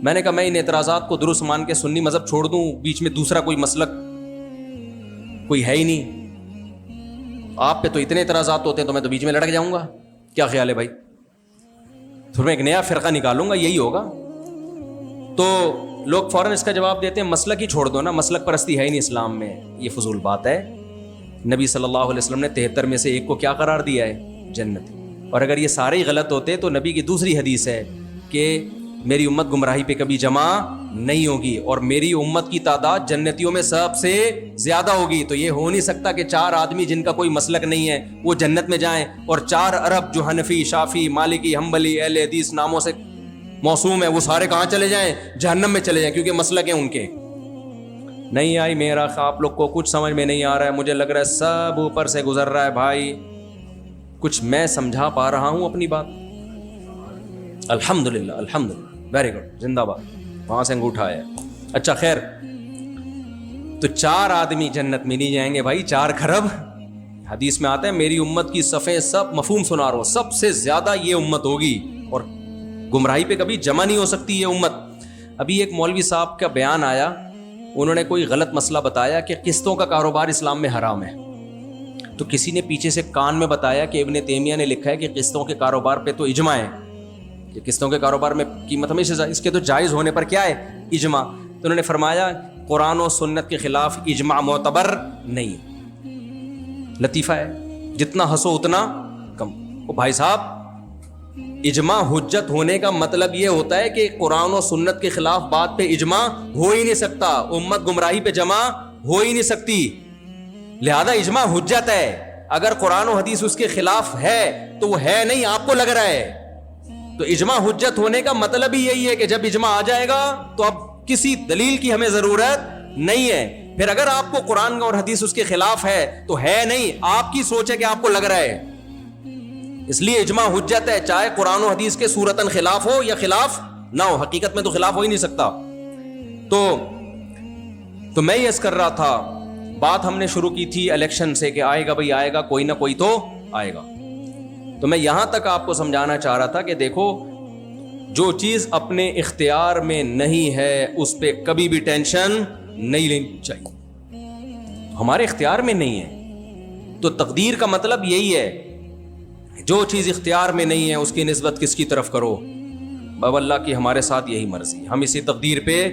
میں نے کہا میں ان اعتراضات کو درست مان کے سنی مذہب چھوڑ دوں, بیچ میں دوسرا کوئی مسلک کوئی ہے ہی نہیں. آپ پہ تو اتنے اعتراضات ہوتے ہیں تو میں تو بیچ میں لڑک جاؤں گا. کیا خیال ہے بھائی؟ پھر میں ایک نیا فرقہ نکالوں گا, یہی ہوگا. تو لوگ فوراً اس کا جواب دیتے ہیں مسلک ہی چھوڑ دو نا, مسلک پرستی ہے ہی نہیں اسلام میں. یہ فضول بات ہے. نبی صلی اللہ علیہ وسلم نے 73 میں سے ایک کو کیا قرار دیا ہے؟ جنت. اور اگر یہ سارے ہی غلط ہوتے تو نبی کی دوسری حدیث ہے کہ میری امت گمراہی پہ کبھی جمع نہیں ہوگی, اور میری امت کی تعداد جنتیوں میں سب سے زیادہ ہوگی. تو یہ ہو نہیں سکتا کہ 4 آدمی جن کا کوئی مسلک نہیں ہے وہ جنت میں جائیں, اور 4 ارب جو حنفی, شافی, مالکی, حنبلی, اہل حدیث ناموں سے موسوم ہے وہ سارے کہاں چلے جائیں؟ جہنم میں چلے جائیں, کیونکہ مسلک ہیں ان کے. نہیں آئی میرا آپ لوگ کو کچھ سمجھ میں نہیں آ رہا ہے. مجھے لگ رہا ہے سب اوپر سے گزر رہا ہے بھائی. کچھ میں سمجھا پا رہا ہوں اپنی بات؟ الحمدللہ الحمدللہ, ویری گڈ, زندہ باد. وہاں سے انگوٹھا ہے. اچھا خیر, تو 4 آدمی جنت میں نہیں جائیں گے بھائی, 4 کھرب. حدیث میں آتا ہے میری امت کی صفیں سب مفہوم سنا رہا ہوں, سب سے زیادہ یہ امت ہوگی, اور گمراہی پہ کبھی جمع نہیں ہو سکتی یہ امت. ابھی ایک مولوی صاحب کا بیان آیا, انہوں نے کوئی غلط مسئلہ بتایا کہ قسطوں کا کاروبار اسلام میں حرام ہے. تو کسی نے پیچھے سے کان میں بتایا کہ ابن تیمیہ نے لکھا ہے کہ قسطوں کے کاروبار پہ تو اجماع ہے, کہ قسطوں کے کاروبار میں قیمت ہمیشہ اس کے تو جائز ہونے پر کیا ہے؟ اجماع. تو انہوں نے فرمایا قرآن و سنت کے خلاف اجماع معتبر نہیں. لطیفہ ہے, جتنا ہنسو اتنا کم. او بھائی صاحب, اجماع حجت ہونے کا مطلب یہ ہوتا ہے کہ قرآن و سنت کے خلاف بات پہ اجماع ہو ہی نہیں سکتا, امت گمراہی پہ جمع ہو ہی نہیں سکتی, لہذا اجماع حجت ہے. اگر قرآن و حدیث اس کے خلاف ہے تو وہ ہے نہیں, آپ کو لگ رہا ہے. تو اجماع حجت ہونے کا مطلب ہی یہی ہے کہ جب اجماع آ جائے گا تو اب کسی دلیل کی ہمیں ضرورت نہیں ہے. پھر اگر آپ کو قرآن اور حدیث اس کے خلاف ہے تو ہے نہیں, آپ کی سوچ ہے کہ آپ کو لگ رہا ہے. اس لیے اجماع حجت ہے, چاہے قرآن و حدیث کے صورتاً خلاف ہو یا خلاف نہ ہو, حقیقت میں تو خلاف ہو ہی نہیں سکتا. تو میں یہ کر رہا تھا, بات ہم نے شروع کی تھی الیکشن سے کہ آئے گا بھائی آئے گا, کوئی نہ کوئی تو آئے گا. تو میں یہاں تک آپ کو سمجھانا چاہ رہا تھا کہ دیکھو, جو چیز اپنے اختیار میں نہیں ہے اس پہ کبھی بھی ٹینشن نہیں لینی چاہیے. ہمارے اختیار میں نہیں ہے تو تقدیر کا مطلب یہی ہے, جو چیز اختیار میں نہیں ہے اس کی نسبت کس کی طرف کرو, باب اللہ کی ہمارے ساتھ یہی مرضی, ہم اسی تقدیر پہ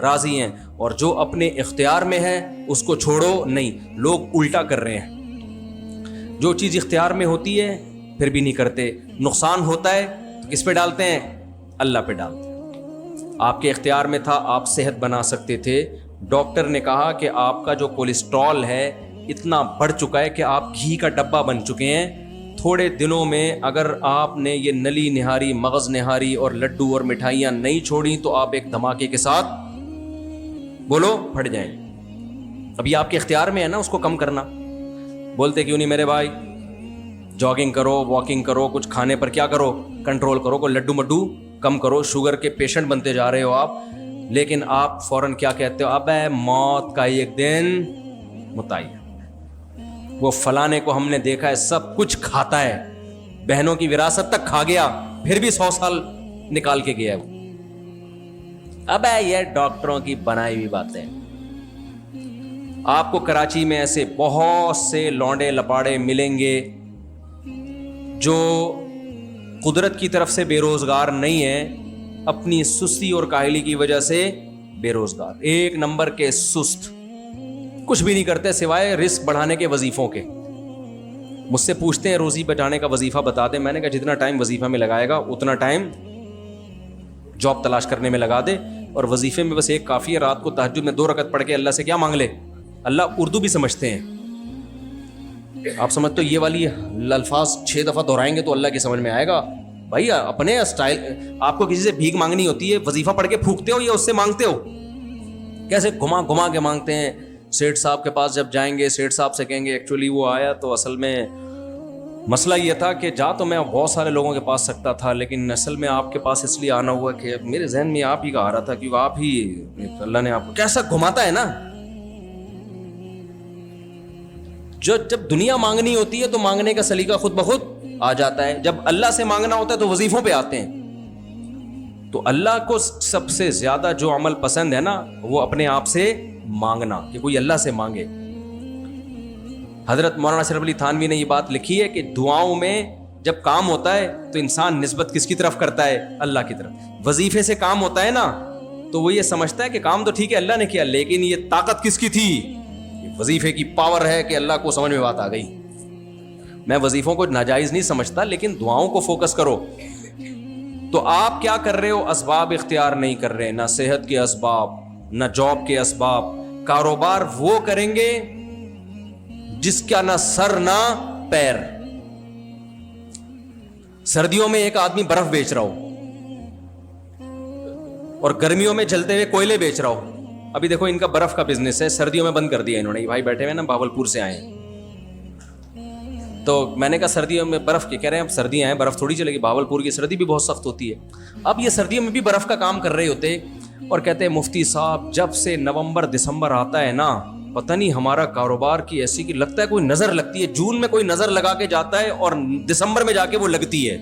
راضی ہیں. اور جو اپنے اختیار میں ہے اس کو چھوڑو نہیں. لوگ الٹا کر رہے ہیں, جو چیز اختیار میں ہوتی ہے پھر بھی نہیں کرتے, نقصان ہوتا ہے تو کس پہ ڈالتے ہیں, اللہ پہ ڈالتے ہیں. آپ کے اختیار میں تھا, آپ صحت بنا سکتے تھے, ڈاکٹر نے کہا کہ آپ کا جو کولیسٹرول ہے اتنا بڑھ چکا ہے کہ آپ گھی کا ڈبہ بن چکے ہیں, تھوڑے دنوں میں اگر آپ نے یہ نلی نہاری, مغز نہاری اور لڈو اور مٹھائیاں نہیں چھوڑی تو آپ ایک دھماکے کے ساتھ بولو پھٹ جائیں. ابھی آپ کے اختیار میں ہے نا اس کو کم کرنا. بولتے کیوں نہیں میرے بھائی, جاگنگ کرو, واکنگ کرو, کچھ کھانے پر کیا کرو, کنٹرول کرو, کوئی لڈو مڈو کم کرو, شوگر کے پیشنٹ بنتے جا رہے ہو آپ. لیکن آپ فوراً کیا کہتے ہو, اب موت کا ایک دن متعین, وہ فلانے کو ہم نے دیکھا ہے سب کچھ کھاتا ہے, بہنوں کی وراثت تک کھا گیا, پھر بھی 100 سال نکال کے گیا ہے وہ. اب یہ ڈاکٹروں کی بنائی ہوئی باتیں. آپ کو کراچی میں ایسے بہت سے لونڈے لپاڑے ملیں گے جو قدرت کی طرف سے بے روزگار نہیں ہیں, اپنی سستی اور کاہلی کی وجہ سے بے روزگار, ایک نمبر کے سست, کچھ بھی نہیں کرتے سوائے رسک بڑھانے کے وظیفوں کے. مجھ سے پوچھتے ہیں روزی بچانے کا وظیفہ بتا دیں, میں نے کہا جتنا ٹائم وظیفہ میں لگائے گا اتنا ٹائم جاب تلاش کرنے میں لگا دے, اور وظیفے میں بس ایک کافی ہے, رات کو تہجد میں 2 رکعت پڑھ کے اللہ سے کیا مانگ لے. اللہ اردو بھی سمجھتے ہیں, آپ سمجھ تو یہ والی الفاظ 6 دفعہ دہرائیں گے تو اللہ کی سمجھ میں آئے گا. بھائی اپنے اسٹائل, آپ کو کسی سے بھیک مانگنی ہوتی ہے, وظیفہ پڑھ کے پھونکتے ہو یا اس سے مانگتے ہو, کیسے گھما گھما کے مانگتے ہیں. سیٹھ صاحب کے پاس جب جائیں گے, سیٹھ صاحب سے کہیں گے ایکچولی وہ آیا تو اصل میں مسئلہ یہ تھا کہ جا تو میں بہت سارے لوگوں کے پاس سکتا تھا, لیکن اصل میں آپ کے پاس اس لیے آنا ہوا کہ میرے ذہن میں آپ ہی کا آ رہا تھا, کیونکہ آپ ہی, اللہ نے آپ کو کیسا گھماتا ہے نا. جو جب دنیا مانگنی ہوتی ہے تو مانگنے کا سلیقہ خود بخود آ جاتا ہے, جب اللہ سے مانگنا ہوتا ہے تو وظیفوں پہ آتے ہیں. تو اللہ کو سب سے زیادہ جو عمل پسند ہے نا وہ اپنے آپ سے مانگنا, کہ کوئی اللہ سے مانگے. حضرت مولانا اشرف علی تھانوی نے یہ بات لکھی ہے کہ دعاؤں میں جب کام ہوتا ہے تو انسان نسبت کس کی طرف کرتا ہے, اللہ کی طرف. وظیفے سے کام ہوتا ہے نا تو وہ یہ سمجھتا ہے کہ کام تو ٹھیک ہے اللہ نے کیا, لیکن یہ طاقت کس کی تھی, وظیفے کی پاور ہے کہ اللہ کو سمجھ میں بات آ گئی. میں وظیفوں کو ناجائز نہیں سمجھتا, لیکن دعاؤں کو فوکس کرو. تو آپ کیا کر رہے ہو, اسباب اختیار نہیں کر رہے, نہ صحت کے اسباب, نہ جاب کے اسباب. کاروبار وہ کریں گے جس کا نہ سر نہ پیر. سردیوں میں ایک آدمی برف بیچ رہا ہو اور گرمیوں میں جلتے ہوئے کوئلے بیچ رہا ہو. ابھی دیکھو ان کا برف کا بزنس ہے, سردیوں میں بند کر دیا انہوں نے. بھائی بیٹھے ہوئے نا بھاولپور سے آئے ہیں, تو میں نے کہا سردیوں میں برف کے, کہہ رہے ہیں اب سردیاں ہیں برف تھوڑی چلے گی, بھاولپور کی سردی بھی بہت سخت ہوتی ہے. اب یہ سردیوں میں بھی برف کا کام کر رہے ہوتے اور کہتے ہیں مفتی صاحب جب سے نومبر دسمبر آتا ہے نا پتہ نہیں ہمارا کاروبار کی ایسی کہ لگتا ہے کوئی نظر لگتی ہے, جون میں کوئی نظر لگا کے جاتا ہے اور دسمبر میں جا کے وہ لگتی ہے.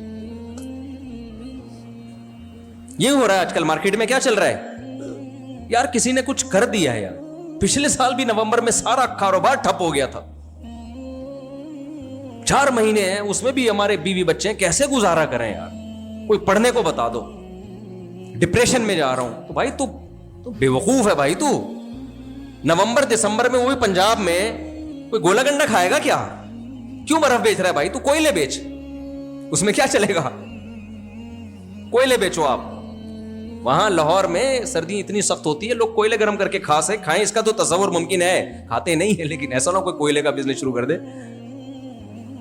یہ ہو رہا ہے آج کل مارکیٹ میں. کیا چل رہا ہے یار, کسی نے کچھ کر دیا ہے یار. پچھلے سال بھی نومبر میں سارا کاروبار ٹھپ ہو گیا تھا, 4 مہینے ہیں اس میں بھی ہمارے بیوی بچے ہیں, کیسے گزارا کریں یار, کوئی پڑھنے کو بتا دو. ڈپریشن میں جا رہا ہوں. تو بھائی تو بے وقوف ہے بھائی, تو نومبر دسمبر میں وہ بھی پنجاب میں کوئی گولا گنڈا کھائے گا کیا؟ کیوں برف بیچ رہا ہے بھائی؟ تو کوئلے بیچ, اس میں کیا چلے گا, کوئلے بیچو آپ. وہاں لاہور میں سردی اتنی سخت ہوتی ہے لوگ کوئلے گرم کر کے کھائیں, اس کا تو تصور ممکن ہے, کھاتے نہیں ہے, لیکن ایسا نہ کوئی کوئلے کا بزنس شروع کر دے.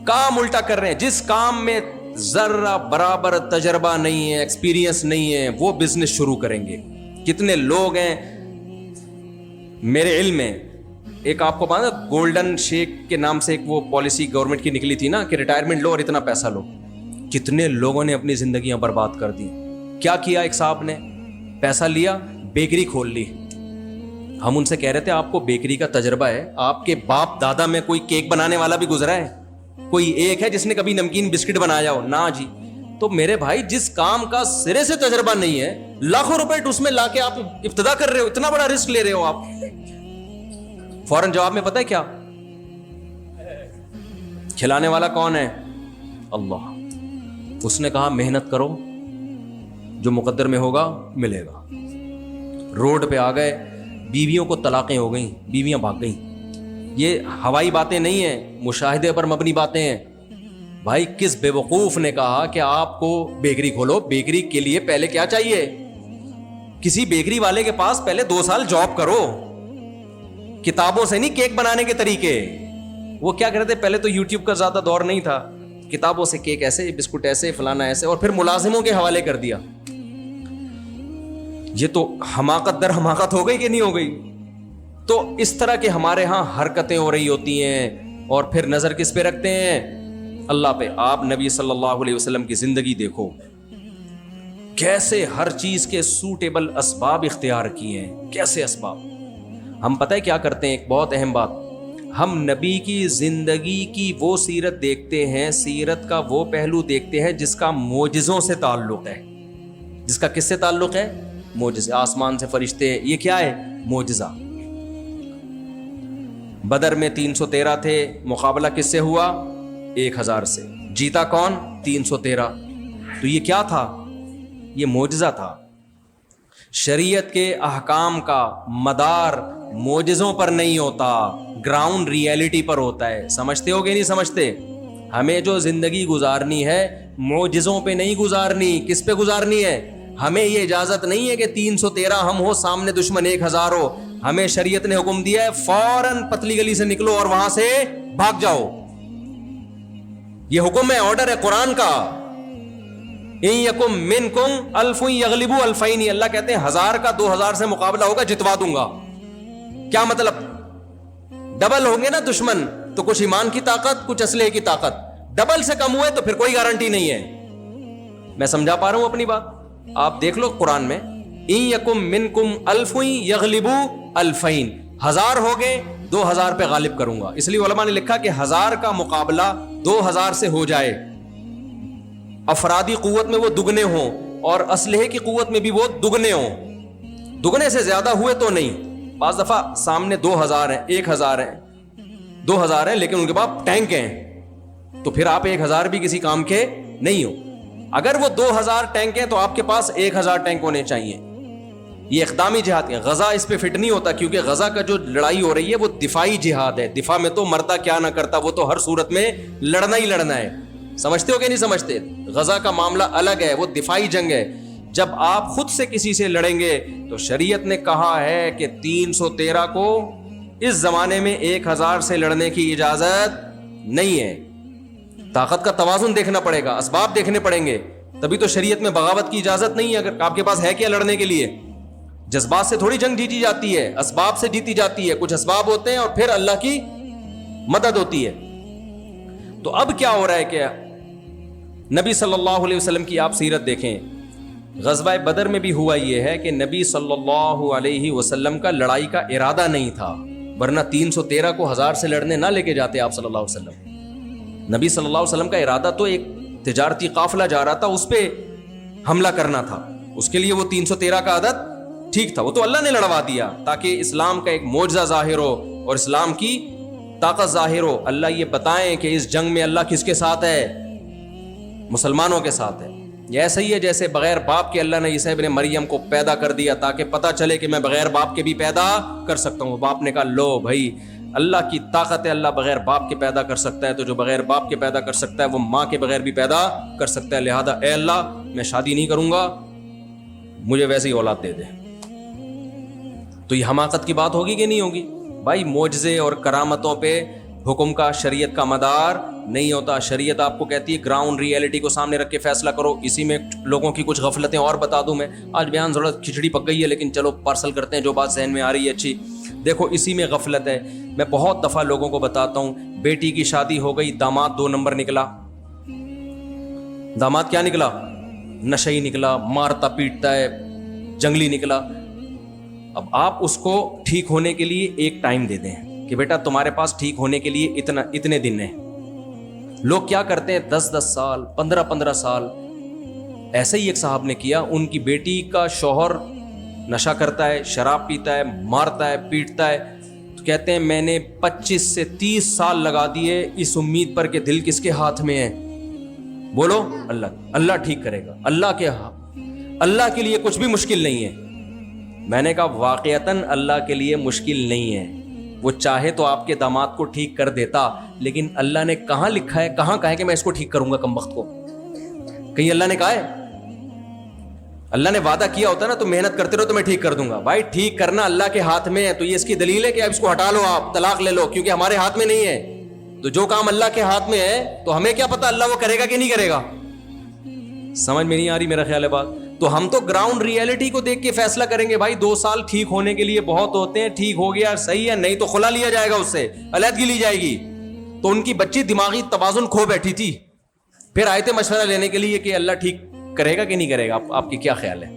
کام الٹا کر رہے ہیں. جس کام میں ذرہ برابر تجربہ نہیں ہے، ایکسپیرینس نہیں ہے، وہ بزنس شروع کریں گے. کتنے لوگ ہیں میرے علم میں، ایک آپ کو پتا ہے گولڈن شیک کے نام سے ایک وہ پالیسی گورنمنٹ کی نکلی تھی نا کہ ریٹائرمنٹ لو اور اتنا پیسہ لو. کتنے لوگوں نے اپنی زندگیاں برباد کر دی. کیا کیا ایک صاحب نے، پیسہ لیا، بیکری کھول لی. ہم ان سے کہہ رہے تھے آپ کو بیکری کا تجربہ ہے، آپ کے باپ دادا میں کوئی کیک بنانے والا بھی گزرا ہے؟ کوئی ایک ہے جس نے کبھی نمکین بسکٹ بنایا ہو؟ نہ جی. تو میرے بھائی جس کام کا سرے سے تجربہ نہیں ہے، لاکھوں روپے اس میں لا کے آپ ابتدا کر رہے ہو، اتنا بڑا رسک لے رہے ہو آپ. فوراً جواب میں پتہ ہے کیا؟ کھلانے والا کون ہے؟ اللہ. اس نے کہا محنت کرو، جو مقدر میں ہوگا ملے گا. روڈ پہ آ گئے، بیویوں کو طلاقیں ہو گئیں، بیویاں بھاگ گئیں. یہ ہوائی باتیں نہیں ہیں، مشاہدے پر مبنی باتیں ہیں. بھائی کس بے وقوف نے کہا کہ آپ کو بیکری کھولو؟ بیکری کے لیے پہلے کیا چاہیے؟ کسی بیکری والے کے پاس پہلے 2 سال جاب کرو. کتابوں سے نہیں کیک بنانے کے طریقے. وہ کیا کہتے تھے، پہلے تو یوٹیوب کا زیادہ دور نہیں تھا، کتابوں سے کیک ایسے، بسکٹ ایسے، فلانا ایسے، اور پھر ملازموں کے حوالے کر دیا. یہ تو حماقت در حماقت ہو گئی کہ نہیں ہو گئی؟ تو اس طرح کے ہمارے ہاں حرکتیں ہو رہی ہوتی ہیں، اور پھر نظر کس پہ رکھتے ہیں؟ اللہ پہ. آپ نبی صلی اللہ علیہ وسلم کی زندگی دیکھو، کیسے ہر چیز کے سوٹیبل اسباب اختیار کیے ہیں. کیسے اسباب. ہم پتہ ہے کیا کرتے ہیں؟ ایک بہت اہم بات، ہم نبی کی زندگی کی وہ سیرت دیکھتے ہیں، سیرت کا وہ پہلو دیکھتے ہیں جس کا معجزوں سے تعلق ہے. جس کا کس سے تعلق ہے؟ معجزے. آسمان سے فرشتے، یہ کیا ہے؟ معجزہ. بدر میں 313 تھے، مقابلہ کس سے ہوا؟ 1000 سے. جیتا کون؟ 313. تو یہ کیا تھا؟ یہ معجزہ تھا. شریعت کے احکام کا مدار معجزوں پر نہیں ہوتا، گراؤنڈ ریئلٹی پر ہوتا ہے. سمجھتے ہو کہ نہیں سمجھتے؟ ہمیں جو زندگی گزارنی ہے معجزوں پہ نہیں گزارنی. کس پہ گزارنی ہے؟ ہمیں یہ اجازت نہیں ہے کہ 313 ہم ہو، سامنے دشمن 1000 ہو. ہمیں شریعت نے حکم دیا ہے فوراً پتلی گلی سے نکلو اور وہاں سے بھاگ جاؤ. یہ حکم ہے، آرڈر ہے قرآن کا. ان یکم منکم الف یغلبوا الفین. اللہ کہتے ہیں 1000 کا 2000 سے مقابلہ ہوگا، جتوا دوں گا. کیا مطلب؟ ڈبل ہوں گے نا دشمن، تو کچھ ایمان کی طاقت، کچھ اسلحے کی طاقت. ڈبل سے کم ہوئے تو پھر کوئی گارنٹی نہیں ہے. میں سمجھا پا رہا ہوں اپنی بات؟ آپ دیکھ لو قرآن میں، ان یکم منکم الف یغلبوا الفین. 1000 ہو گئے، 2000 پہ غالب کروں گا. اس لیے علماء نے لکھا کہ 1000 کا مقابلہ 2000 سے ہو جائے، افرادی قوت میں وہ دگنے ہوں اور اسلحے کی قوت میں بھی وہ دگنے ہوں. دگنے سے زیادہ ہوئے تو نہیں. بعض دفعہ سامنے 2000 ہیں، 1000 ہیں، 2000 ہیں، لیکن ان کے پاس ٹینک ہیں، تو پھر آپ 1000 بھی کسی کام کے نہیں ہو. اگر وہ 2000 ٹینک ہیں تو آپ کے پاس 1000 ٹینک ہونے چاہیے. یہ اقدامی جہاد ہے. غزہ اس پہ فٹ نہیں ہوتا، کیونکہ غزہ کا جو لڑائی ہو رہی ہے وہ دفاعی جہاد ہے. دفاع میں تو مرتا کیا نہ کرتا، وہ تو ہر صورت میں لڑنا ہی لڑنا ہے. سمجھتے ہو کہ نہیں سمجھتے؟ غزہ کا معاملہ الگ ہے، وہ دفاعی جنگ ہے. جب آپ خود سے کسی سے لڑیں گے تو شریعت نے کہا ہے کہ 313 کو اس زمانے میں 1000 سے لڑنے کی اجازت نہیں ہے. طاقت کا توازن دیکھنا پڑے گا، اسباب دیکھنے پڑیں گے، تبھی تو شریعت میں بغاوت کی اجازت نہیں ہے. اگر آپ کے پاس ہے کیا لڑنے کے لیے؟ جذبات سے تھوڑی جنگ جیتی جاتی ہے، اسباب سے جیتی جاتی ہے. کچھ اسباب ہوتے ہیں اور پھر اللہ کی مدد ہوتی ہے. تو اب کیا ہو رہا ہے کہ نبی صلی اللہ علیہ وسلم کی آپ سیرت دیکھیں. غزوہ بدر میں بھی ہوا یہ ہے کہ نبی صلی اللہ علیہ وسلم کا لڑائی کا ارادہ نہیں تھا، ورنہ 313 کو 1000 سے لڑنے نہ لے کے جاتے آپ صلی اللہ علیہ وسلم. نبی صلی اللہ علیہ وسلم کا ارادہ تو ایک تجارتی قافلہ جا رہا تھا، اس پہ حملہ کرنا تھا. اس کے لیے وہ 313 کا عدد ٹھیک تھا، وہ تو اللہ نے لڑوا دیا تاکہ اسلام کا ایک معجزہ ظاہر ہو اور اسلام کی طاقت ظاہر ہو. اللہ یہ بتائیں کہ اس جنگ میں اللہ کس کے ساتھ ہے؟ مسلمانوں کے ساتھ ہے. یہ ایسا ہی ہے جیسے بغیر باپ کے اللہ نے عیسیٰ ابن مریم کو پیدا کر دیا تاکہ پتہ چلے کہ میں بغیر باپ کے بھی پیدا کر سکتا ہوں. باپ نے کہا لو بھائی اللہ کی طاقت ہے، اللہ بغیر باپ کے پیدا کر سکتا ہے، تو جو بغیر باپ کے پیدا کر سکتا ہے وہ ماں کے بغیر بھی پیدا کر سکتا ہے. لہذا اے اللہ میں شادی نہیں کروں گا، مجھے ویسے ہی اولاد دے دے. تو یہ حماقت کی بات ہوگی کہ نہیں ہوگی؟ بھائی معجزے اور کرامتوں پہ حکم کا شریعت کا مدار نہیں ہوتا. شریعت آپ کو کہتی ہے گراؤنڈ ریئلٹی کو سامنے رکھ کے فیصلہ کرو. اسی میں لوگوں کی کچھ غفلتیں اور بتا دوں میں. آج بیان تھوڑا کھچڑی پک گئی ہے لیکن چلو پارسل کرتے ہیں جو بات ذہن میں آ رہی ہے اچھی. دیکھو اسی میں غفلت ہے. میں بہت دفعہ لوگوں کو بتاتا ہوں, بیٹی کی شادی ہو گئی, داماد 2 نمبر نکلا. داماد کیا نکلا؟ نشئی نکلا, مارتا پیٹتا ہے, جنگلی نکلا. اب آپ اس کو ٹھیک ہونے کے لیے ایک ٹائم دے دیں کہ بیٹا تمہارے پاس ٹھیک ہونے کے لیے اتنے دن ہیں. لوگ کیا کرتے ہیں 10 سال 15 سال. ایسے ہی ایک صاحب نے کیا, ان کی بیٹی کا شوہر نشہ کرتا ہے, شراب پیتا ہے, مارتا ہے, پیٹتا ہے. تو کہتے ہیں میں نے 25 سے 30 سال لگا دیے اس امید پر کہ دل کس کے ہاتھ میں ہے. بولو اللہ ٹھیک کرے گا. اللہ کے لیے کچھ بھی مشکل نہیں ہے. میں نے کہا واقعتاً اللہ کے لیے مشکل نہیں ہے. وہ چاہے تو آپ کے داماد کو ٹھیک کر دیتا, لیکن اللہ نے کہاں لکھا ہے, کہاں کہا ہے کہ میں اس کو ٹھیک کروں گا کم وقت کو؟ کہیں اللہ نے کہا ہے؟ اللہ نے وعدہ کیا ہوتا نا تو محنت کرتے رہو تو میں ٹھیک کر دوں گا. بھائی ٹھیک کرنا اللہ کے ہاتھ میں ہے. تو یہ اس کی دلیل ہے کہ اب اس کو ہٹا لو, آپ طلاق لے لو, کیونکہ ہمارے ہاتھ میں نہیں ہے. تو جو کام اللہ کے ہاتھ میں ہے تو ہمیں کیا پتا اللہ وہ کرے گا کہ نہیں کرے گا. سمجھ میں نہیں آ رہی میرا خیال ہے بات. تو ہم تو گراؤنڈ ریئلٹی کو دیکھ کے فیصلہ کریں گے. بھائی 2 سال ٹھیک ہونے کے لیے بہت ہوتے ہیں, ٹھیک ہو گیا صحیح ہے, نہیں تو خلا لیا جائے گا, اس سے علیحدگی لی جائے گی. تو ان کی بچی دماغی توازن کھو بیٹھی تھی, پھر آئے تھے مشورہ لینے کے لیے کہ اللہ ٹھیک کرے گا کہ نہیں کرے گا. آپ کی کیا خیال ہے؟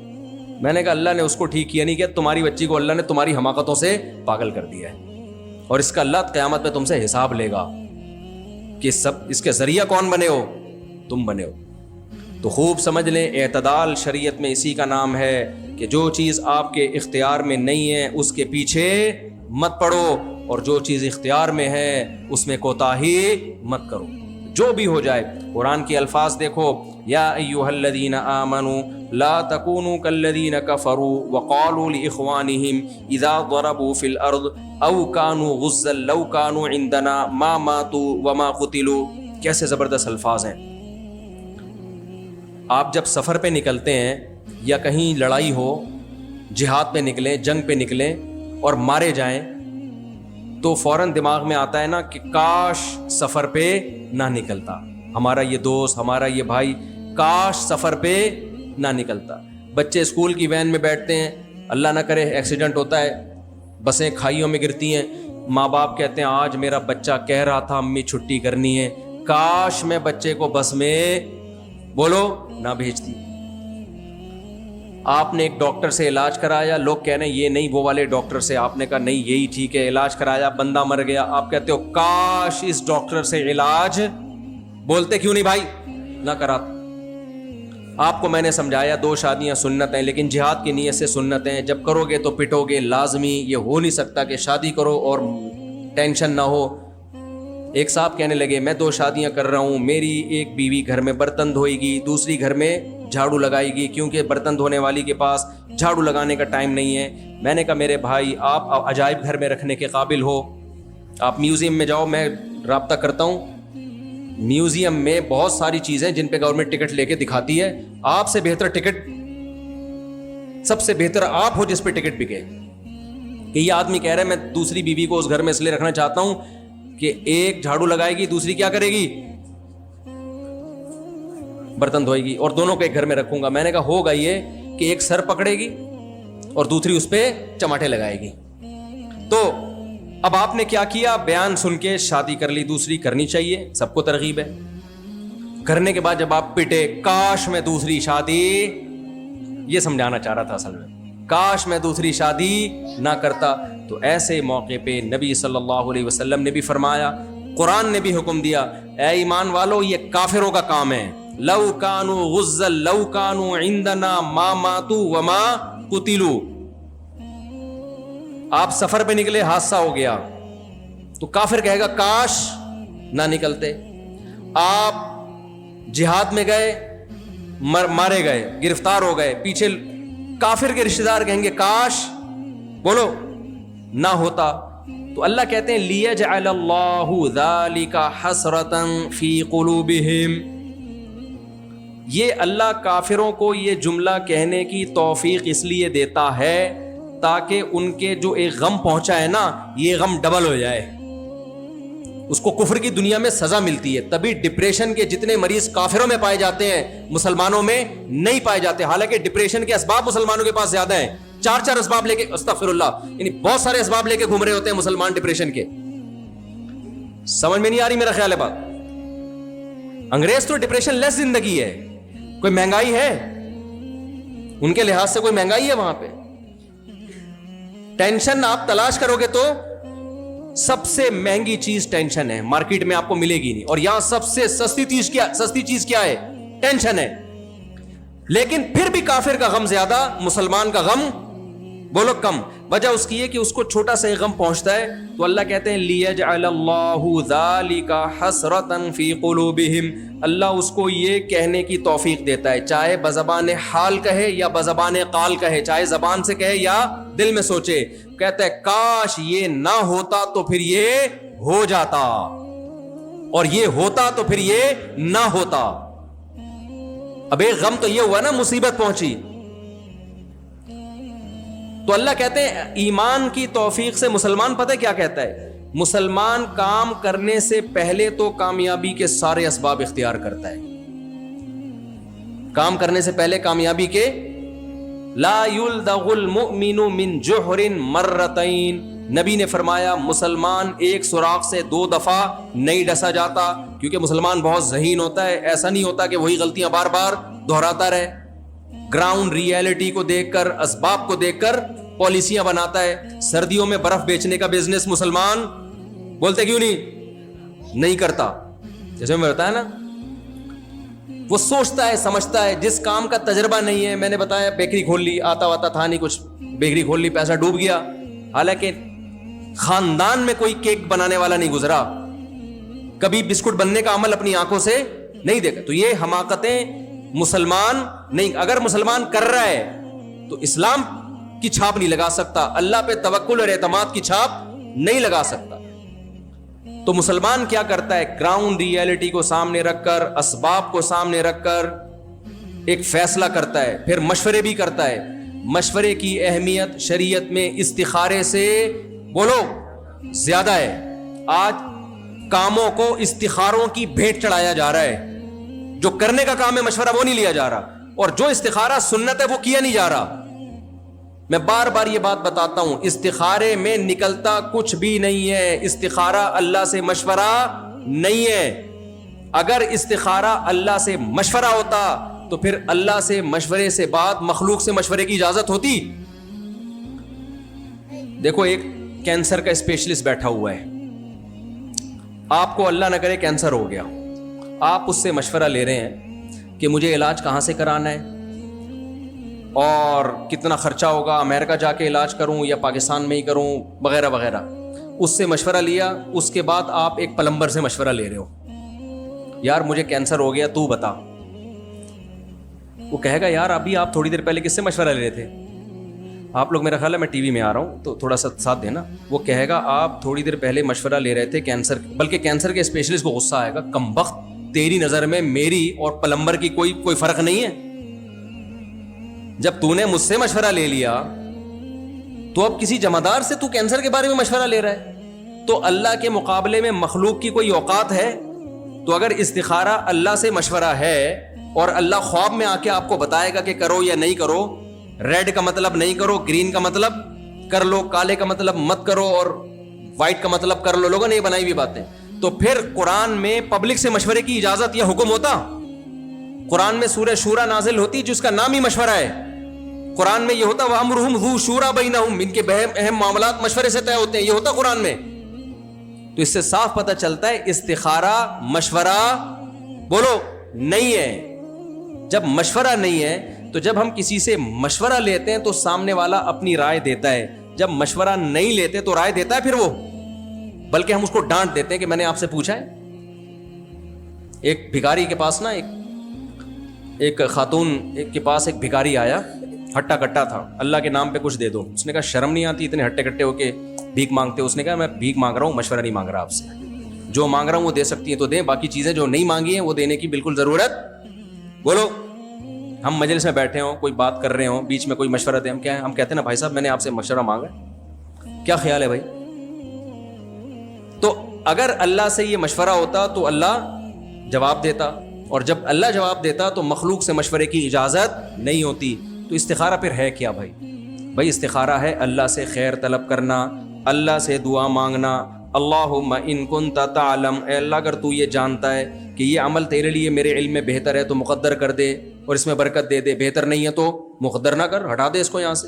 میں نے کہا اللہ نے اس کو ٹھیک کیا نہیں کیا, تمہاری بچی کو اللہ نے تمہاری حماقتوں سے پاگل کر دیا ہے, اور اس کا اللہ قیامت میں تم سے حساب لے گا کہ سب اس کے ذریعہ کون بنے ہو؟ تم بنے ہو. تو خوب سمجھ لیں, اعتدال شریعت میں اسی کا نام ہے کہ جو چیز آپ کے اختیار میں نہیں ہے اس کے پیچھے مت پڑو, اور جو چیز اختیار میں ہے اس میں کوتاہی مت کرو, جو بھی ہو جائے. قرآن کے الفاظ دیکھو, یا ایھا الذین آمنوا لا تکونوا کالذین کفروا وقالوا لاخوانہم اذا ضربوا فی الارض او کانوا غزا لو کانوا عندنا ما ماتوا وما قتلوا. کیسے زبردست الفاظ ہیں. آپ جب سفر پہ نکلتے ہیں یا کہیں لڑائی ہو, جہاد پہ نکلیں, جنگ پہ نکلیں اور مارے جائیں, تو فوراً دماغ میں آتا ہے نا کہ کاش سفر پہ نہ نکلتا ہمارا یہ دوست, ہمارا یہ بھائی, کاش سفر پہ نہ نکلتا. بچے اسکول کی وین میں بیٹھتے ہیں, اللہ نہ کرے ایکسیڈنٹ ہوتا ہے, بسیں کھائیوں میں گرتی ہیں, ماں باپ کہتے ہیں آج میرا بچہ کہہ رہا تھا امی چھٹی کرنی ہے, کاش میں بچے کو بس میں بولو نہ بھیجتی. آپ نے ایک ڈاکٹر سے علاج کرایا, لوگ کہہ رہے ہیں یہ نہیں وہ والے ڈاکٹر سے, آپ نے کہا نہیں یہی ٹھیک ہے, علاج کرایا, بندہ مر گیا, آپ کہتے ہو کاش اس ڈاکٹر سے علاج, بولتے کیوں نہیں بھائی نہ کراتا. آپ کو میں نے سمجھایا 2 شادیاں سنت ہیں, لیکن جہاد کی نیت سے سنت ہیں. جب کرو گے تو پٹو گے لازمی, یہ ہو نہیں سکتا کہ شادی کرو اور ٹینشن نہ ہو. ایک صاحب کہنے لگے میں 2 شادیاں کر رہا ہوں, میری ایک بیوی گھر میں برتن دھوئے گی, دوسری گھر میں جھاڑو لگائے گی, کیونکہ برتن دھونے والی کے پاس جھاڑو لگانے کا ٹائم نہیں ہے. میں نے کہا میرے بھائی آپ عجائب گھر میں رکھنے کے قابل ہو, آپ میوزیم میں جاؤ, میں رابطہ کرتا ہوں, میوزیم میں بہت ساری چیزیں جن پہ گورنمنٹ ٹکٹ لے کے دکھاتی ہے. آپ سے بہتر ٹکٹ, سب سے بہتر آپ ہو جس پہ ٹکٹ بکے. کہ یہ آدمی کہہ رہا ہے میں دوسری بیوی کو اس گھر میں اس لیے رکھنا چاہتا ہوں کہ ایک جھاڑو لگائے گی, دوسری کیا کرے گی, برتن دھوئے گی, اور دونوں کو ایک گھر میں رکھوں گا. میں نے کہا ہوگا یہ کہ ایک سر پکڑے گی اور دوسری اس پہ چماٹے لگائے گی. تو اب آپ نے کیا کیا, بیان سن کے شادی کر لی, دوسری کرنی چاہیے, سب کو ترغیب ہے. کرنے کے بعد جب آپ پٹے, کاش میں دوسری شادی, یہ سمجھانا چاہ رہا تھا اصل میں, کاش میں دوسری شادی نہ کرتا. تو ایسے موقع پہ نبی صلی اللہ علیہ وسلم نے بھی فرمایا, قرآن نے بھی حکم دیا, اے ایمان والو یہ کافروں کا کام ہے. لو کانوا غزا لو کانوا عندنا ما ماتوا وما قتلوا. آپ سفر پہ نکلے, حادثہ ہو گیا, تو کافر کہے گا کاش نہ نکلتے. آپ جہاد میں گئے, مارے گئے, گرفتار ہو گئے, پیچھے کافر کے رشتہ دار کہیں گے کاش بولو نہ ہوتا. تو اللہ کہتے ہیں لیجعل اللہ ذالک حسرۃ فی قلوبہم. یہ اللہ کافروں کو یہ جملہ کہنے کی توفیق اس لیے دیتا ہے تاکہ ان کے جو ایک غم پہنچا ہے نا, یہ غم ڈبل ہو جائے. اس کو کفر کی دنیا میں سزا ملتی ہے. تبھی ڈپریشن کے جتنے مریض کافروں میں پائے جاتے ہیں مسلمانوں میں نہیں پائے جاتے. حالانکہ ڈپریشن کے اسباب مسلمانوں کے پاس زیادہ ہیں. 4 اسباب لے کے, استغفر اللہ, یعنی بہت سارے اسباب لے کے گھوم رہے ہوتے ہیں مسلمان ڈپریشن کے. سمجھ میں نہیں آ رہی میرا خیال ہے بات. انگریز تو ڈپریشن لیس زندگی ہے. کوئی مہنگائی ہے ان کے لحاظ سے؟ کوئی مہنگائی ہے وہاں پہ؟ ٹینشن آپ تلاش کرو گے تو سب سے مہنگی چیز ٹینشن ہے, مارکیٹ میں آپ کو ملے گی نہیں. اور یہاں سب سے سستی چیز کیا ہے؟ ٹینشن ہے. لیکن پھر بھی کافر کا غم زیادہ, مسلمان کا غم بولو کم. وجہ اس کی ہے کہ اس کو چھوٹا سا غم پہنچتا ہے تو اللہ کہتے ہیں لیجعل اللہ ذالک حسرۃ فی قلوبہم, اللہ اس کو یہ کہنے کی توفیق دیتا ہے, چاہے بزبان حال کہے یا بزبان قال کہے, چاہے زبان سے کہے یا دل میں سوچے. کہتا ہے کاش یہ نہ ہوتا تو پھر یہ ہو جاتا, اور یہ ہوتا تو پھر یہ نہ ہوتا. اب ایک غم تو یہ ہوا نا, مصیبت پہنچی. تو اللہ کہتے ہیں ایمان کی توفیق سے مسلمان پتہ کیا کہتا ہے؟ مسلمان کام کرنے سے پہلے تو کامیابی کے سارے اسباب اختیار کرتا ہے. کام کرنے سے پہلے کامیابی کے, لا یلدغ المؤمن من جحر مرتین, نبی نے فرمایا مسلمان ایک سوراخ سے 2 دفعہ نہیں ڈسا جاتا, کیونکہ مسلمان بہت ذہین ہوتا ہے. ایسا نہیں ہوتا کہ وہی غلطیاں بار بار دہراتا رہے. گراؤنڈ ریئلٹی کو دیکھ کر, اسباب کو دیکھ کر پالیسیاں بناتا ہے. سردیوں میں برف بیچنے کا بزنس مسلمان بولتے کیوں نہیں کرتا؟ جیسے میں بتایا نا, وہ سوچتا ہے, سمجھتا ہے. جس کام کا تجربہ نہیں ہے, میں نے بتایا بیکری کھول لی, آتا واتا تھا نہیں کچھ, بیکری کھول لی, پیسہ ڈوب گیا. حالانکہ خاندان میں کوئی کیک بنانے والا نہیں گزرا, کبھی بسکٹ بننے کا عمل اپنی آنکھوں سے نہیں دیکھا. تو یہ حماقتیں مسلمان نہیں. اگر مسلمان کر رہا ہے تو اسلام کی چھاپ نہیں لگا سکتا, اللہ پہ توکل اور اعتماد کی چھاپ نہیں لگا سکتا. تو مسلمان کیا کرتا ہے؟ گراؤنڈ ریئلٹی کو سامنے رکھ کر, اسباب کو سامنے رکھ کر ایک فیصلہ کرتا ہے, پھر مشورے بھی کرتا ہے. مشورے کی اہمیت شریعت میں استخارے سے بولو زیادہ ہے. آج کاموں کو استخاروں کی بھیٹ چڑھایا جا رہا ہے. جو کرنے کا کام ہے مشورہ وہ نہیں لیا جا رہا, اور جو استخارہ سنت ہے وہ کیا نہیں جا رہا. میں بار بار یہ بات بتاتا ہوں, استخارے میں نکلتا کچھ بھی نہیں ہے. استخارہ اللہ سے مشورہ نہیں ہے. اگر استخارہ اللہ سے مشورہ ہوتا تو پھر اللہ سے مشورے سے بعد مخلوق سے مشورے کی اجازت ہوتی؟ دیکھو ایک کینسر کا اسپیشلسٹ بیٹھا ہوا ہے, آپ کو اللہ نہ کرے کینسر ہو گیا, آپ اس سے مشورہ لے رہے ہیں کہ مجھے علاج کہاں سے کرانا ہے اور کتنا خرچہ ہوگا, امریکہ جا کے علاج کروں یا پاکستان میں ہی کروں وغیرہ وغیرہ. اس سے مشورہ لیا, اس کے بعد آپ ایک پلمبر سے مشورہ لے رہے ہو, یار مجھے کینسر ہو گیا تو بتا. وہ کہے گا یار ابھی آپ تھوڑی دیر پہلے کس سے مشورہ لے رہے تھے؟ آپ لوگ, میرا خیال ہے میں ٹی وی میں آ رہا ہوں تو تھوڑا سا ساتھ دینا. وہ کہے گا آپ تھوڑی دیر پہلے مشورہ لے رہے تھے کینسر, بلکہ کینسر کے اسپیشلسٹ کو غصہ آئے گا, کمبخت تیری نظر میں میری اور پلمبر کی کوئی فرق نہیں ہے. جب تو نے مجھ سے مشورہ لے لیا تو اب کسی جمعدار سے تو کینسر کے بارے میں مشورہ لے رہا ہے. تو اللہ کے مقابلے میں مخلوق کی کوئی اوقات ہے؟ تو اگر استخارہ اللہ سے مشورہ ہے اور اللہ خواب میں آ کے آپ کو بتائے گا کہ کرو یا نہیں کرو, ریڈ کا مطلب نہیں کرو, گرین کا مطلب کر لو, کالے کا مطلب مت کرو اور وائٹ کا مطلب کر لو, لوگوں نے یہ بنائی ہوئی باتیں. تو پھر قرآن میں پبلک سے مشورے کی اجازت یا حکم ہوتا؟ قرآن میں سورہ شورا نازل ہوتی جس کا نام ہی مشورہ ہے. قرآن میں یہ ہوتا وَأَمْرُهُمْ ذُو شُورَىٰ بَيْنَهُمْ, ان کے اہم معاملات مشورے سے طے ہوتے ہیں, یہ ہوتا قرآن میں. تو اس سے صاف پتہ چلتا ہے استخارہ مشورہ بولو نہیں ہے. جب مشورہ نہیں ہے تو جب ہم کسی سے مشورہ لیتے ہیں تو سامنے والا اپنی رائے دیتا ہے, جب مشورہ نہیں لیتے تو رائے دیتا ہے پھر وہ, بلکہ ہم اس کو ڈانٹ دیتے ہیں کہ میں نے آپ سے پوچھا ہے. ایک بھکاری کے پاس نا ایک خاتون کے پاس ایک بھکاری آیا, ہٹا کٹا تھا, اللہ کے نام پہ کچھ دے دو. اس نے کہا شرم نہیں آتی اتنے ہٹے کٹے ہو کے بھیک مانگتے ہو؟ اس نے کہا میں بھیک مانگ رہا ہوں, مشورہ نہیں مانگ رہا آپ سے. جو مانگ رہا ہوں وہ دے سکتی ہیں تو دیں, باقی چیزیں جو نہیں مانگی ہیں وہ دینے کی بالکل ضرورت. بولو ہم مجلس میں بیٹھے ہوں, کوئی بات کر رہے ہوں, بیچ میں کوئی مشورہ دیں, ہم کہتے ہیں نا بھائی صاحب میں نے آپ سے مشورہ مانگا, کیا خیال ہے بھائی؟ تو اگر اللہ سے یہ مشورہ ہوتا تو اللہ جواب دیتا، اور جب اللہ جواب دیتا تو مخلوق سے مشورے کی اجازت نہیں ہوتی. تو استخارہ پھر ہے کیا بھائی؟ بھائی استخارہ ہے اللہ سے خیر طلب کرنا، اللہ سے دعا مانگنا. اللہم ان کنت تعلم، اے اللہ اگر تو یہ جانتا ہے کہ یہ عمل تیرے لیے میرے علم میں بہتر ہے تو مقدر کر دے اور اس میں برکت دے دے، بہتر نہیں ہے تو مقدر نہ کر، ہٹا دے اس کو یہاں سے.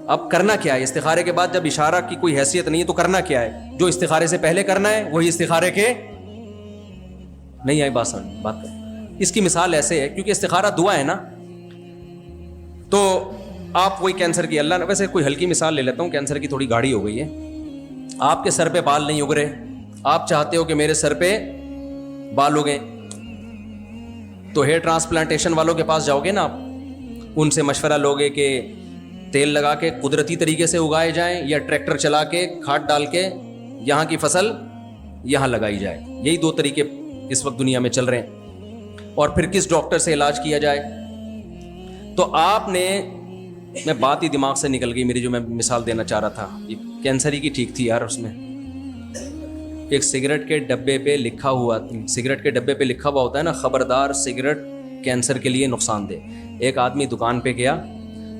اب کرنا کیا ہے استخارے کے بعد؟ جب اشارہ کی کوئی حیثیت نہیں ہے تو کرنا کیا ہے؟ جو استخارے سے پہلے کرنا ہے وہی استخارے کے نہیں آئی بات کر. اس کی مثال ایسے ہے، کیونکہ استخارہ دعا ہے نا، تو آپ وہی کینسر کی، اللہ نے ویسے کوئی ہلکی مثال لے لیتا ہوں، کینسر کی تھوڑی گاڑی ہو گئی ہے، آپ کے سر پہ بال نہیں اگ رہے، آپ چاہتے ہو کہ میرے سر پہ بال اگیں، تو ہیئر ٹرانسپلانٹیشن والوں کے پاس جاؤ گے نا، آپ ان سے مشورہ لوگے کہ تیل لگا کے قدرتی طریقے سے اگائے جائیں یا ٹریکٹر چلا کے کھاد ڈال کے یہاں کی فصل یہاں لگائی جائے. یہی دو طریقے اس وقت دنیا میں چل رہے ہیں. اور پھر کس ڈاکٹر سے علاج کیا جائے؟ تو آپ نے، میں بات ہی دماغ سے نکل گئی میری جو میں مثال دینا چاہ رہا تھا، یہ کینسر ہی کی ٹھیک تھی یار. اس میں ایک سگریٹ کے ڈبے پہ لکھا ہوا، سگریٹ کے ڈبے پہ لکھا ہوا ہوتا ہے نا، خبردار سگریٹ کینسر کے لیے نقصان دہ. ایک آدمی دکان پہ گیا،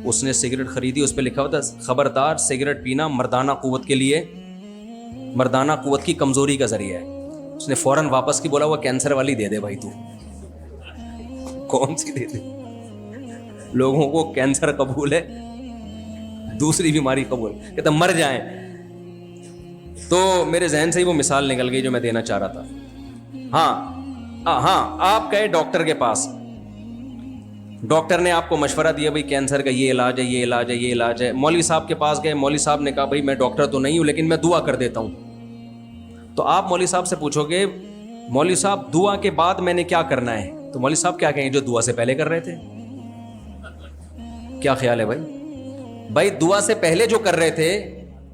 اس نے سگریٹ خریدی، اس پہ لکھا ہوا تھا خبردار سگریٹ پینا مردانہ قوت کے لیے، مردانہ قوت کی کمزوری کا ذریعہ ہے. اس نے فوراً واپس کی بولا وہ کینسر والی دے دے بھائی، تو کون سی دے دے؟ لوگوں کو کینسر قبول ہے، دوسری بیماری قبول، کہتا مر جائیں. تو میرے ذہن سے ہی وہ مثال نکل گئی جو میں دینا چاہ رہا تھا. ہاں آپ گئے ڈاکٹر کے پاس، ڈاکٹر نے آپ کو مشورہ دیا بھائی کینسر کا یہ علاج ہے، یہ علاج ہے، یہ علاج ہے. مولوی صاحب کے پاس گئے، مولوی صاحب نے کہا بھائی میں ڈاکٹر تو نہیں ہوں لیکن میں دعا کر دیتا ہوں. تو آپ مولوی صاحب سے پوچھو گے مولوی صاحب دعا کے بعد میں نے کیا کرنا ہے؟ تو مولوی صاحب کیا کہیں گے؟ جو دعا سے پہلے کر رہے تھے. کیا خیال ہے بھائی دعا سے پہلے جو کر رہے تھے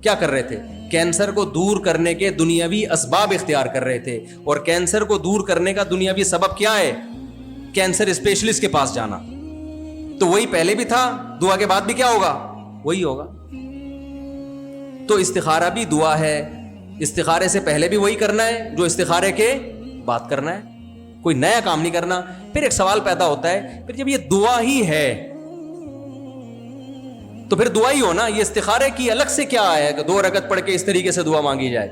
کیا کر رہے تھے؟ کینسر کو دور کرنے کے دنیاوی اسباب اختیار کر رہے تھے. اور کینسر کو دور کرنے کا دنیاوی سبب کیا ہے؟ کینسر اسپیشلسٹ کے پاس جانا. تو وہی پہلے بھی تھا، دعا کے بعد بھی کیا ہوگا؟ وہی ہوگا. تو استخارہ بھی دعا ہے، استخارے سے پہلے بھی وہی کرنا ہے جو استخارے کے بعد کرنا ہے، کوئی نیا کام نہیں کرنا. پھر ایک سوال پیدا ہوتا ہے، پھر جب یہ دعا ہی ہے تو پھر دعا ہی ہو نا، یہ استخارے کی الگ سے کیا ہے کہ 2 رکعت پڑھ کے اس طریقے سے دعا مانگی جائے؟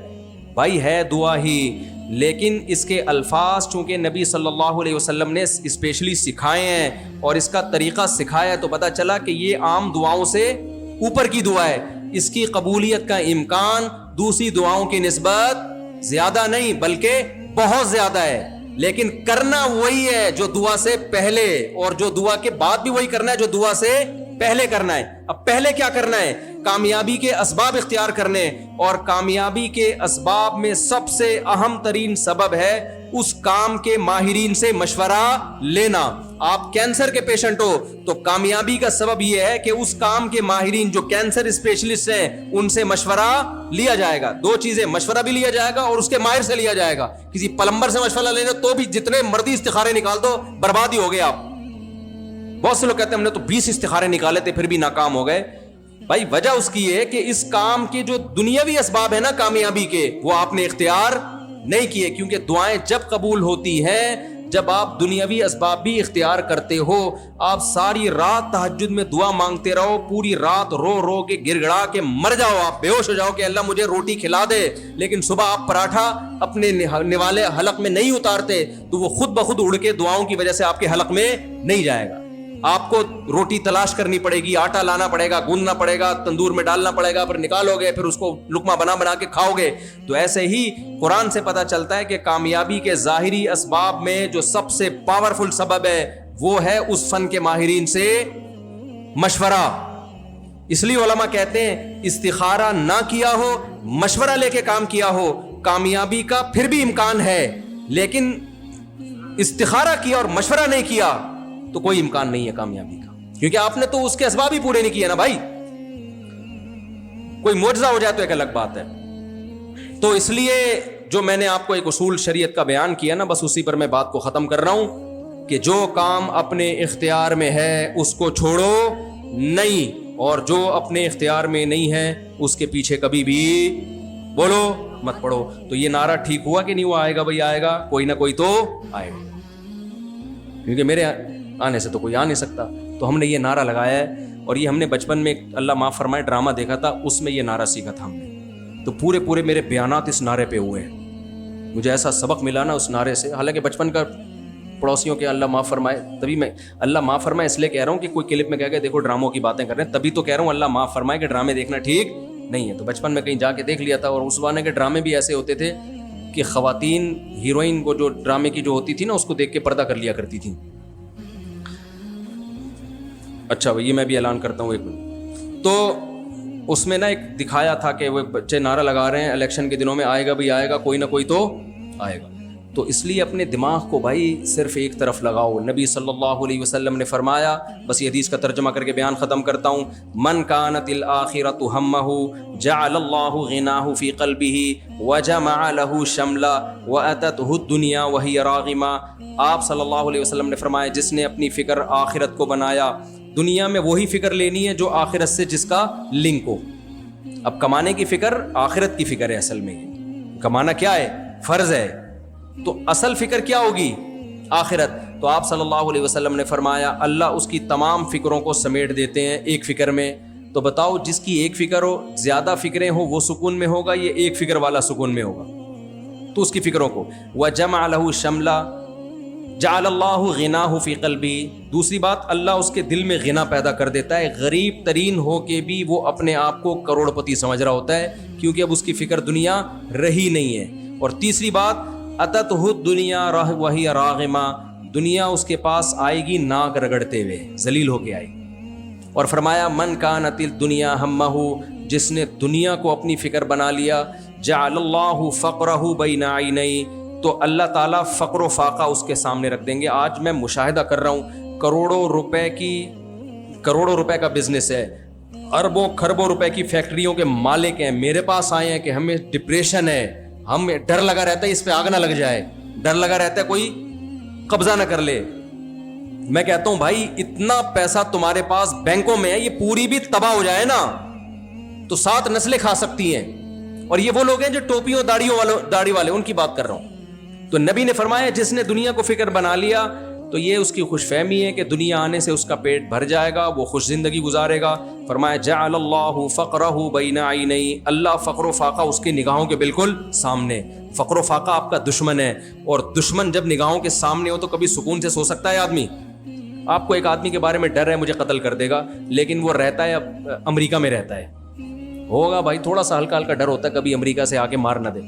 بھائی ہے دعا ہی، لیکن اس کے الفاظ چونکہ نبی صلی اللہ علیہ وسلم نے اسپیشلی سکھائے ہیں اور اس کا طریقہ سکھایا ہے، تو پتہ چلا کہ یہ عام دعاؤں سے اوپر کی دعا ہے. اس کی قبولیت کا امکان دوسری دعاؤں کی نسبت زیادہ نہیں بلکہ بہت زیادہ ہے. لیکن کرنا وہی ہے جو دعا سے پہلے، اور جو دعا کے بعد بھی وہی کرنا ہے جو دعا سے پہلے کرنا ہے. اب پہلے کیا کرنا ہے؟ کامیابی کے اسباب اختیار کرنے، اور کامیابی کے اسباب میں سب سے اہم ترین سبب ہے اس کام کے ماہرین سے مشورہ لینا. آپ کینسر کے پیشنٹ ہو تو کامیابی کا سبب یہ ہے کہ اس کام کے ماہرین جو کینسر اسپیشلسٹ ہیں ان سے مشورہ لیا جائے گا. 2 چیزیں، مشورہ بھی لیا جائے گا اور اس کے ماہر سے لیا جائے گا. کسی پلمبر سے مشورہ لینا تو بھی جتنے مرضی استخارے نکال دو برباد ہی ہو گئے آپ. بہت سے لوگ کہتے ہیں ہم نے تو 20 استخارے نکالے تھے پھر بھی ناکام ہو گئے. بھائی وجہ اس کی ہے کہ اس کام کے جو دنیاوی اسباب ہیں نا کامیابی کے، وہ آپ نے اختیار نہیں کیے. کیونکہ دعائیں جب قبول ہوتی ہیں جب آپ دنیاوی اسباب بھی اختیار کرتے ہو. آپ ساری رات تہجد میں دعا مانگتے رہو، پوری رات رو رو کے گر گڑا کے مر جاؤ، آپ بے ہوش ہو جاؤ کہ اللہ مجھے روٹی کھلا دے، لیکن صبح آپ پراٹھا اپنے نوالے حلق میں نہیں اتارتے تو وہ خود بخود اڑ کے دعاؤں کی وجہ سے آپ کے حلق میں نہیں جائے گا. آپ کو روٹی تلاش کرنی پڑے گی، آٹا لانا پڑے گا، گوندنا پڑے گا، تندور میں ڈالنا پڑے گا، پھر نکالو گے، پھر اس کو لقمہ بنا کے کھاؤ گے. تو ایسے ہی قرآن سے پتہ چلتا ہے کہ کامیابی کے ظاہری اسباب میں جو سب سے پاورفل سبب ہے وہ ہے اس فن کے ماہرین سے مشورہ. اس لیے علماء کہتے ہیں استخارہ نہ کیا ہو، مشورہ لے کے کام کیا ہو، کامیابی کا پھر بھی امکان ہے. لیکن استخارہ کیا اور مشورہ نہیں کیا تو کوئی امکان نہیں ہے کامیابی کا، کیونکہ آپ نے تو اس کے اسباب ہی پورے نہیں کیے نا بھائی. کوئی معجزہ ہو جائے تو ایک الگ بات ہے. تو اس لیے جو میں نے آپ کو ایک اصول شریعت کا بیان کیا نا، بس اسی پر میں بات کو ختم کر رہا ہوں کہ جو کام اپنے اختیار میں ہے اس کو چھوڑو نہیں، اور جو اپنے اختیار میں نہیں ہے اس کے پیچھے کبھی بھی بولو مت پڑھو. تو یہ نعرہ ٹھیک ہوا کہ نہیں ہوا؟ آئے گا بھائی آئے گا, کوئی نہ کوئی تو آئے گا, کیونکہ میرے آنے سے تو کوئی آ نہیں سکتا. تو ہم نے یہ نعرہ لگایا ہے, اور یہ ہم نے بچپن میں اللہ معاف فرمائے ڈرامہ دیکھا تھا, اس میں یہ نعرہ سیکھا تھا ہم نے. تو پورے میرے بیانات اس نعرے پہ ہوئے ہیں. مجھے ایسا سبق ملا نا اس نعرے سے, حالانکہ بچپن کا پڑوسیوں کے اللہ معاف فرمائے, تبھی میں اللہ معاف فرمائے اس لیے کہہ رہا ہوں کہ کوئی کلپ میں کہہ کے دیکھو ڈراموں کی باتیں کر رہے ہیں, تبھی تو کہہ رہا ہوں اللہ معاف فرمائے کہ ڈرامے دیکھنا ٹھیک نہیں ہے. تو بچپن میں کہیں جا کے دیکھ لیا تھا, اور اس زمانے کے ڈرامے بھی ایسے ہوتے تھے کہ خواتین ہیروئن کو جو ڈرامے کی جو ہوتی تھی نا اس کو دیکھ کے پردہ کر لیا کرتی تھیں. اچھا یہ میں بھی اعلان کرتا ہوں ایک منٹ. تو اس میں نا ایک دکھایا تھا کہ وہ بچے نعرہ لگا رہے ہیں الیکشن کے دنوں میں, آئے گا بھائی آئے گا, کوئی نہ کوئی تو آئے گا. تو اس لیے اپنے دماغ کو بھائی صرف ایک طرف لگاؤ. نبی صلی اللہ علیہ وسلم نے فرمایا, بس یہ حدیث کا ترجمہ کر کے بیان ختم کرتا ہوں, من کانت الآخرۃ ہمہ جعل اللہ غناہ فی قلبہ وجمع له شملا واتته الدنیا وہی راغمہ. آپ صلی اللہ علیہ وسلم نے فرمایا جس نے اپنی فکر آخرت کو بنایا, دنیا میں وہی فکر لینی ہے جو آخرت سے جس کا لنک ہو. اب کمانے کی فکر آخرت کی فکر ہے, اصل میں کمانا کیا ہے, فرض ہے, تو اصل فکر کیا ہوگی, آخرت. تو آپ صلی اللہ علیہ وسلم نے فرمایا اللہ اس کی تمام فکروں کو سمیٹ دیتے ہیں ایک فکر میں. تو بتاؤ جس کی ایک فکر ہو, زیادہ فکریں ہو, وہ سکون میں ہوگا, یہ ایک فکر والا سکون میں ہوگا. تو اس کی فکروں کو وجمع له شملا جعل اللہ غناہ فی قلبی. دوسری بات, اللہ اس کے دل میں غنا پیدا کر دیتا ہے, غریب ترین ہو کے بھی وہ اپنے آپ کو کروڑ پتی سمجھ رہا ہوتا ہے, کیونکہ اب اس کی فکر دنیا رہی نہیں ہے. اور تیسری بات, اتتہ الدنیا وہی راغمہ, دنیا اس کے پاس آئے گی ناک رگڑتے ہوئے, ذلیل ہو کے آئے گی. اور فرمایا من کانت الدنیا ہمہ, جس نے دنیا کو اپنی فکر بنا لیا, جعل اللہ فقرہ بین عینیہ, تو اللہ تعالیٰ فقر و فاقہ اس کے سامنے رکھ دیں گے. آج میں مشاہدہ کر رہا ہوں, کروڑوں روپے کا بزنس ہے, اربوں کھربوں روپے کی فیکٹریوں کے مالک ہیں, میرے پاس آئے ہیں کہ ہمیں ڈپریشن ہے, ہمیں ڈر لگا رہتا ہے اس پہ آگ نہ لگ جائے, ڈر لگا رہتا ہے کوئی قبضہ نہ کر لے. میں کہتا ہوں بھائی اتنا پیسہ تمہارے پاس بینکوں میں ہے, یہ پوری بھی تباہ ہو جائے نا تو 7 نسلیں کھا سکتی ہیں. اور یہ وہ لوگ ہیں جو ٹوپیوں داڑھی والے, ان کی بات کر رہا ہوں. تو نبی نے فرمایا جس نے دنیا کو فکر بنا لیا تو یہ اس کی خوش فہمی ہے کہ دنیا آنے سے اس کا پیٹ بھر جائے گا, وہ خوش زندگی گزارے گا. فرمایا جعل اللہ فقرہ بین عینیہ, اللہ فقر و فاقہ اس کی نگاہوں کے بالکل سامنے. فقر و فاقہ آپ کا دشمن ہے, اور دشمن جب نگاہوں کے سامنے ہو تو کبھی سکون سے سو سکتا ہے آدمی؟ آپ کو ایک آدمی کے بارے میں ڈر ہے مجھے قتل کر دے گا, لیکن وہ رہتا ہے امریکہ میں رہتا ہے, ہوگا بھائی تھوڑا سا ہلکا ہلکا ڈر ہوتا ہے کبھی امریکہ سے آ کے مار نہ دے,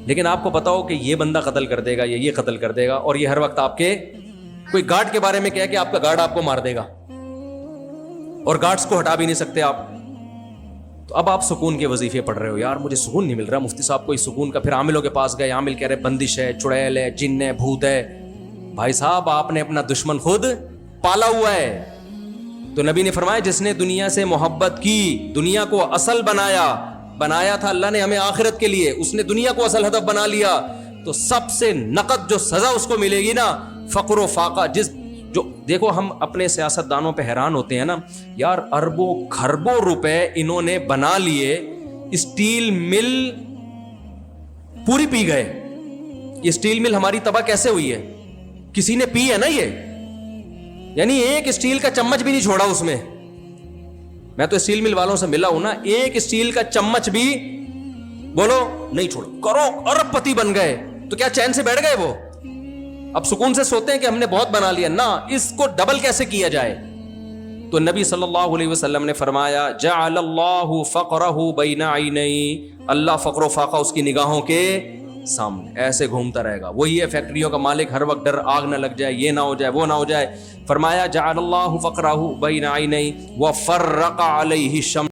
لیکن آپ کو پتا ہو کہ یہ بندہ قتل کر دے گا یا یہ قتل کر دے گا, اور یہ ہر وقت آپ کے کوئی گارڈ کے بارے میں کہے کہ آپ کا گارڈ آپ کو مار دے گا, اور گارڈز کو ہٹا بھی نہیں سکتے آپ. تو اب آپ سکون کے وظیفے پڑھ رہے ہو, یار مجھے سکون نہیں مل رہا, مفتی صاحب کوئی سکون کا. پھر عاملوں کے پاس گئے, عامل کہہ رہے بندش ہے, چڑیل ہے, جن ہے, بھوت ہے. بھائی صاحب آپ نے اپنا دشمن خود پالا ہوا ہے. تو نبی نے فرمایا جس نے دنیا سے محبت کی, دنیا کو اصل بنایا تھا اللہ نے ہمیں آخرت کے لیے, اس نے دنیا کو اصل ہدف بنا لیا, تو سب سے نقد جو سزا اس کو ملے گی نا, فقر و فاقہ. جو دیکھو ہم اپنے سیاست دانوں پہ حیران ہوتے ہیں نا, یار اربوں کھربوں روپے انہوں نے بنا لیے, اسٹیل مل پوری پی گئے. یہ اسٹیل مل ہماری تباہ کیسے ہوئی ہے؟ کسی نے پی ہے نا یہ, یعنی ایک اسٹیل کا چمچ بھی نہیں چھوڑا اس میں. میں تو اسٹیل مل والوں سے ملا ہوں نا, ایک اسٹیل کا چمچ بھی بولو نہیں چھوڑا, کروڑ ارب پتی بن گئے. تو کیا چین سے بیٹھ گئے وہ؟ اب سکون سے سوتے ہیں کہ ہم نے بہت بنا لیا نا, اس کو ڈبل کیسے کیا جائے. تو نبی صلی اللہ علیہ وسلم نے فرمایا جعل اللہ فقرہ بین عینیہ, اللہ فقر و فاقہ اس کی نگاہوں کے سامنے ایسے گھومتا رہے گا. وہی ہے فیکٹریوں کا مالک, ہر وقت ڈر آگ نہ لگ جائے, یہ نہ ہو جائے, وہ نہ ہو جائے. فرمایا جعل اللہ فقرہ بین عینیہ وفرق علیہ الشمس,